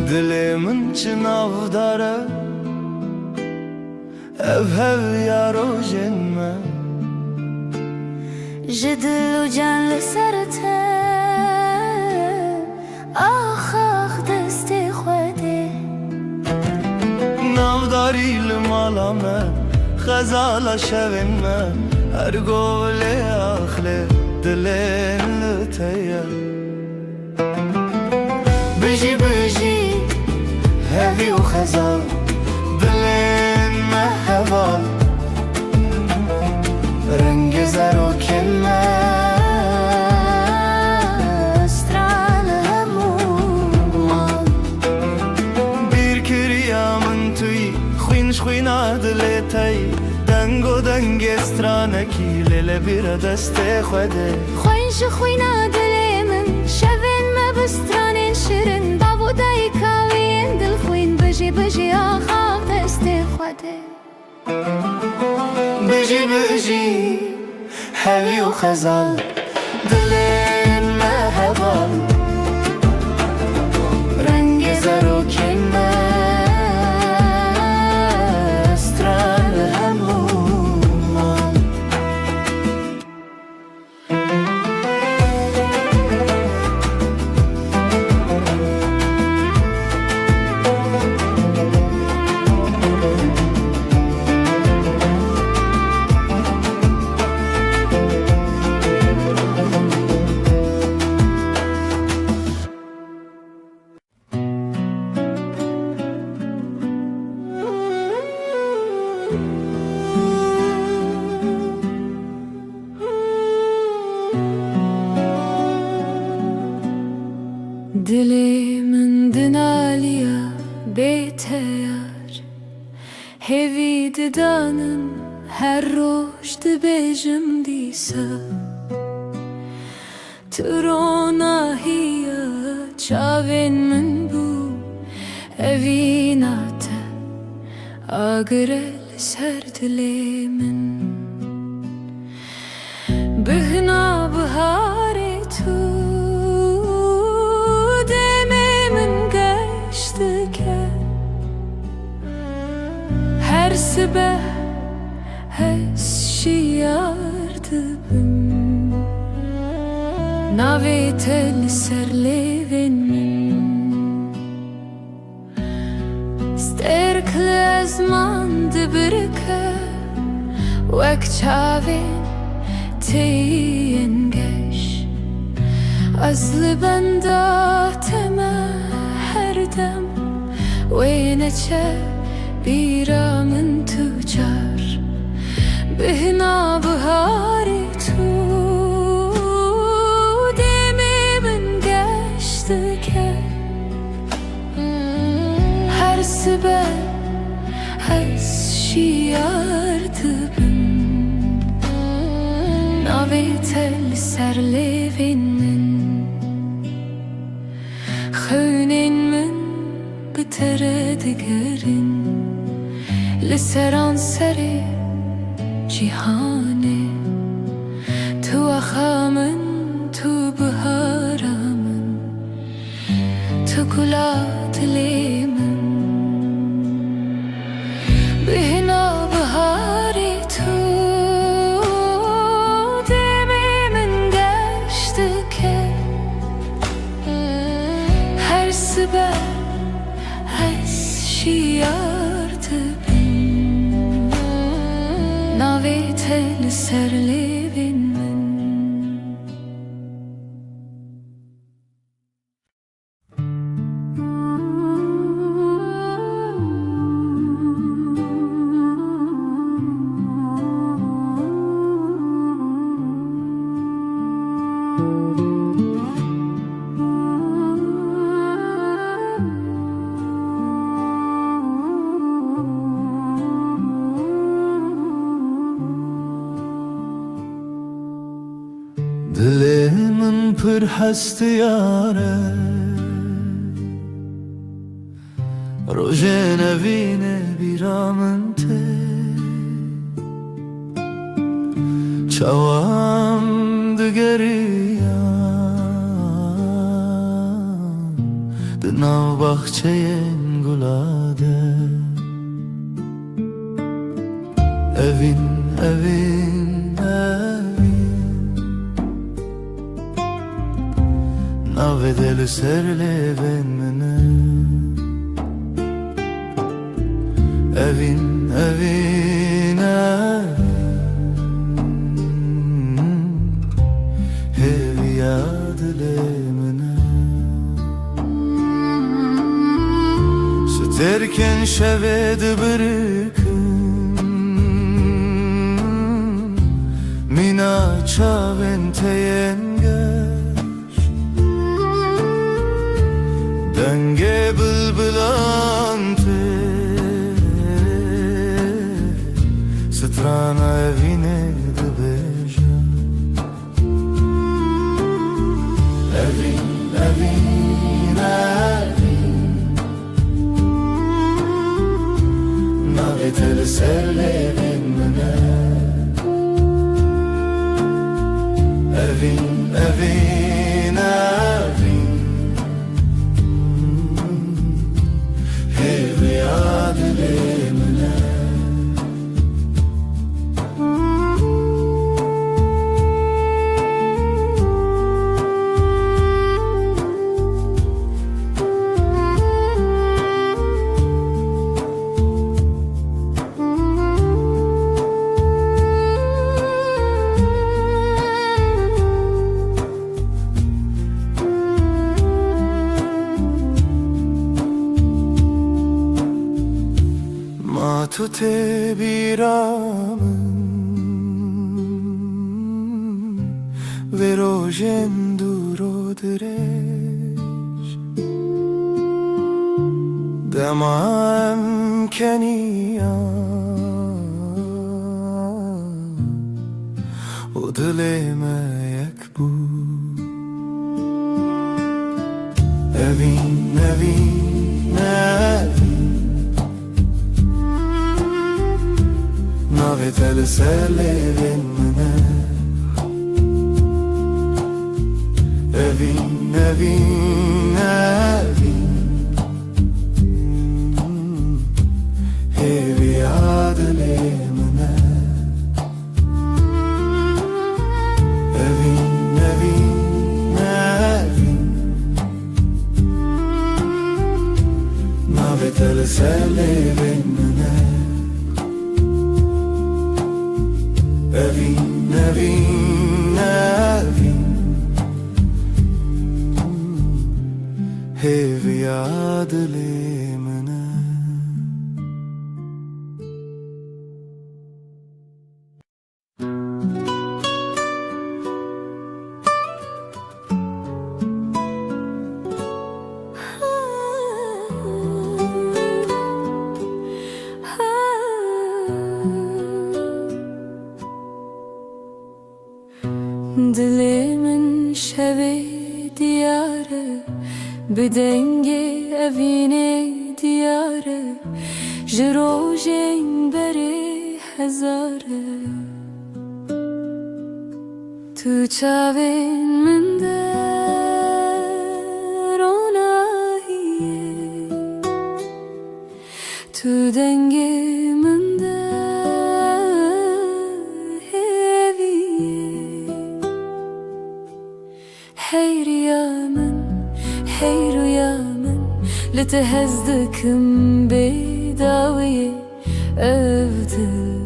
دلمن چناو داره اف یارو جنمه جدل و جان لسرته آخ آخ دست خوده نافداری لمالامه خزالا شوینمه هر گول آخله دلن لتیه بجی بجی هوی و خزال دلن محوال رنگ زر و کلمه استرال همومان بیر کریا من توی خوینش خوینا دلتای دنگ و دنگ استرانکی لیل بیر دست خوده خوینش خوینا دل من شوین مبسترانین شیرین داودای کاوین دل خوین بجی بجی آخاق دست خوده بجی بجی هوی و خزال دلن محوال رنگ زر و کلمه استرال همومان her roş dibêjim dîsa Tirona hiya çavên min bû evîna te agire li ser dilê min Bihna biharê tu demê min geştike Her sibeh hez şiyar dibim Navê te li ser lêvên min Sterk li ezman dibirike Wek çavên teyên geş Ez li benda te me her dem Wê neçe bîra min tu car Bihna biharê tu demê min geştike Her sibeh hez şiyar dibim Navê te li ser lêvên min Xewnên min bi te re digerin Li seran serê cîhanê Tu axa min, tu bihara min Tu gula dilê min Bihna biharê tu demê min geştike Her sibeh hez şiyar dibim Navê te li ser lêvên min Dilê min pir hestiyar e Rojê nevînê bîra min tê Çawan digeriyan Di nav baxçeyên gula de Evîn, evîn, evîn Navê te li ser lêvên min e Evîn, evîn, evîn Hêviya dilê min e Stêrkên şevê dibirikin Mîna çavên teyên geş Dengê bilbilan tê Strana evînê dibêje Evîn, evîn, evîn Navê te li ser lêvên min e Evîn, evîn, evîn Hêviya dilê min e Tu te bîra min Vê rojên dûr û dirêj Dema em keniyan دلê me yek bû Evîn, evîn, evîn Navê te li ser lêvên min e Evîn, evîn, evîn Hêviya dilê min e Evîn, evîn, evîn Navê te li ser lêvên min e Evîn, evîn, evîn Hêviya dilê min e Dilimin şevi diyarı Bidenge evine diyarı Jirojeng beri hezarı Tu çavin min de ronahiye Tu denge min de Hey rüyamın لتهزدكم بداوية أفضل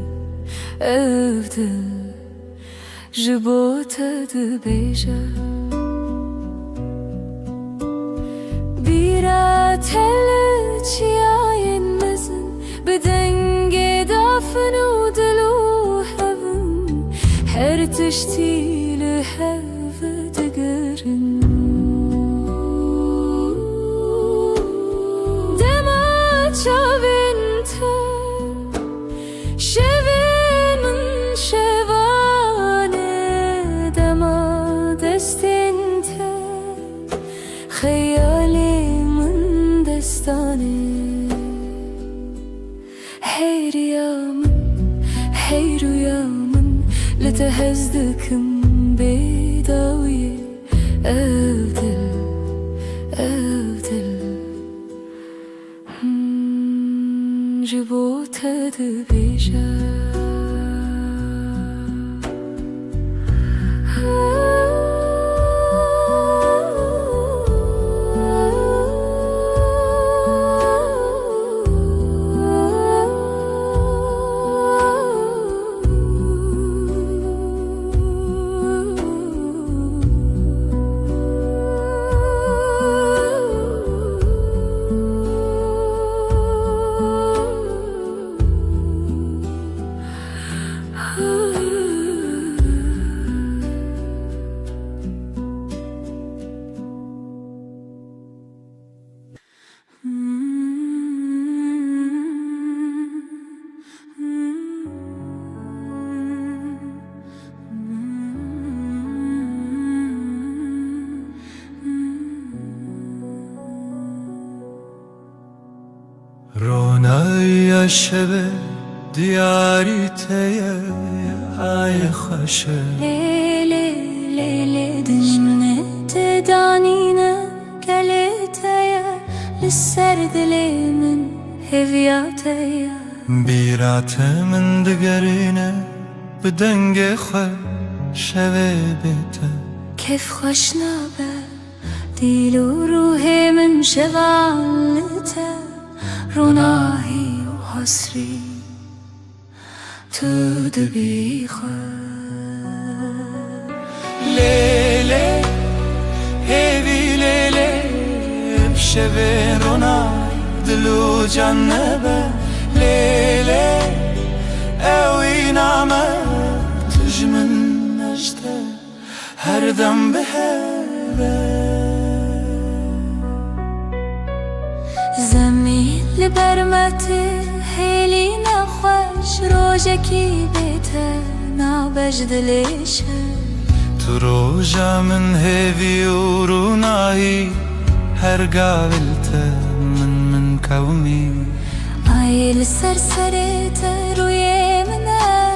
جبوت دبيجا بيرات هلتشياين مزن بدنجي دافن ودلو هفن هرتشتي لهف دقرن شاوینته شوین من شوانه دما دستینته خیالی من دستانه هی ريامن لتهزدكم بداوية أفضل جبوت دبيجا رونای شب دیاری تیه ای خوشه ليلي دجمنة تدانينا كليتيا للسرد لي من هفياتيا بیرات من دگرینه بدنگ خواه شوه بیته كيف خشنا به ديل وروحي من شغالته روناهي وحسري تدبي لیلی هیوی لیلی بشوه رونای دلو جنبه لیلی اوی نامه تجمن نجده هر دم به زمین لبرمت هیلی نخوش روژکی بیته ناب بجد ليش تروجا من هيفي وروناهي هرقابلته من كومي عيل سرسرت روی منه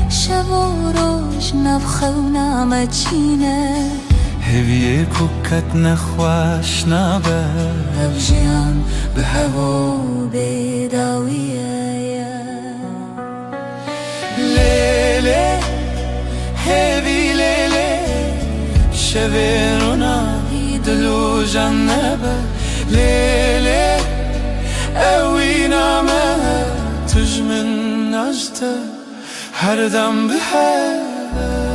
شب و روز نبخونا مچینه هيفي كوكت نخواش نابه ابجيان بهوا بداوية ليلي هيفي ليلي شبيرونا دلو جنبه ليلي اوي نامه تجمن نجته هردم بحبه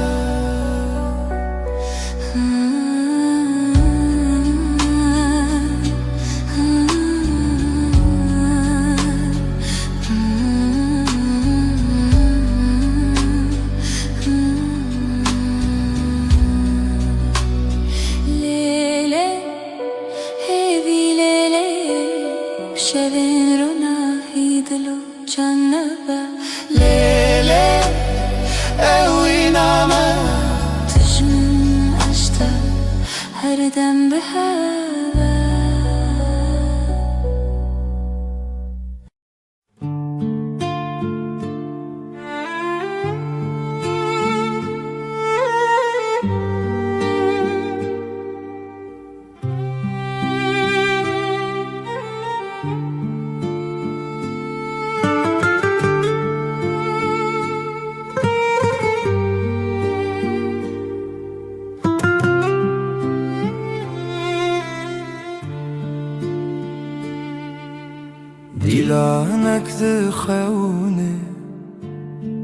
شبین رو نهیدلو جنبه ليلي اوي نامه تجمن اشته هر دم به هوا دیلانک دخونه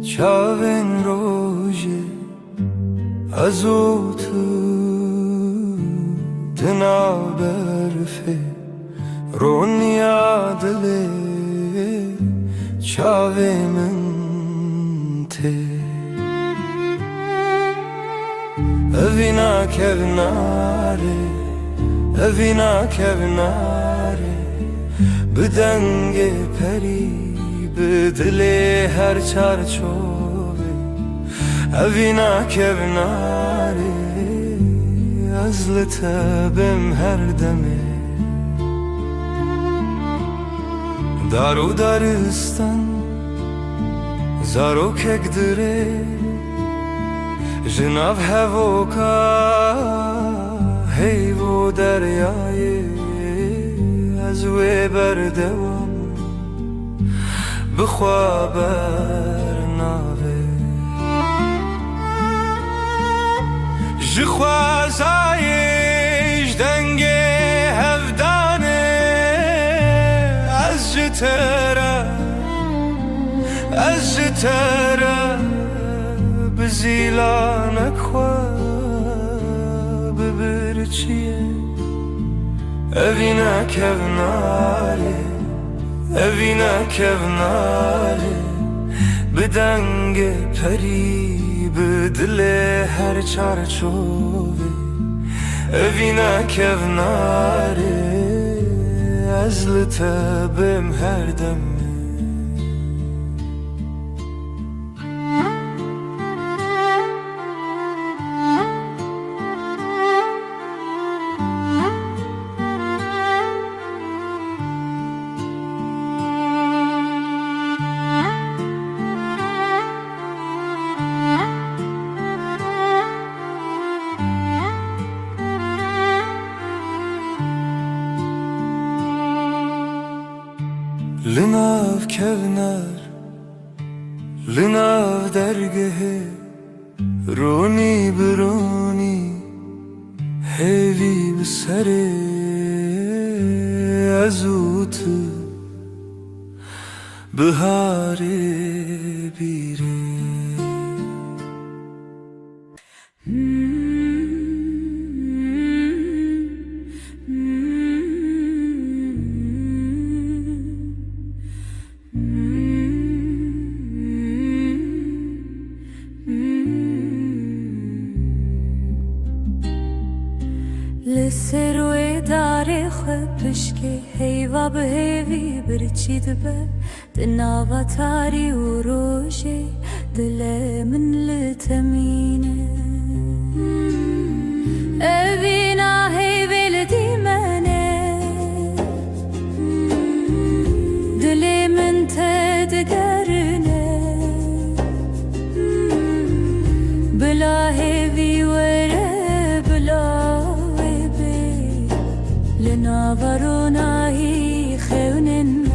چاوین روژه ازو تو دنا برفه رونیا دله چاوی من ته اوینا کبناره اوینا کبناره بدنگ پری بدلی هر چارچوبه اوینا کبناره از لطبم هر دمه دارو دارستان زارو کک دره جناب هوکا هیو دریای از وی بردوام بخوا برناوه جخوازایش دنگ هفدانه از جتره بزیلانک خواه ببرچیه اوینا کوناره بدنگ پری بدل هر چارچوبه اوینا کوناره از لطبم هر دمه لناف کونر لناف درگه رونی برونی هیوی بسره ازوت بهاره بیره لسروی داره خبشکه هیوا به هیوی برچید به دناوا تاری و روشه دل من لتمینه اوینا هی ولدی منه دل من تدگرنه بلا هیوی وره بلا ویبی لنا وروناهی خونن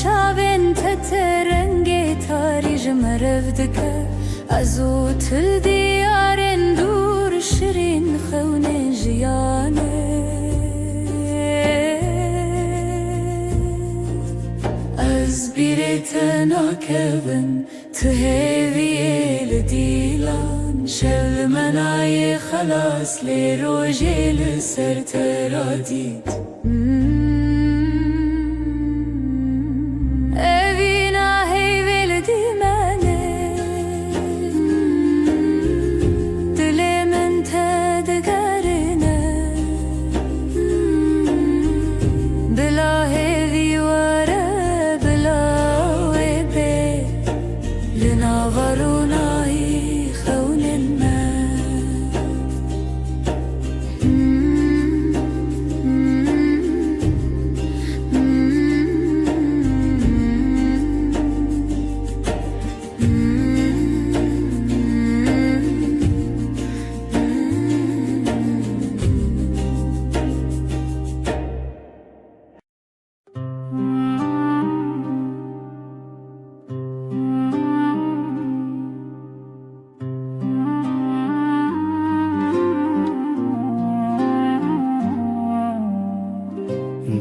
چاوین تترنگی تاریج مرفدکه ازو تل دیارن دور شیرین خونه جیانه از بیرت ناکبن تهوی لدیلان شل منای خلاص لی روژی لسر ترادید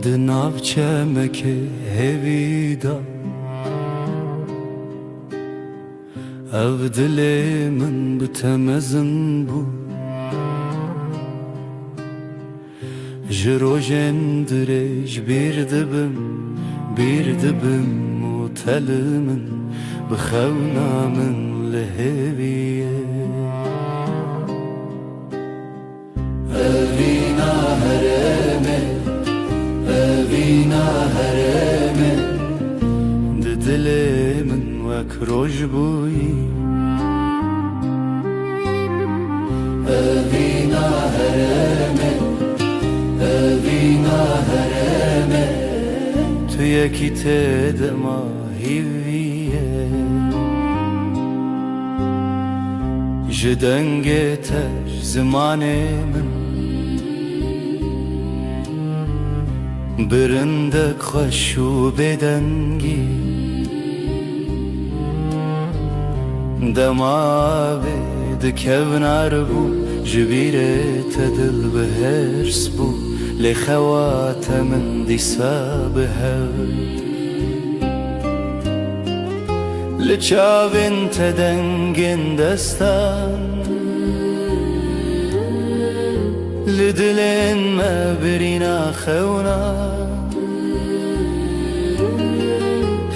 دناف چمک هویدا او دل من بتمزن بو جروجن درج بیردبم و تل من بخونا من لهویه اوینا هرمه اوینا هرمه دل من وک روش بویی اوینا هرمه اوینا هرمه تو یکی تدما هیویه جدنگ تش زمان من برندک خوش و بدنگی دماغی دکونار بو جبیرت دل بهرس بو لخوات من دیسا بهر لچاوین تدنگین دستان لدلين ما برينا خونا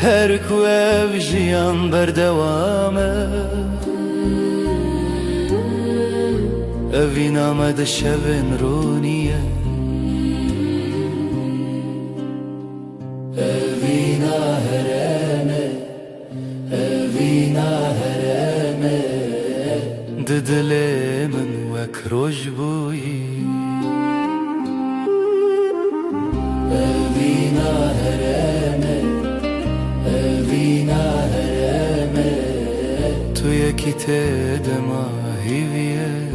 هركو بجيان بردوامه أفينا ما دشبن رونيه أفينا هرمه أفينا هرمه ددلي من وكروج بوي أفينا هرمه أفينا هرمه تو يكي تدما هيويه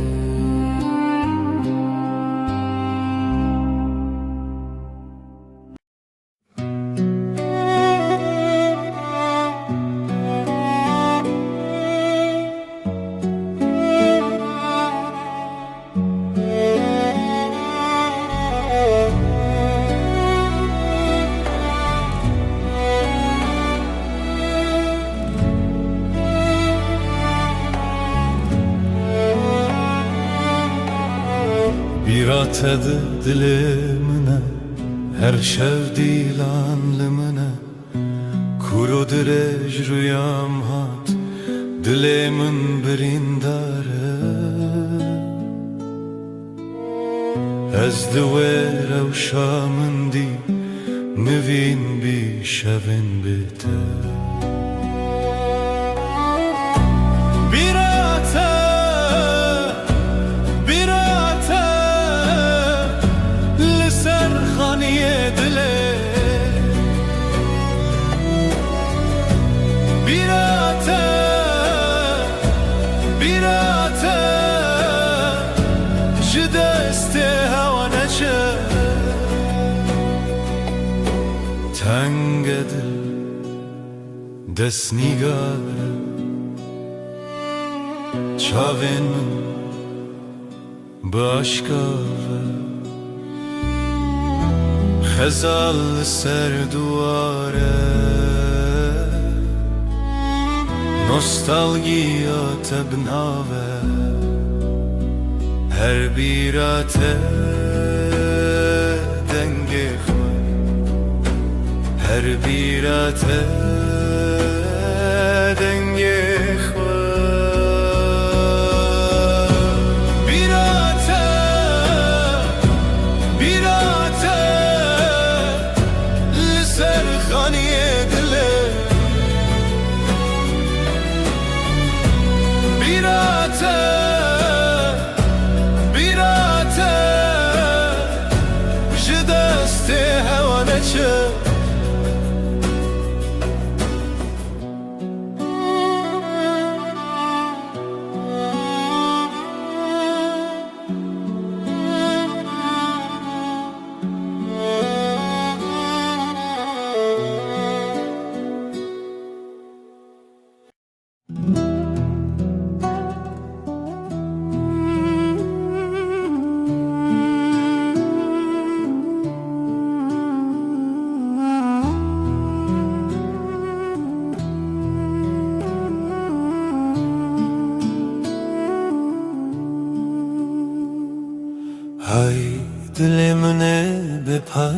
Birated dilimine her şev dilanlımına Kuru direj rüyam hat dilimin birindare Ez diwe rewşamın di نوین بی شوین بهتر بیراته لسر خانی دله بیراته جدست هوا نچه تنگ دل دست نیگاره چاوین باشکاوه خزال سر دواره نوستالژیا تبناوه هر بیراته دنگی خواه هر بیراته دنگی های دل منه به پای